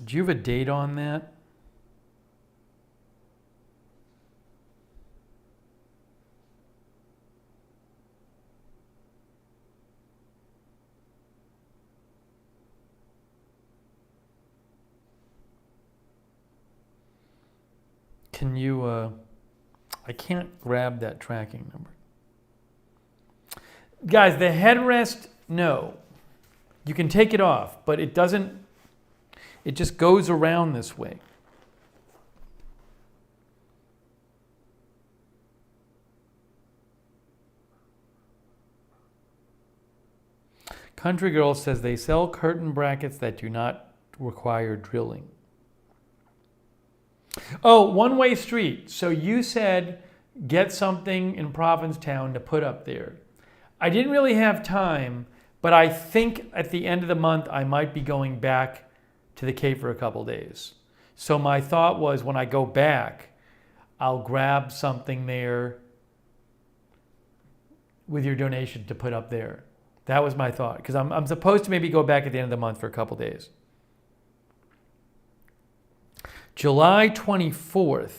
Do you have a date on that? Can you, I can't grab that tracking number. Guys, the headrest, no. You can take it off, but it doesn't, it just goes around this way. Country Girl says they sell curtain brackets that do not require drilling. Oh, one-way street. So you said get something in Provincetown to put up there. I didn't really have time, but I think at the end of the month I might be going back to the Cape for a couple days. So my thought was when I go back, I'll grab something there with your donation to put up there. That was my thought, because I'm supposed to maybe go back at the end of the month for a couple days. July 24th.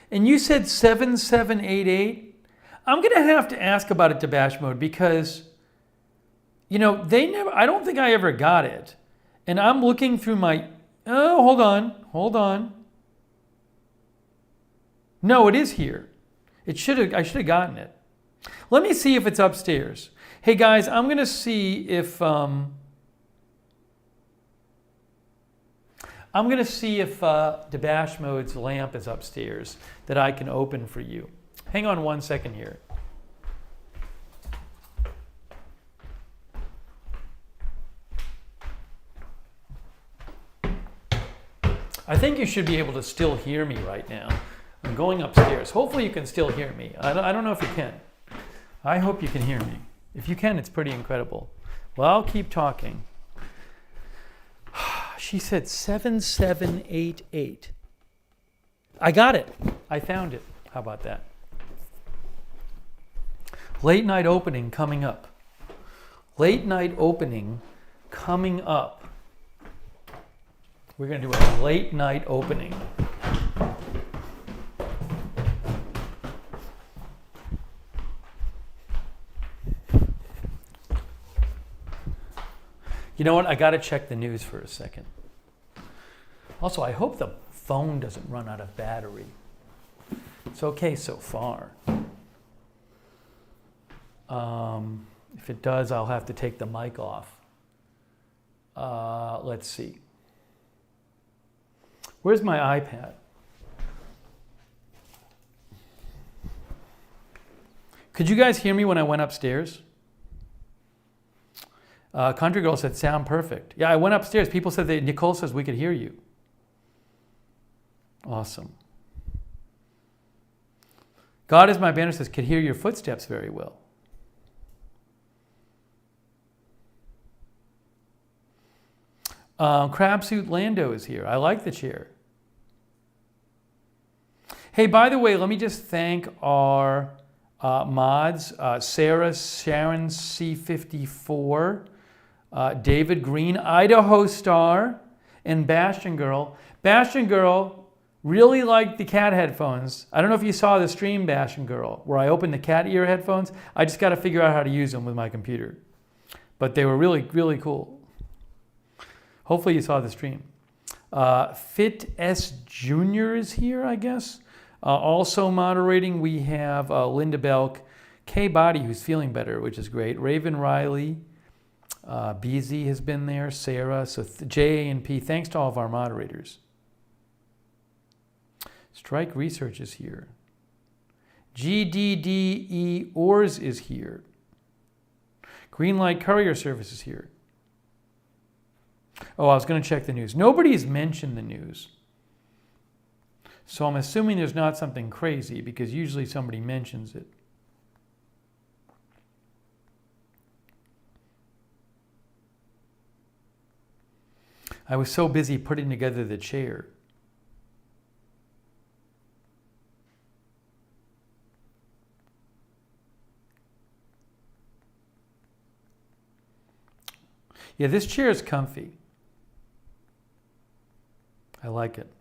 And you said 7788? I'm going to have to ask about it to Bash Mode because, you know, I don't think I ever got it. And I'm looking through my, oh, hold on. No, it is here. I should have gotten it. Let me see if it's upstairs. Hey guys, I'm going to see if, Debash Mode's lamp is upstairs that I can open for you. Hang on 1 second here. I think you should be able to still hear me right now. I'm going upstairs. Hopefully you can still hear me. I don't know if you can. I hope you can hear me. If you can, it's pretty incredible. Well, I'll keep talking. She said 7788. I got it. I found it. How about that? Late night opening coming up. Late night opening coming up. We're going to do a late night opening. You know what? I got to check the news for a second. Also, I hope the phone doesn't run out of battery. It's okay so far. If it does, I'll have to take the mic off. Let's see. Where's my iPad? Could you guys hear me when I went upstairs? Country Girl said, sound perfect. Yeah, I went upstairs. People said Nicole says we could hear you. Awesome. God is my banner says, could hear your footsteps very well. Crabsuit Lando is here. I like the chair. Hey, by the way, let me just thank our mods, Sarah, Sharon C54, David Green, Idaho Star, and Bastion Girl. Bastion Girl really liked the cat headphones. I don't know if you saw the stream, Bastion Girl, where I opened the cat ear headphones. I just got to figure out how to use them with my computer. But they were really, really cool. Hopefully you saw the stream. Fit S Jr. is here, I guess. Also moderating, we have Linda Belk, Kay Body, who's feeling better, which is great. Raven Riley, BZ has been there, Sarah, so J and P. Thanks to all of our moderators. Strike Research is here. GDDE Ors is here. Greenlight Courier Service is here. Oh, I was going to check the news. Nobody's mentioned the news. So I'm assuming there's not something crazy because usually somebody mentions it. I was so busy putting together the chair. Yeah, this chair is comfy. I like it.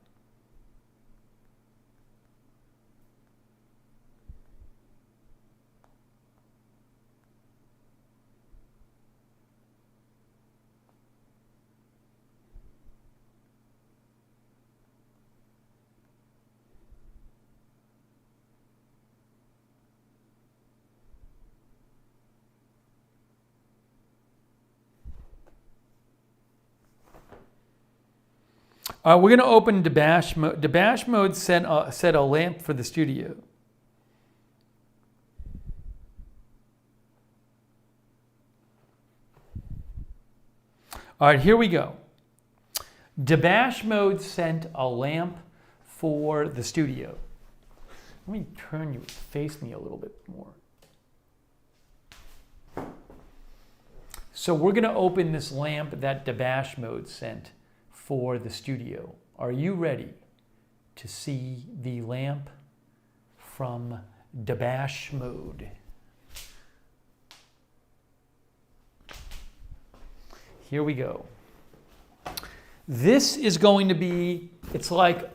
We're going to open Debash Mode. Debash Mode set a lamp for the studio. All right, here we go. Debash Mode sent a lamp for the studio. Let me turn you, face me a little bit more. So we're going to open this lamp that Debash Mode sent for the studio. Are you ready? to see the lamp from Dabash Mode. Here we go. This is going to be, I forget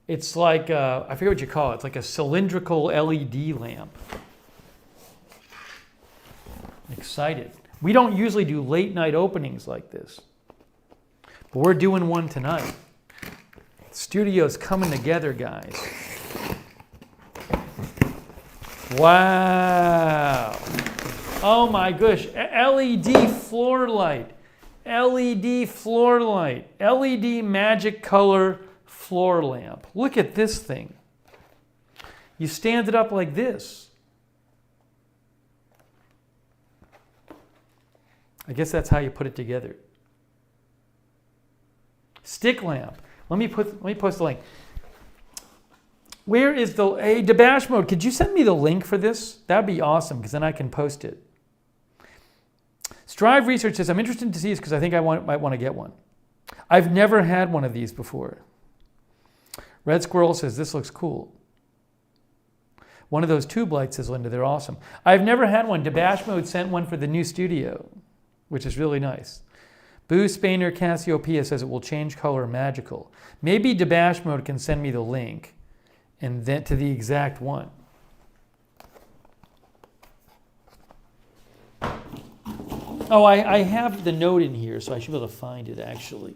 what you call it. It's like a cylindrical LED lamp. Excited. We don't usually do late night openings like this, but we're doing one tonight. Studio's coming together, guys. Wow. Oh my gosh. LED floor light. LED floor light. LED magic color floor lamp. Look at this thing. You stand it up like this. I guess that's how you put it together. Stick lamp. Let me post the link. Where is the Dabash Mode? Could you send me the link for this? That'd be awesome, because then I can post it. Strive Research says, I'm interested to see this because I think I might want to get one. I've never had one of these before. Red Squirrel says, this looks cool. One of those tube lights, says Linda, they're awesome. I've never had one. Dabash Mode sent one for the new studio, which is really nice. Boo Spainer Cassiopeia says it will change color magical. Maybe Dabash Mode can send me the link and then to the exact one. Oh, I have the note in here, so I should be able to find it actually.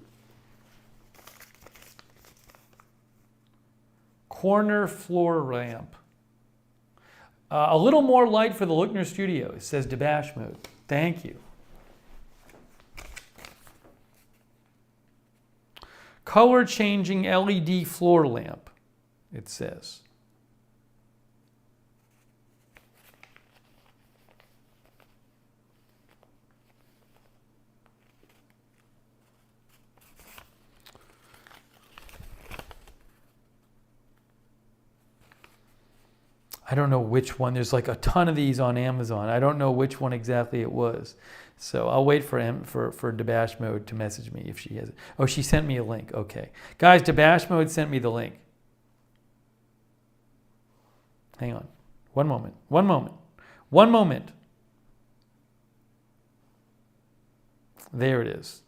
Corner floor lamp. A little more light for the Lookner studio, it says Dabash Mode. Thank you. Color changing LED floor lamp, it says. I don't know which one. There's like a ton of these on Amazon. I don't know which one exactly it was. So I'll wait for Dabash Mode to message me if she has it. Oh, she sent me a link. Okay. Guys, Dabash Mode sent me the link. Hang on. One moment. One moment. One moment. There it is.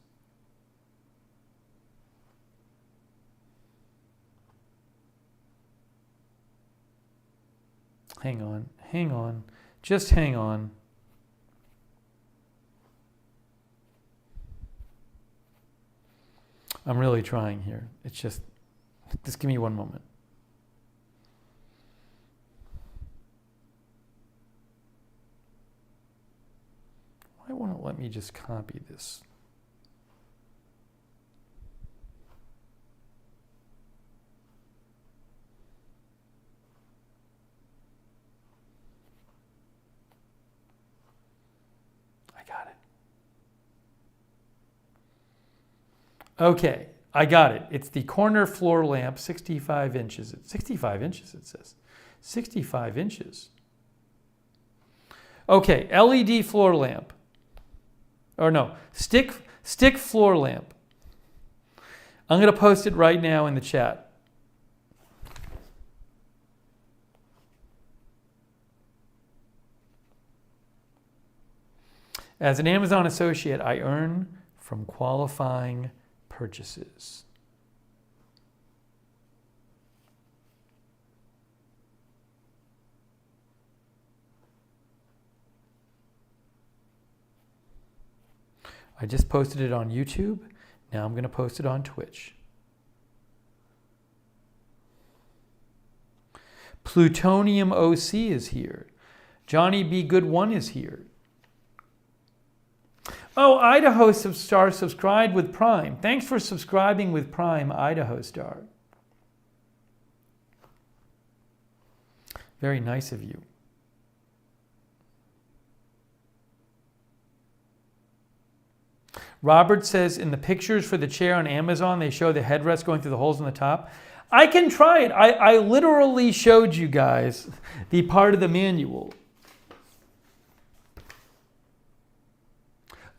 Hang on, hang on, just hang on. I'm really trying here. It's just give me one moment. Why won't it let me just copy this? Okay, I got it. It's the corner floor lamp, 65 inches. 65 inches, it says. 65 inches. Okay, LED floor lamp. Or no, stick floor lamp. I'm going to post it right now in the chat. As an Amazon associate, I earn from qualifying purchases. I just posted it on YouTube. Now I'm going to post it on Twitch. Plutonium OC is here. Johnny B. Good One is here. Oh, Idaho Star subscribed with Prime. Thanks for subscribing with Prime, Idaho Star. Very nice of you. Robert says in the pictures for the chair on Amazon, they show the headrest going through the holes in the top. I can try it. I literally showed you guys the part of the manual.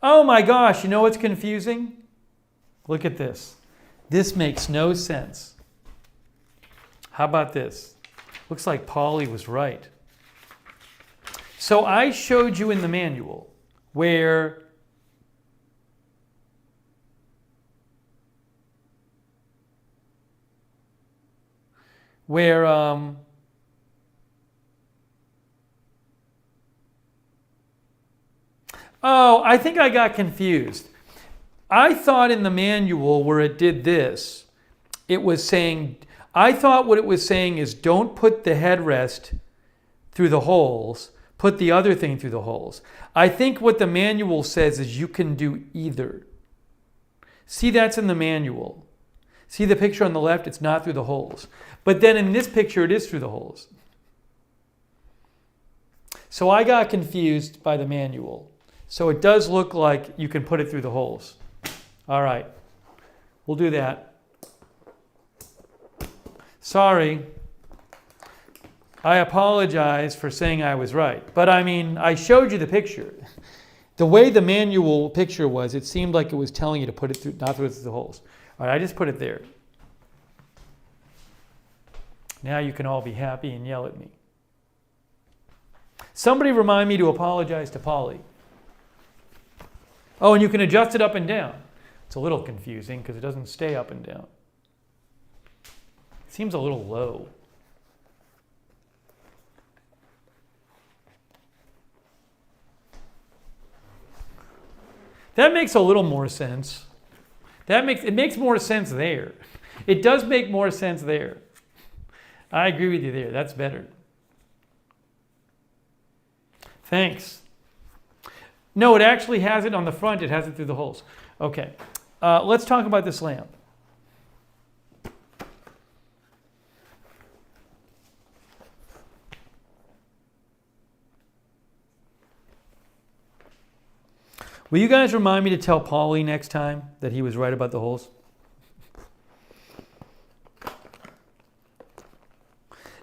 Oh my gosh, you know what's confusing? Look at this. This makes no sense. How about this? Looks like Polly was right. So I showed you in the manual where oh, I think I got confused. I thought in the manual where it did this, it was saying, I thought what it was saying is don't put the headrest through the holes, put the other thing through the holes. I think what the manual says is you can do either. See, that's in the manual. See the picture on the left, it's not through the holes. But then in this picture, it is through the holes. So I got confused by the manual. So it does look like you can put it through the holes. All right, we'll do that. Sorry. I apologize for saying I was right. But I mean, I showed you the picture. The way the manual picture was, it seemed like it was telling you to put it through, not through the holes. All right, I just put it there. Now you can all be happy and yell at me. Somebody remind me to apologize to Polly. Oh, and you can adjust it up and down. It's a little confusing because it doesn't stay up and down. It seems a little low. That makes a little more sense. It makes more sense there. It does make more sense there. I agree with you there. That's better. Thanks. No, it actually has it on the front. It has it through the holes. Okay. Let's talk about this lamp. Will you guys remind me to tell Paulie next time that he was right about the holes?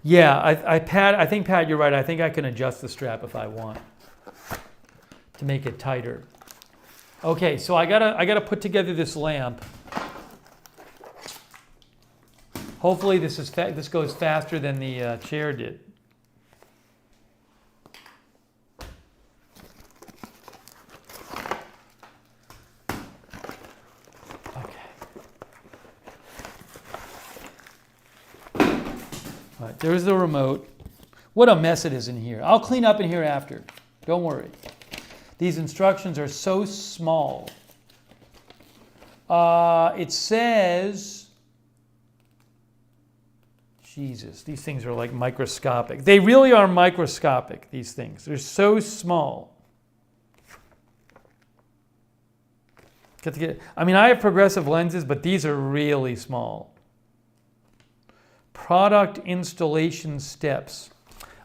Yeah, I think, Pat, you're right. I think I can adjust the strap if I want to make it tighter. Okay, so I gotta put together this lamp. Hopefully this goes faster than the chair did. All right, there's the remote. What a mess it is in here. I'll clean up in here after. Don't worry. These instructions are so small. It says, Jesus, these things are like microscopic. They really are microscopic, these things. They're so small. I mean, I have progressive lenses, but these are really small. Product installation steps.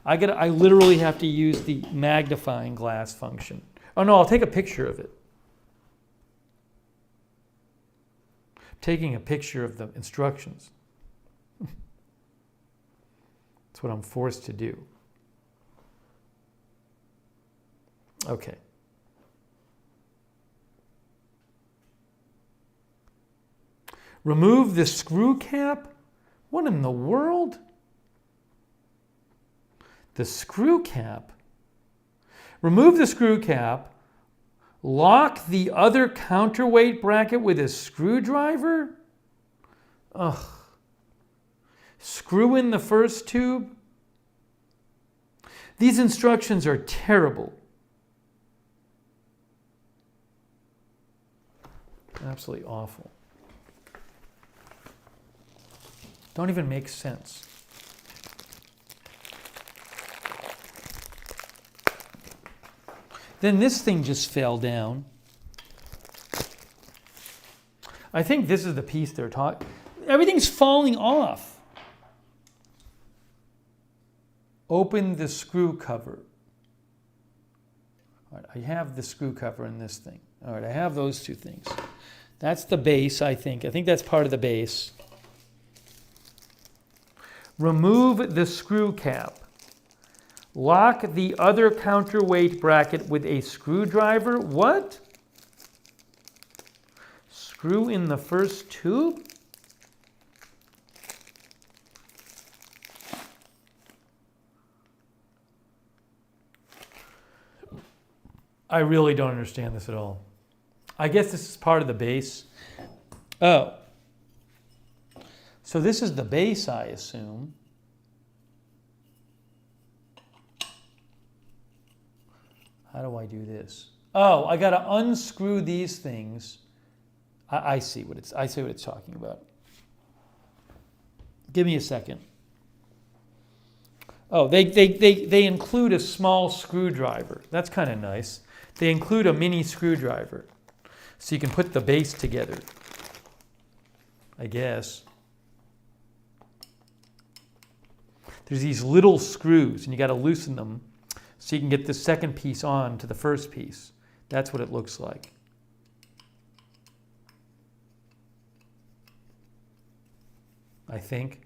I literally have to use the magnifying glass function. Oh no, I'll take a picture of it. Taking a picture of the instructions. That's what I'm forced to do. Okay. Remove the screw cap? What in the world? The screw cap? Remove the screw cap, lock the other counterweight bracket with a screwdriver? Ugh. Screw in the first tube? These instructions are terrible. Absolutely awful. Don't even make sense. Then this thing just fell down. I think this is the piece they're talking. Everything's falling off. Open the screw cover. All right, I have the screw cover in this thing. All right, I have those two things. That's the base, I think. I think that's part of the base. Remove the screw cap. Lock the other counterweight bracket with a screwdriver. What? Screw in the first tube? I really don't understand this at all. I guess this is part of the base. Oh. So this is the base, I assume. How do I do this? Oh, I got to unscrew these things. I see what it's talking about. Give me a second. Oh, they include a small screwdriver. That's kind of nice. They include a mini screwdriver. So you can put the base together, I guess. There's these little screws, and you got to loosen them so you can get the second piece on to the first piece. That's what it looks like. I think.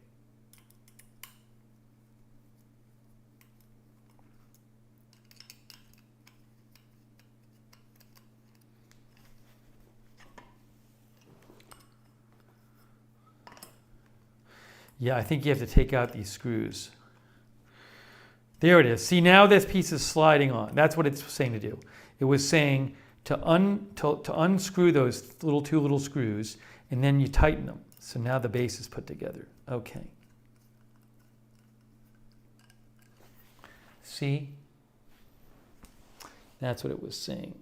Yeah, I think you have to take out these screws. There it is. See, now this piece is sliding on. That's what it's saying to do. It was saying to unscrew those two little screws, and then you tighten them. So now the base is put together. Okay. See? That's what it was saying.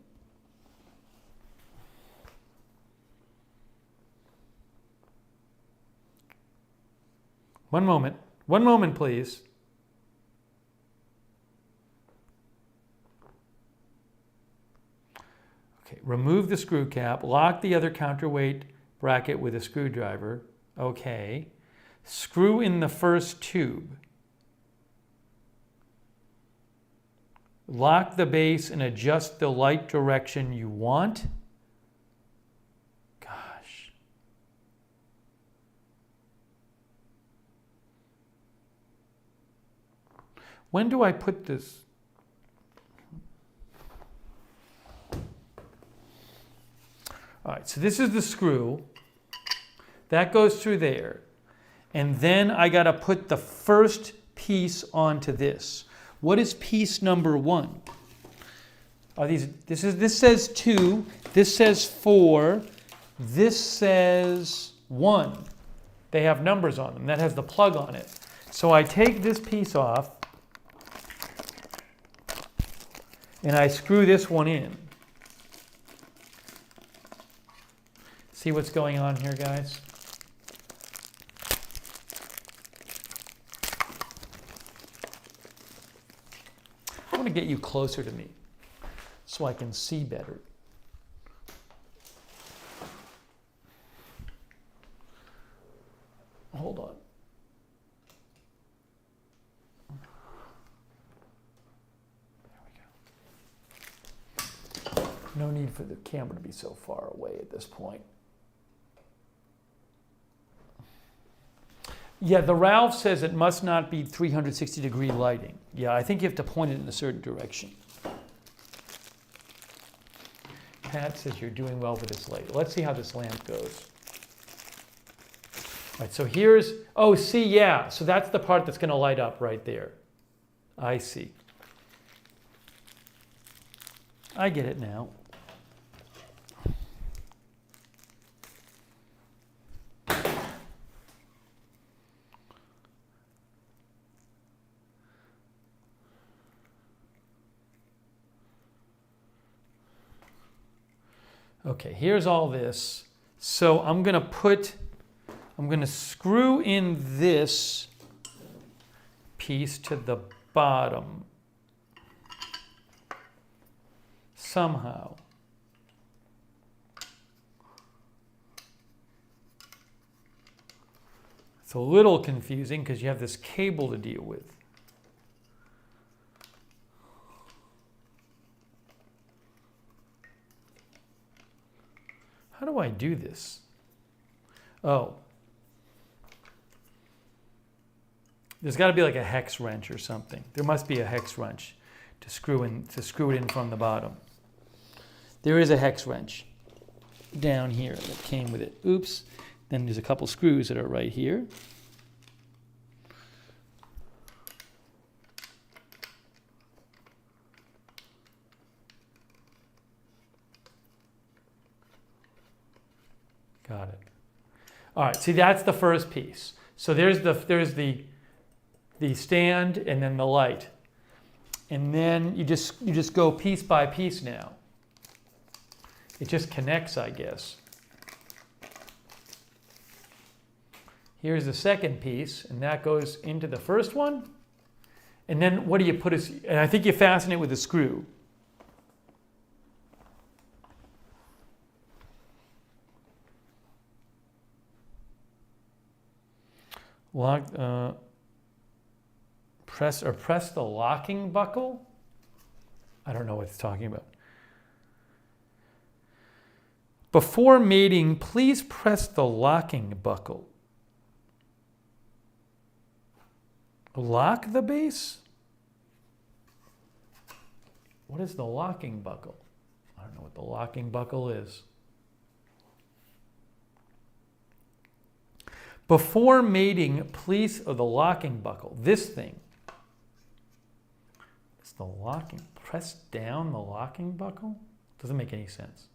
One moment, please. Okay, remove the screw cap, lock the other counterweight bracket with a screwdriver. Okay. Screw in the first tube. Lock the base and adjust the light direction you want. Gosh. When do I put this? All right, so this is the screw. That goes through there. And then I got to put the first piece onto this. What is piece number 1? Are these? This says 2. This says 4. This says 1. They have numbers on them. That has the plug on it. So I take this piece off and I screw this one in. See what's going on here, guys? I want to get you closer to me so I can see better. Hold on. There we go. No need for the camera to be so far away at this point. Yeah, the Ralph says it must not be 360-degree lighting. Yeah, I think you have to point it in a certain direction. Pat says you're doing well with this light. Let's see how this lamp goes. All right, so here's, oh, see, yeah. So that's the part that's going to light up right there. I see. I get it now. Okay, here's all this. So I'm going to screw in this piece to the bottom somehow. It's a little confusing because you have this cable to deal with. How do I do this? Oh. There's got to be like a hex wrench or something. There must be a hex wrench to screw it in from the bottom. There is a hex wrench down here that came with it. Oops. Then there's a couple screws that are right here. Got it. All right, see, that's the first piece. So there's the stand and then the light. And then you just go piece by piece now. It just connects, I guess. Here's the second piece, and that goes into the first one. And then what do you put as, and I think you fasten it with a screw. Press the locking buckle. I don't know what it's talking about. Before mating, please press the locking buckle. Lock the base? What is the locking buckle? I don't know what the locking buckle is. Before mating, please, the locking buckle, this thing. It's the locking, press down the locking buckle? Doesn't make any sense.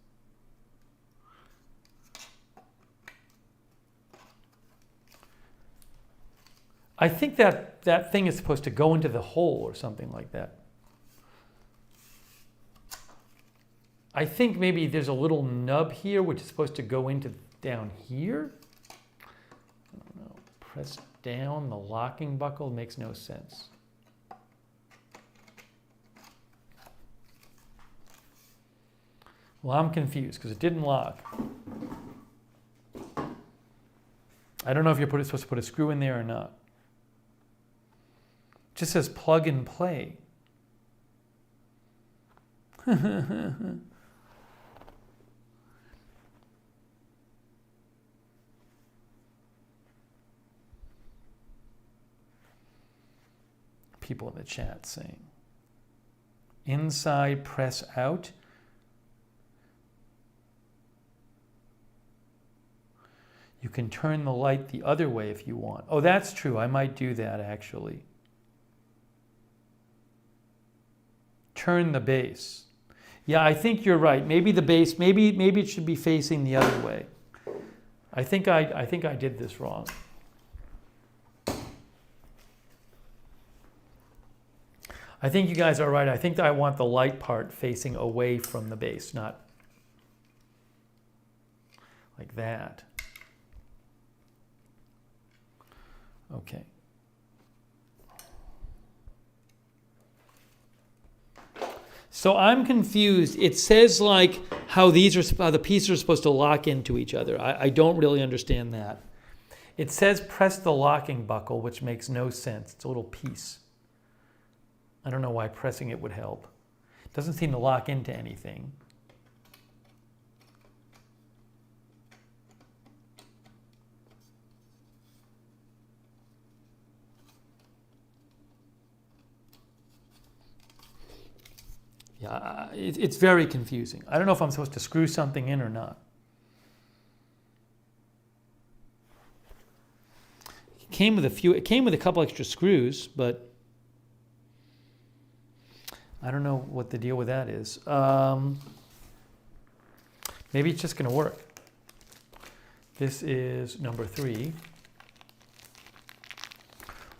I think that thing is supposed to go into the hole or something like that. I think maybe there's a little nub here which is supposed to go into down here. I don't know. Press down the locking buckle makes no sense. Well, I'm confused because it didn't lock. I don't know if you're supposed to put a screw in there or not. It just says plug and play. People in the chat saying, inside press out. You can turn the light the other way if you want. Oh, that's true. I might do that actually. Turn the base. Yeah, I think you're right. Maybe the base, maybe it should be facing the other way. I think I did this wrong. I think you guys are right. I think I want the light part facing away from the base, not like that. Okay. So I'm confused. It says like how the pieces are supposed to lock into each other. I don't really understand that. It says press the locking buckle, which makes no sense. It's a little piece. I don't know why pressing it would help. It doesn't seem to lock into anything. Yeah, it's very confusing. I don't know if I'm supposed to screw something in or not. It came with a couple extra screws, but I don't know what the deal with that is. Maybe it's just going to work. This is number 3.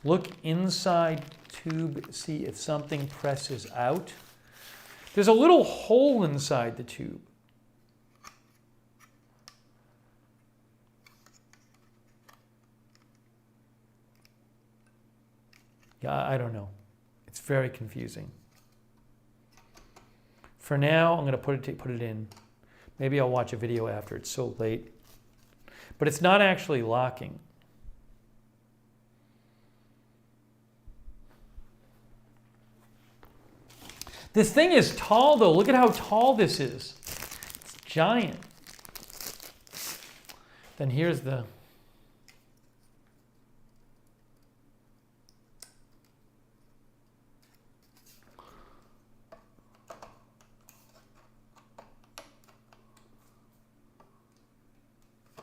Look inside tube, see if something presses out. There's a little hole inside the tube. Yeah, I don't know. It's very confusing. For now, I'm going to put it in. Maybe I'll watch a video after. It's so late. But it's not actually locking. This thing is tall, though. Look at how tall this is. It's giant. Then here's the...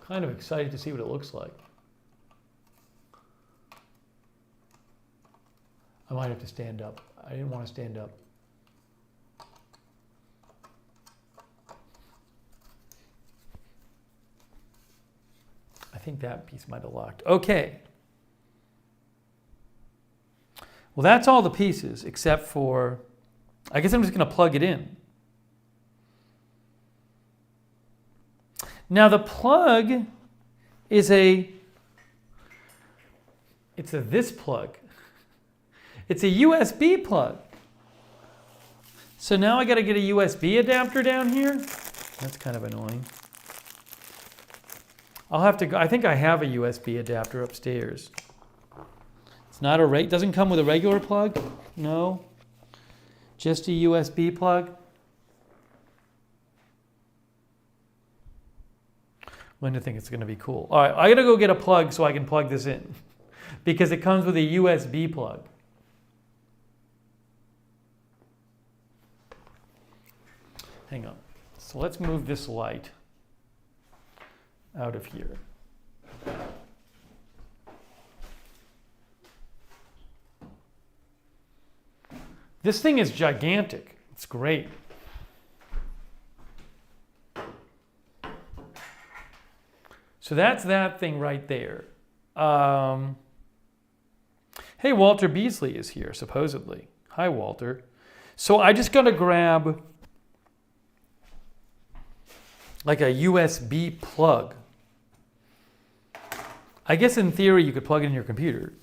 Kind of excited to see what it looks like. I might have to stand up. I didn't want to stand up. think that piece might have locked. Okay. Well, that's all the pieces except for, I guess I'm just going to plug it in. Now the plug is this plug. It's a USB plug. So now I got to get a USB adapter down here. That's kind of annoying. I'll have to go, I think I have a USB adapter upstairs. It's not doesn't come with a regular plug? No. Just a USB plug? Linda thinks it's going to be cool. All right, I got to go get a plug so I can plug this in because it comes with a USB plug. Hang on. So let's move this light out of here. This thing is gigantic. It's great. So that's that thing right there. Hey, Walter Beasley is here, supposedly. Hi, Walter. So I just got to grab like a USB plug. I guess in theory you could plug it in your computer.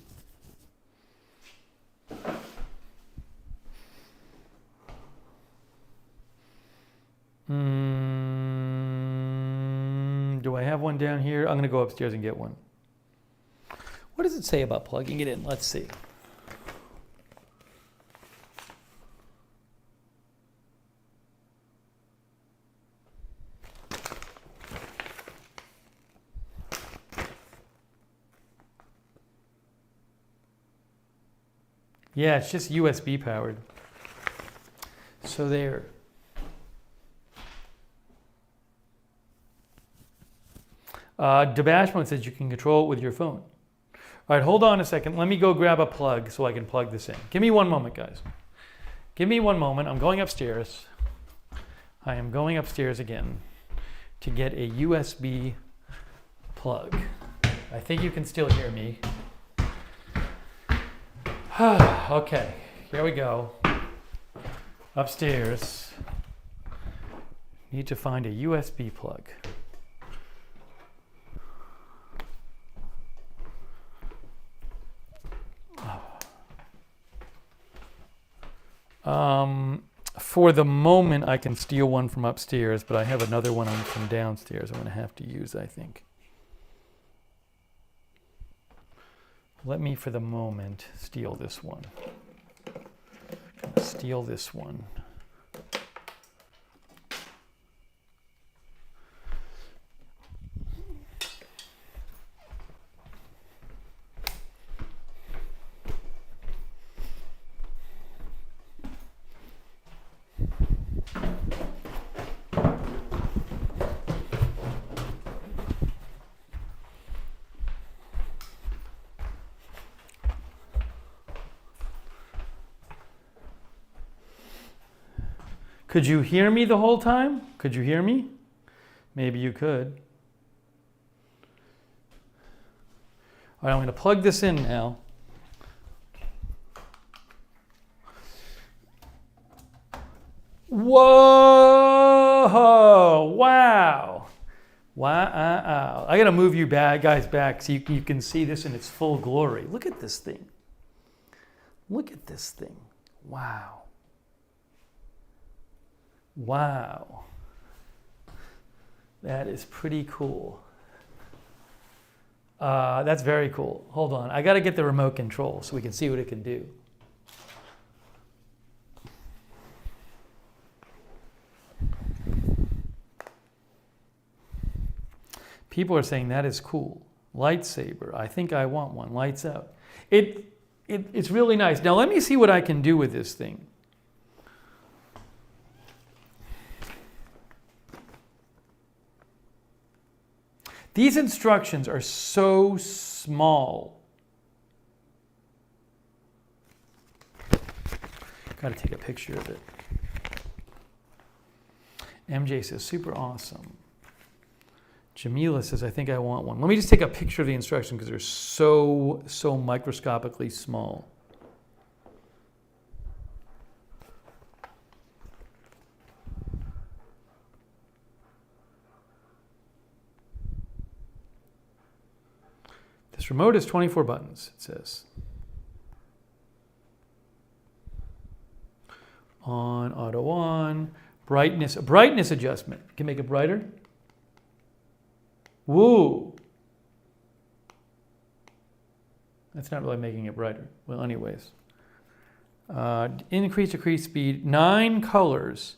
Do I have one down here? I'm going to go upstairs and get one. What does it say about plugging it in? Let's see. Yeah, it's just USB powered. So there. Debashmon says you can control it with your phone. All right, hold on a second. Let me go grab a plug so I can plug this in. Give me one moment, guys. Give me one moment. I'm going upstairs. I am going upstairs again to get a USB plug. I think you can still hear me. Okay, here we go. Upstairs. Need to find a USB plug. For the moment, I can steal one from upstairs, but I have another one from downstairs I'm going to have to use, I think. Let me, for the moment, steal this one. Steal this one. Could you hear me the whole time? Could you hear me? Maybe you could. All right, I'm going to plug this in now. Whoa! Wow! Wow! I got to move you guys back so you can see this in its full glory. Look at this thing. Look at this thing. Wow. Wow. That is pretty cool. That's very cool. Hold on. I got to get the remote control so we can see what it can do. People are saying that is cool. Lightsaber. I think I want one. Lights out. It's really nice. Now let me see what I can do with this thing. These instructions are so small. Got to take a picture of it. MJ says, super awesome. Jamila says, I think I want one. Let me just take a picture of the instructions because they're so microscopically small. This remote has 24 buttons, it says. On, auto on, brightness adjustment. Can make it brighter. Woo! That's not really making it brighter. Well, anyways. Increase, decrease speed. 9 colors.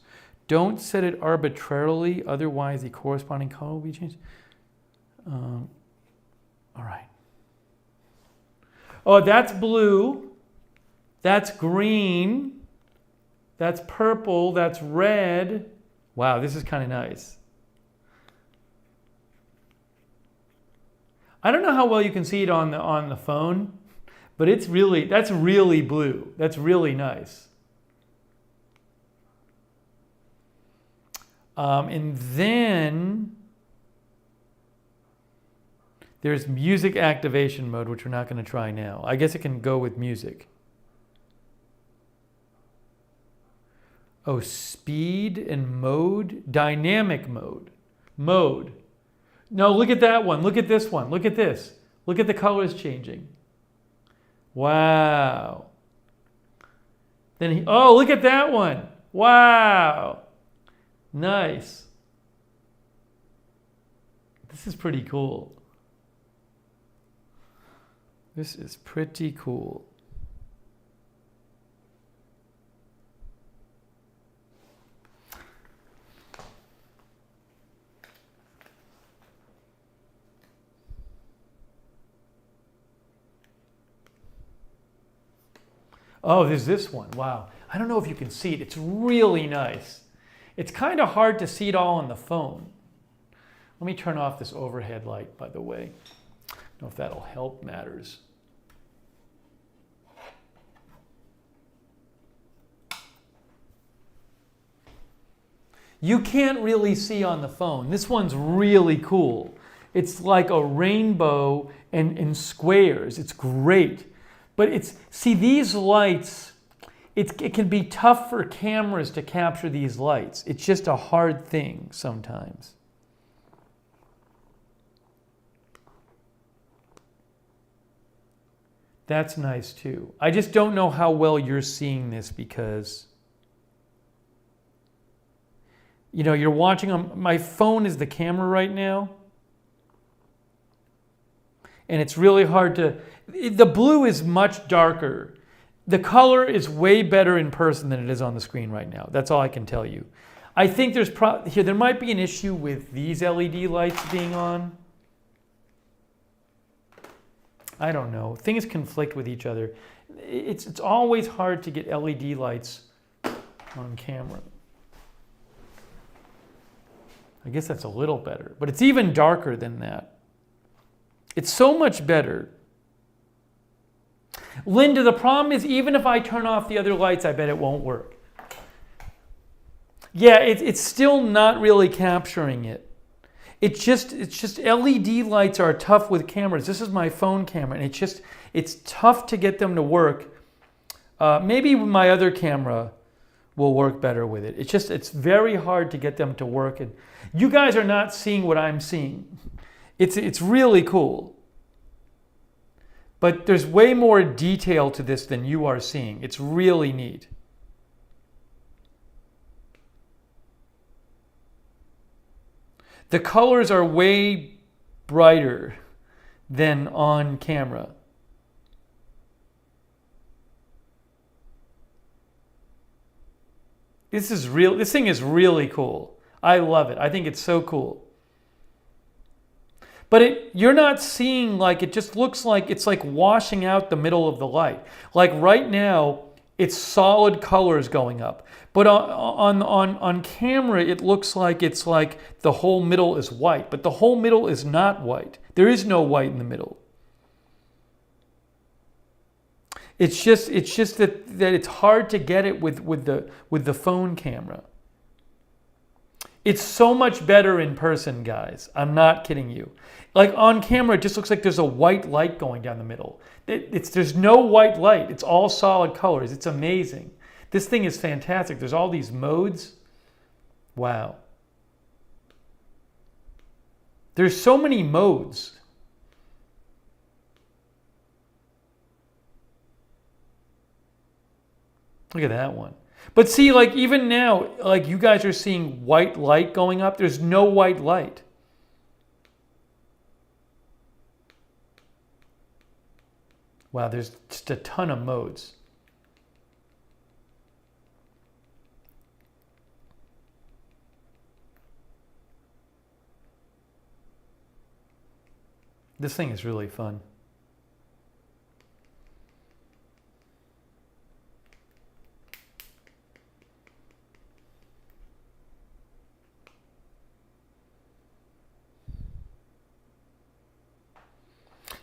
Don't set it arbitrarily, otherwise the corresponding color will be changed. All right. Oh, that's blue. That's green. That's purple. That's red. Wow, this is kind of nice. I don't know how well you can see it on the phone, but that's really blue. That's really nice. And then there's music activation mode, which we're not going to try now. I guess it can go with music. Oh, speed and mode, dynamic mode. Mode. No, look at that one. Look at this one. Look at this. Look at the colors changing. Wow. Then oh, look at that one. Wow. Nice. This is pretty cool. This is pretty cool. Oh, there's this one. Wow. I don't know if you can see it. It's really nice. It's kind of hard to see it all on the phone. Let me turn off this overhead light, by the way. I don't know if that'll help matters. You can't really see on the phone. This one's really cool. It's like a rainbow and in squares. It's great. But see, these lights, it can be tough for cameras to capture these lights. It's just a hard thing sometimes. That's nice too. I just don't know how well you're seeing this because, you know, you're watching on, my phone is the camera right now. And it's really hard to, the blue is much darker. The color is way better in person than it is on the screen right now. That's all I can tell you. I think there's there might be an issue with these LED lights being on. I don't know. Things conflict with each other. It's always hard to get LED lights on camera. I guess that's a little better, but it's even darker than that. It's so much better. Linda, the problem is even if I turn off the other lights, I bet it won't work. Yeah, it's still not really capturing it. It's just LED lights are tough with cameras. This is my phone camera, and it's tough to get them to work. Maybe my other camera will work better with it. It's very hard to get them to work. And you guys are not seeing what I'm seeing. It's really cool. But there's way more detail to this than you are seeing. It's really neat. The colors are way brighter than on camera. This thing is really cool. I love it. I think it's so cool. But you're not seeing, like, it just looks like it's like washing out the middle of the light. Like right now, it's solid colors going up. But on camera, it looks like it's like the whole middle is white. But the whole middle is not white. There is no white in the middle. It's just that it's hard to get it with the phone camera. It's so much better in person, guys. I'm not kidding you. Like on camera, it just looks like there's a white light going down the middle. There's no white light. It's all solid colors. It's amazing. This thing is fantastic. There's all these modes. Wow. There's so many modes. Look at that one. But see, like even now, like you guys are seeing white light going up. There's no white light. Wow, there's just a ton of modes. This thing is really fun.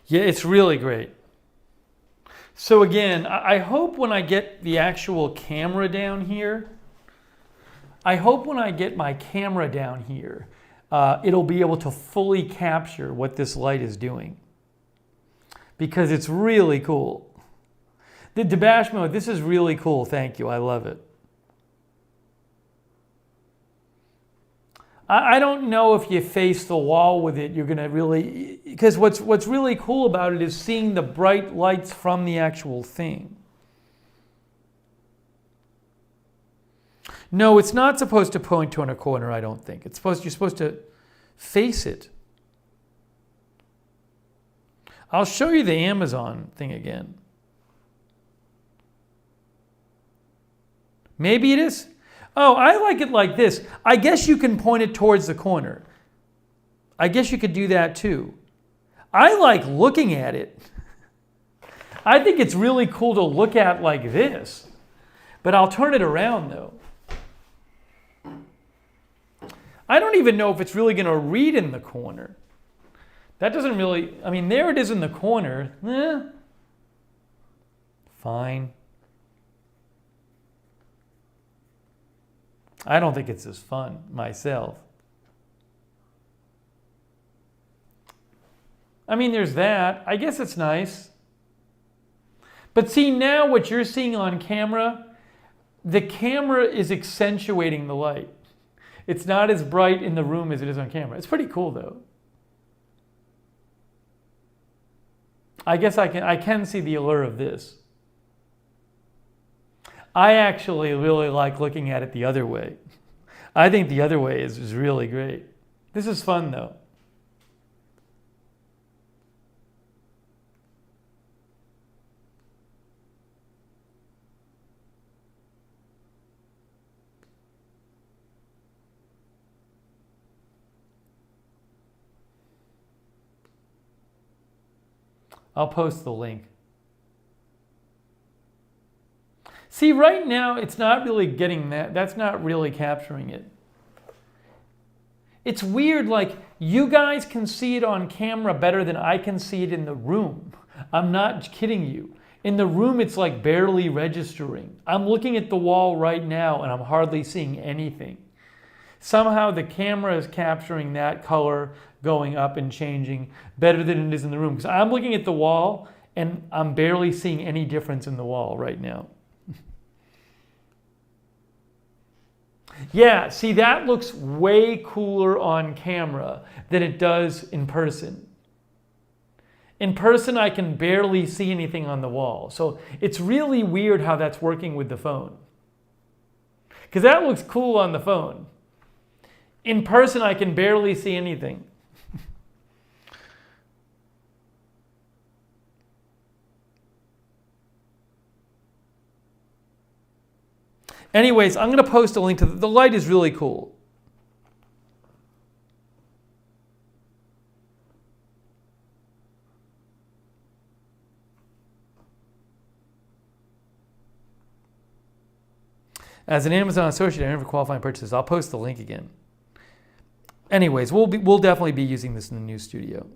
Yeah, it's really great. So again, I hope when I get the actual camera down here, it'll be able to fully capture what this light is doing. Because it's really cool. The Debash mode, this is really cool. Thank you. I love it. I don't know if you face the wall with it, you're going to really... Because what's really cool about it is seeing the bright lights from the actual thing. No, it's not supposed to point to in a corner, I don't think. You're supposed to face it. I'll show you the Amazon thing again. Maybe it is. Oh, I like it like this. I guess you can point it towards the corner. I guess you could do that too. I like looking at it. I think it's really cool to look at like this. But I'll turn it around though. I don't even know if it's really going to read in the corner. That doesn't really... I mean, there it is in the corner. Fine. I don't think it's as fun myself. I mean, there's that. I guess it's nice. But see, now what you're seeing on camera, the camera is accentuating the light. It's not as bright in the room as it is on camera. It's pretty cool, though. I guess I can see the allure of this. I actually really like looking at it the other way. I think the other way is really great. This is fun though. I'll post the link. See, right now, it's not really getting that. That's not really capturing it. It's weird, like, you guys can see it on camera better than I can see it in the room. I'm not kidding you. In the room, it's like barely registering. I'm looking at the wall right now, and I'm hardly seeing anything. Somehow, the camera is capturing that color going up and changing better than it is in the room. Because I'm looking at the wall, and I'm barely seeing any difference in the wall right now. Yeah, see, that looks way cooler on camera than it does in person. In person, I can barely see anything on the wall. So it's really weird how that's working with the phone. Because that looks cool on the phone. In person, I can barely see anything. Anyways, I'm going to post a link to the light is really cool. As an Amazon associate, I never qualifying purchases. I'll post the link again. Anyways, we'll definitely be using this in the new studio.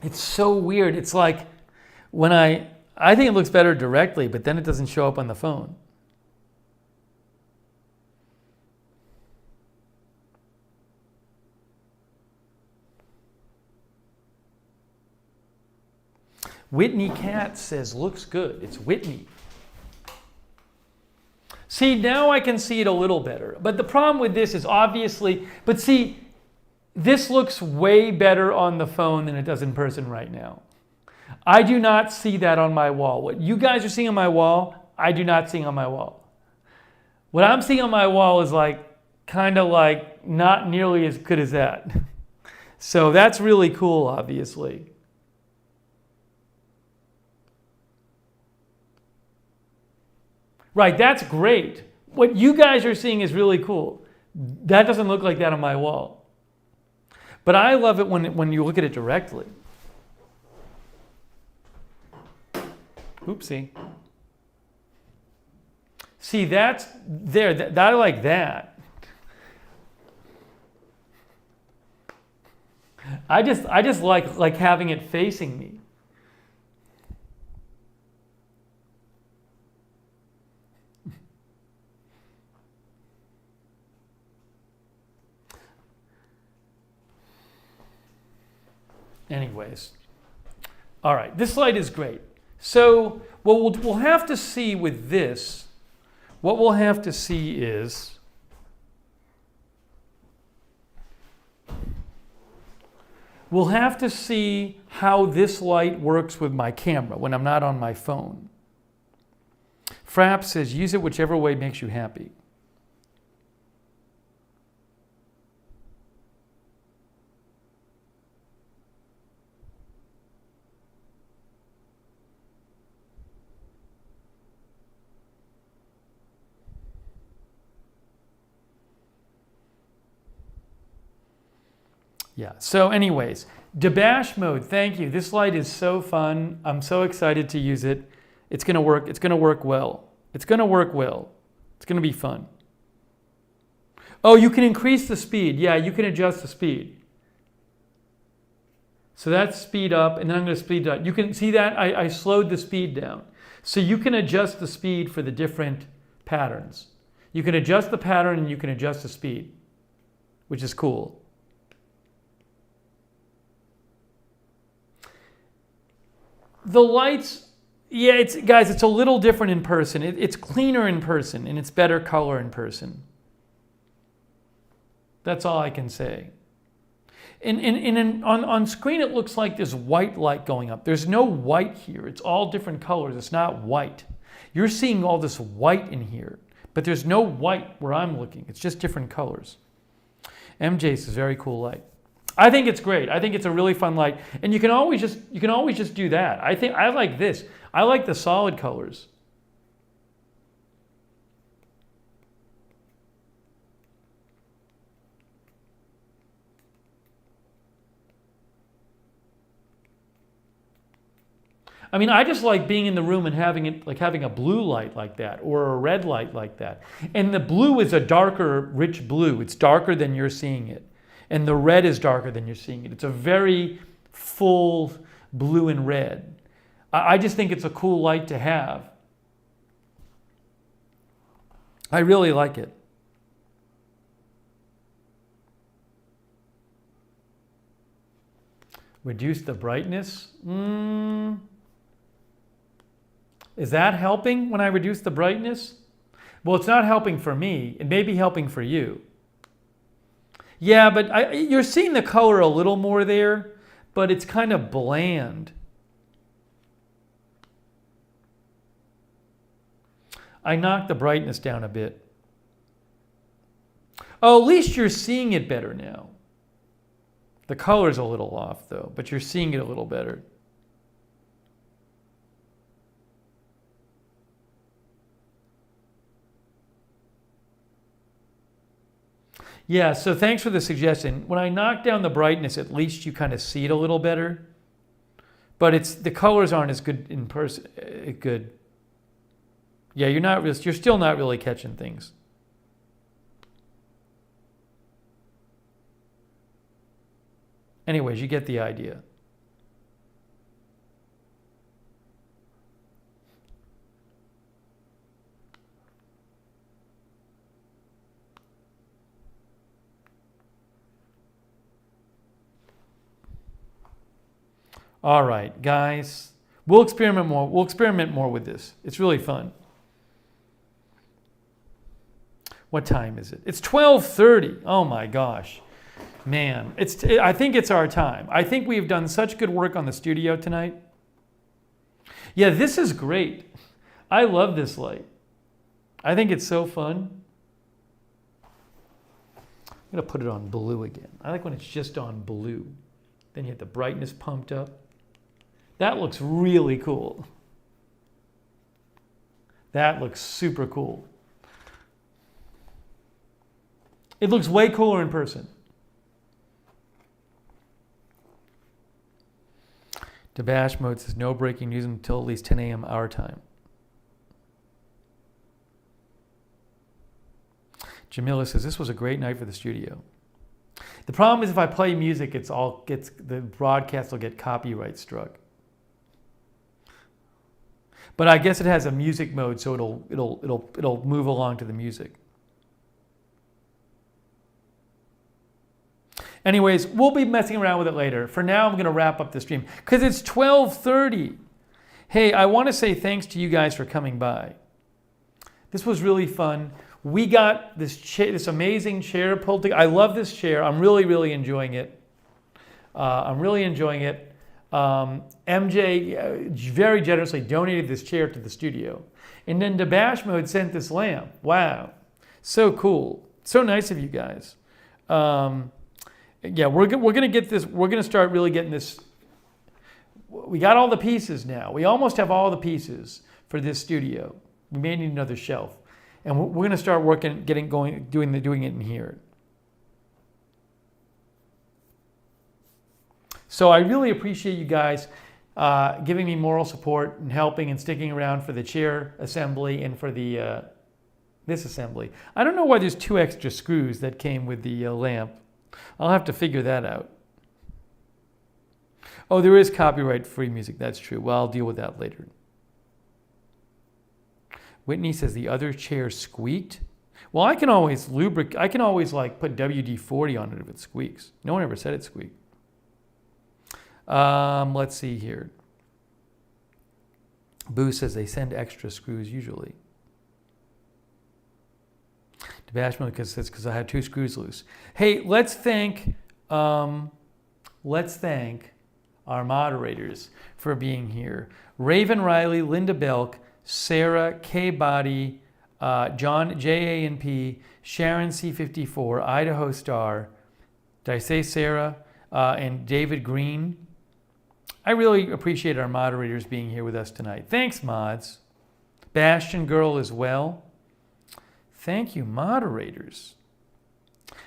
It's so weird. It's like when I think it looks better directly, but then it doesn't show up on the phone. Whitney Cat says, looks good. It's Whitney. See, now I can see it a little better. But the problem with this is obviously, but see, this looks way better on the phone than it does in person right now. I do not see that on my wall. What you guys are seeing on my wall, I do not see on my wall. What I'm seeing on my wall is like, kind of like not nearly as good as that. So that's really cool, obviously. Right, that's great. What you guys are seeing is really cool. That doesn't look like that on my wall. But I love it when you look at it directly. Oopsie. See, that's there. That I like that. I just like having it facing me. Anyways, all right, this light is great. So what we'll have to see with this, what we'll have to see is, we'll have to see how this light works with my camera when I'm not on my phone. Frapp says, use it whichever way makes you happy. Yeah, so anyways, Debash mode, thank you. This light is so fun. I'm so excited to use it. It's gonna work. It's gonna work well. It's gonna work well. It's gonna be fun. Oh, you can increase the speed. Yeah, you can adjust the speed. So that's speed up, and then I'm gonna speed down. You can see that I slowed the speed down. So you can adjust the speed for the different patterns. You can adjust the pattern and you can adjust the speed, which is cool. The lights, yeah, guys, it's a little different in person. It's cleaner in person, and it's better color in person. That's all I can say. On screen, it looks like there's white light going up. There's no white here. It's all different colors. It's not white. You're seeing all this white in here, but there's no white where I'm looking. It's just different colors. MJ says, very cool light. I think it's great. I think it's a really fun light, and you can always just do that. I like this. I like the solid colors. I mean, I just like being in the room and having a blue light like that or a red light like that. And the blue is a darker, rich blue. It's darker than you're seeing it. And the red is darker than you're seeing it. It's a very full blue and red. I just think it's a cool light to have. I really like it. Reduce the brightness? Is that helping when I reduce the brightness? Well, it's not helping for me. It may be helping for you. Yeah, but you're seeing the color a little more there, but it's kind of bland. I knocked the brightness down a bit. Oh, at least you're seeing it better now. The color's a little off though, but you're seeing it a little better. Yeah, so thanks for the suggestion. When I knock down the brightness, at least you kind of see it a little better. But the colors aren't as good in person. Good. Yeah, you're still not really catching things. Anyways, you get the idea. All right, guys. We'll experiment more. We'll experiment more with this. It's really fun. What time is it? It's 12:30. Oh my gosh. Man, I think it's our time. I think we've done such good work on the studio tonight. Yeah, this is great. I love this light. I think it's so fun. I'm going to put it on blue again. I like when it's just on blue. Then you have the brightness pumped up. That looks really cool. That looks super cool. It looks way cooler in person. Dabash mode says no breaking news until at least 10 a.m. our time. Jamila says this was a great night for the studio. The problem is if I play music, the broadcast will get copyright struck. But I guess it has a music mode, so it'll move along to the music. Anyways, we'll be messing around with it later. For now, I'm going to wrap up the stream because it's 12:30. Hey, I want to say thanks to you guys for coming by. This was really fun. We got this amazing chair pulled together. I love this chair. I'm really, really enjoying it. MJ very generously donated this chair to the studio. And then Dabash Mode sent this lamp. Wow. So cool. So nice of you guys. Yeah, we're going to get this. We're going to start really getting this. We got all the pieces now. We almost have all the pieces for this studio. We may need another shelf. And we're going to start working, doing it in here. So I really appreciate you guys giving me moral support and helping and sticking around for the chair assembly and for the this assembly. I don't know why there's 2 extra screws that came with the lamp. I'll have to figure that out. Oh, there is copyright-free music. That's true. Well, I'll deal with that later. Whitney says the other chair squeaked. Well, I can always lubricate. I can always put WD-40 on it if it squeaks. No one ever said it squeaked. Let's see here. Boo says they send extra screws usually. Bashman because I had 2 screws loose. Hey, let's thank our moderators for being here. Raven Riley, Linda Belk, Sarah K. Body, John J.A.N.P., Sharon C54, Idaho Star, did I say Sarah, and David Green. I really appreciate our moderators being here with us tonight. Thanks, mods. Bastion Girl as well. Thank you, moderators.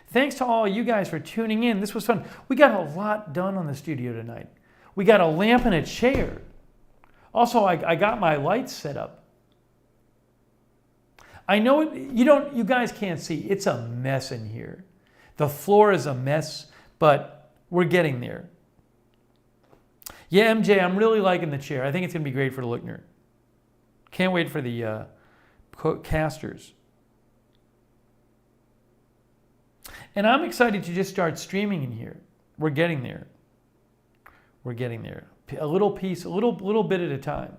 Thanks to all you guys for tuning in. This was fun. We got a lot done on the studio tonight. We got a lamp and a chair. Also, I got my lights set up. I know you guys can't see. It's a mess in here. The floor is a mess, but we're getting there. Yeah, MJ, I'm really liking the chair. I think it's going to be great for the Lookner. Can't wait for the casters. And I'm excited to just start streaming in here. We're getting there. We're getting there. A little piece, a little bit at a time.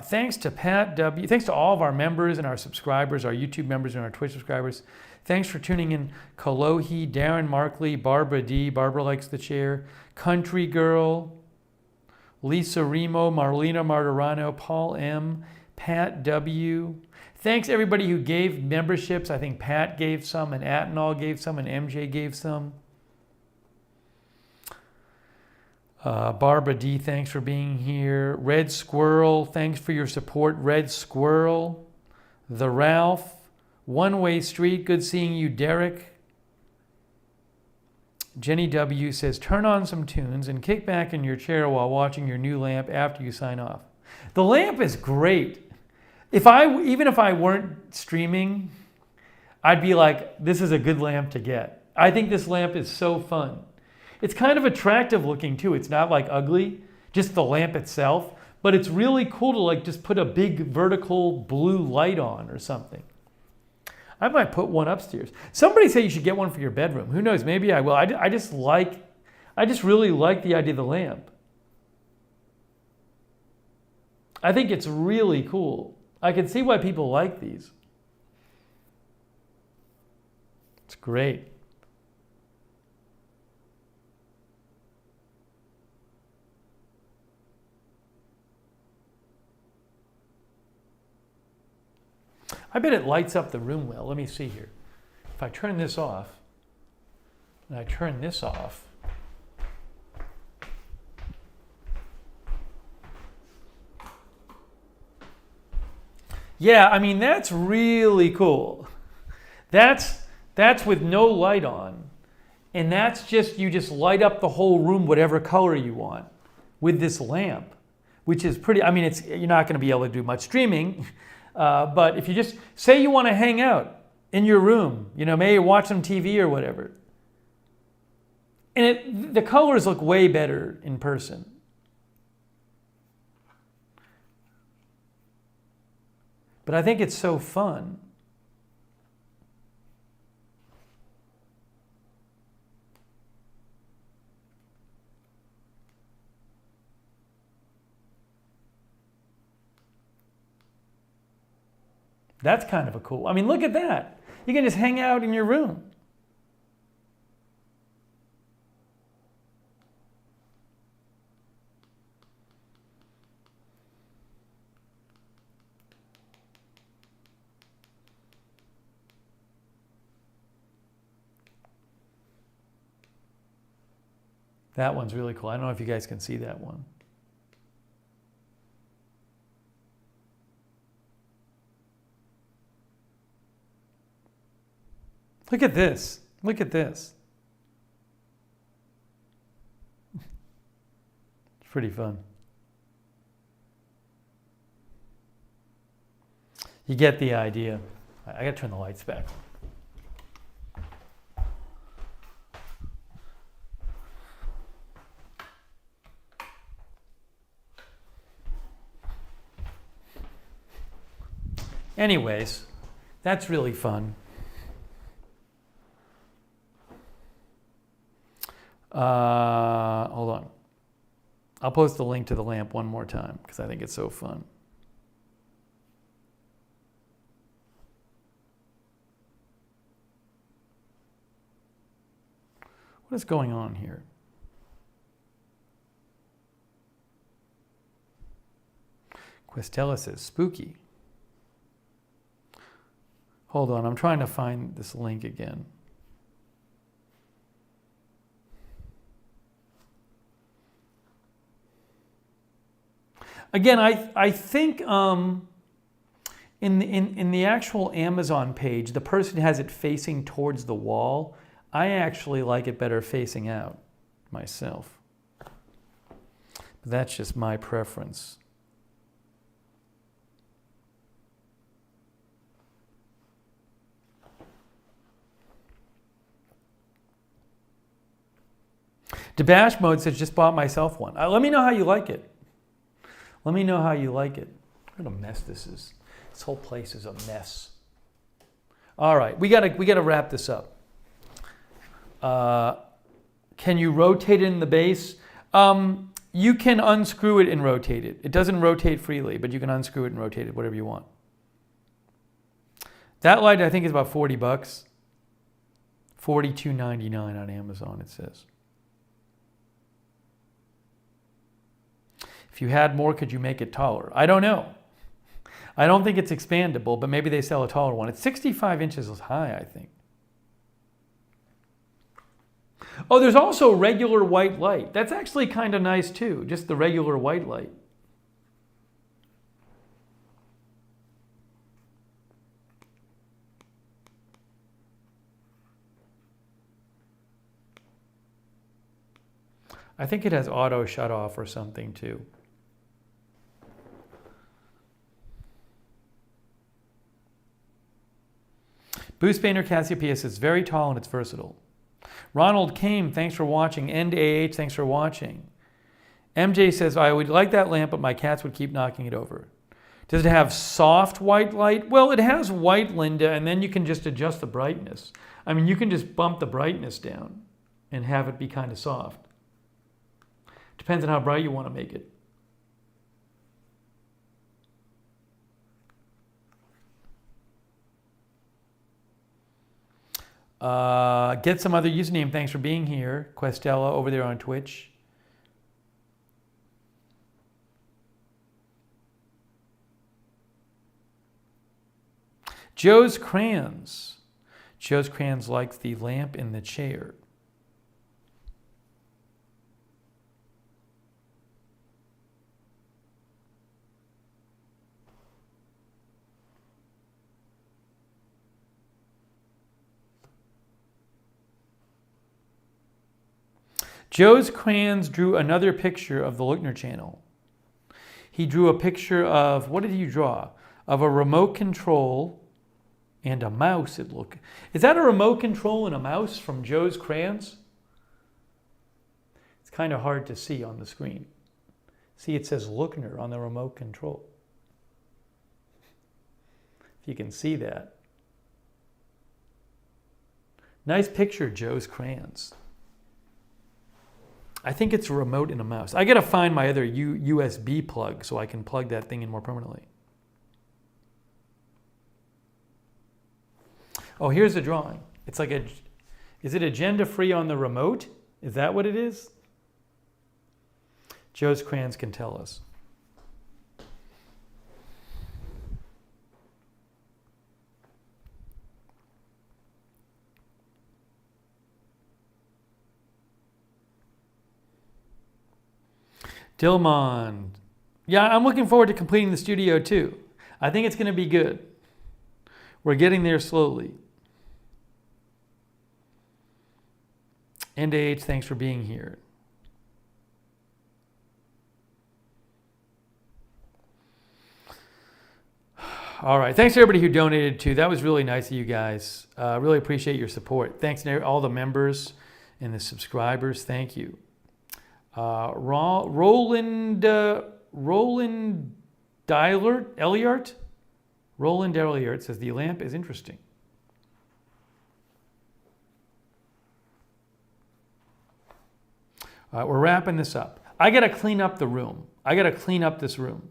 Thanks to Pat W. Thanks to all of our members and our subscribers, our YouTube members and our Twitch subscribers. Thanks for tuning in. Kalohi, Darren Markley, Barbara D. Barbara likes the chair. Country Girl, Lisa Remo, Marlena Martirano, Paul M., Pat W. Thanks everybody who gave memberships. I think Pat gave some, and Atenal gave some, and MJ gave some. Barbara D, thanks for being here. Red Squirrel, thanks for your support. Red Squirrel. The Ralph. One Way Street, good seeing you, Derek. Jenny W says, turn on some tunes and kick back in your chair while watching your new lamp after you sign off. The lamp is great. Even if I weren't streaming, I'd be like, this is a good lamp to get. I think this lamp is so fun. It's kind of attractive looking too. It's not ugly, just the lamp itself, but it's really cool to just put a big vertical blue light on or something. I might put one upstairs. Somebody said you should get one for your bedroom. Who knows? Maybe I will. I I just really like the idea of the lamp. I think it's really cool. I can see why people like these. It's great. I bet it lights up the room well. Let me see here. If I turn this off, and I turn this off, yeah, I mean, that's really cool. That's with no light on. And that's just, you just light up the whole room whatever color you want with this lamp, which is pretty, I mean, you're not going to be able to do much streaming, but if you just, say you want to hang out in your room, maybe watch some TV or whatever. And the colors look way better in person. But I think it's so fun. That's kind of a cool, I mean, look at that. You can just hang out in your room. That one's really cool. I don't know if you guys can see that one. Look at this. Look at this. It's pretty fun. You get the idea. I gotta turn the lights back on. Anyways, that's really fun. Hold on. I'll post the link to the lamp one more time because I think it's so fun. What is going on here? Questella says, spooky. Hold on, I'm trying to find this link again. Again, I think in the actual Amazon page, the person has it facing towards the wall. I actually like it better facing out myself. But that's just my preference. Debash Mode says, just bought myself one. Let me know how you like it. Let me know how you like it. What a mess this is. This whole place is a mess. All right, we gotta wrap this up. Can you rotate it in the base? You can unscrew it and rotate it. It doesn't rotate freely, but you can unscrew it and rotate it, whatever you want. That light, I think, is about $40. $42.99 on Amazon, it says. If you had more, could you make it taller? I don't know. I don't think it's expandable, but maybe they sell a taller one. It's 65 inches high, I think. Oh, there's also regular white light. That's actually kind of nice too, just the regular white light. I think it has auto shut off or something too. Boost Painter Cassiopeia says, very tall and it's versatile. Ronald Kame, thanks for watching. End AH, thanks for watching. MJ says, I would like that lamp, but my cats would keep knocking it over. Does it have soft white light? Well, it has white, Linda, and then you can just adjust the brightness. I mean, you can just bump the brightness down and have it be kind of soft. Depends on how bright you want to make it. Get some other username. Thanks for being here. Questella over there on Twitch. Joe's Crayons. Joe's Crayons likes the lamp in the chair. Joe's Crayons drew another picture of the Lookner channel. He drew a picture of, what did he draw? Of a remote control and a mouse, it looked. Is that a remote control and a mouse from Joe's Crayons? It's kind of hard to see on the screen. See, it says Lookner on the remote control. If you can see that. Nice picture, Joe's Crayons. I think it's a remote and a mouse. I got to find my other USB plug so I can plug that thing in more permanently. Oh, here's a drawing. It's like a, is it agenda free on the remote? Is that what it is? Joe's Crayons can tell us. Dilmond. Yeah, I'm looking forward to completing the studio too. I think it's going to be good. We're getting there slowly. NH, thanks for being here. All right. Thanks to everybody who donated too. That was really nice of you guys. Really appreciate your support. Thanks to all the members and the subscribers. Thank you. Roland Elliart says the lamp is interesting. All right, we're wrapping this up. I got to clean up the room. I got to clean up this room.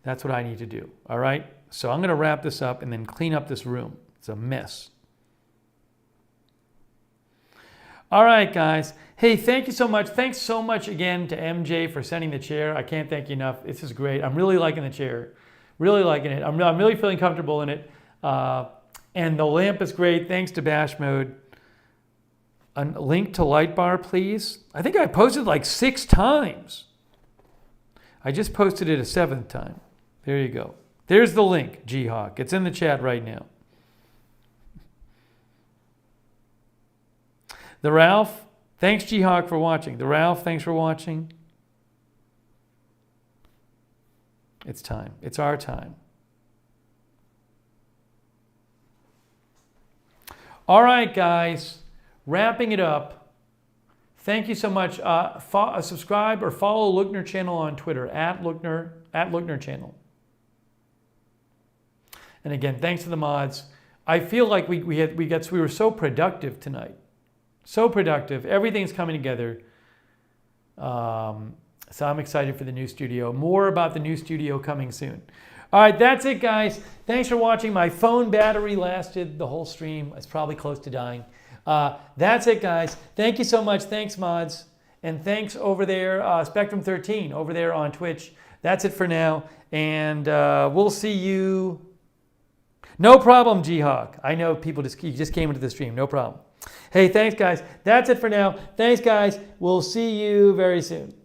That's what I need to do. All right. So I'm going to wrap this up and then clean up this room. It's a mess. All right, guys. Hey, thank you so much. Thanks so much again to MJ for sending the chair. I can't thank you enough. This is great. I'm really liking the chair. Really liking it. I'm really feeling comfortable in it. And the lamp is great. Thanks to Bash Mode. A link to light bar, please. I think I posted like 6 times. I just posted it a 7th time. There you go. There's the link, G-Hawk. It's in the chat right now. The Ralph, thanks G-Hawk for watching. The Ralph, thanks for watching. It's time. It's our time. All right, guys. Wrapping it up. Thank you so much. Subscribe or follow Lookner channel on Twitter @Lookner channel. And again, thanks to the mods. I feel like we were so productive tonight. So productive. Everything's coming together. So I'm excited for the new studio. More about the new studio coming soon. All right, that's it, guys. Thanks for watching. My phone battery lasted the whole stream. It's probably close to dying. That's it, guys. Thank you so much. Thanks, mods. And thanks over there, Spectrum 13, over there on Twitch. That's it for now. And we'll see you. No problem, G-Hawk. I know people you just came into the stream. No problem. Hey, thanks, guys. That's it for now. Thanks, guys. We'll see you very soon.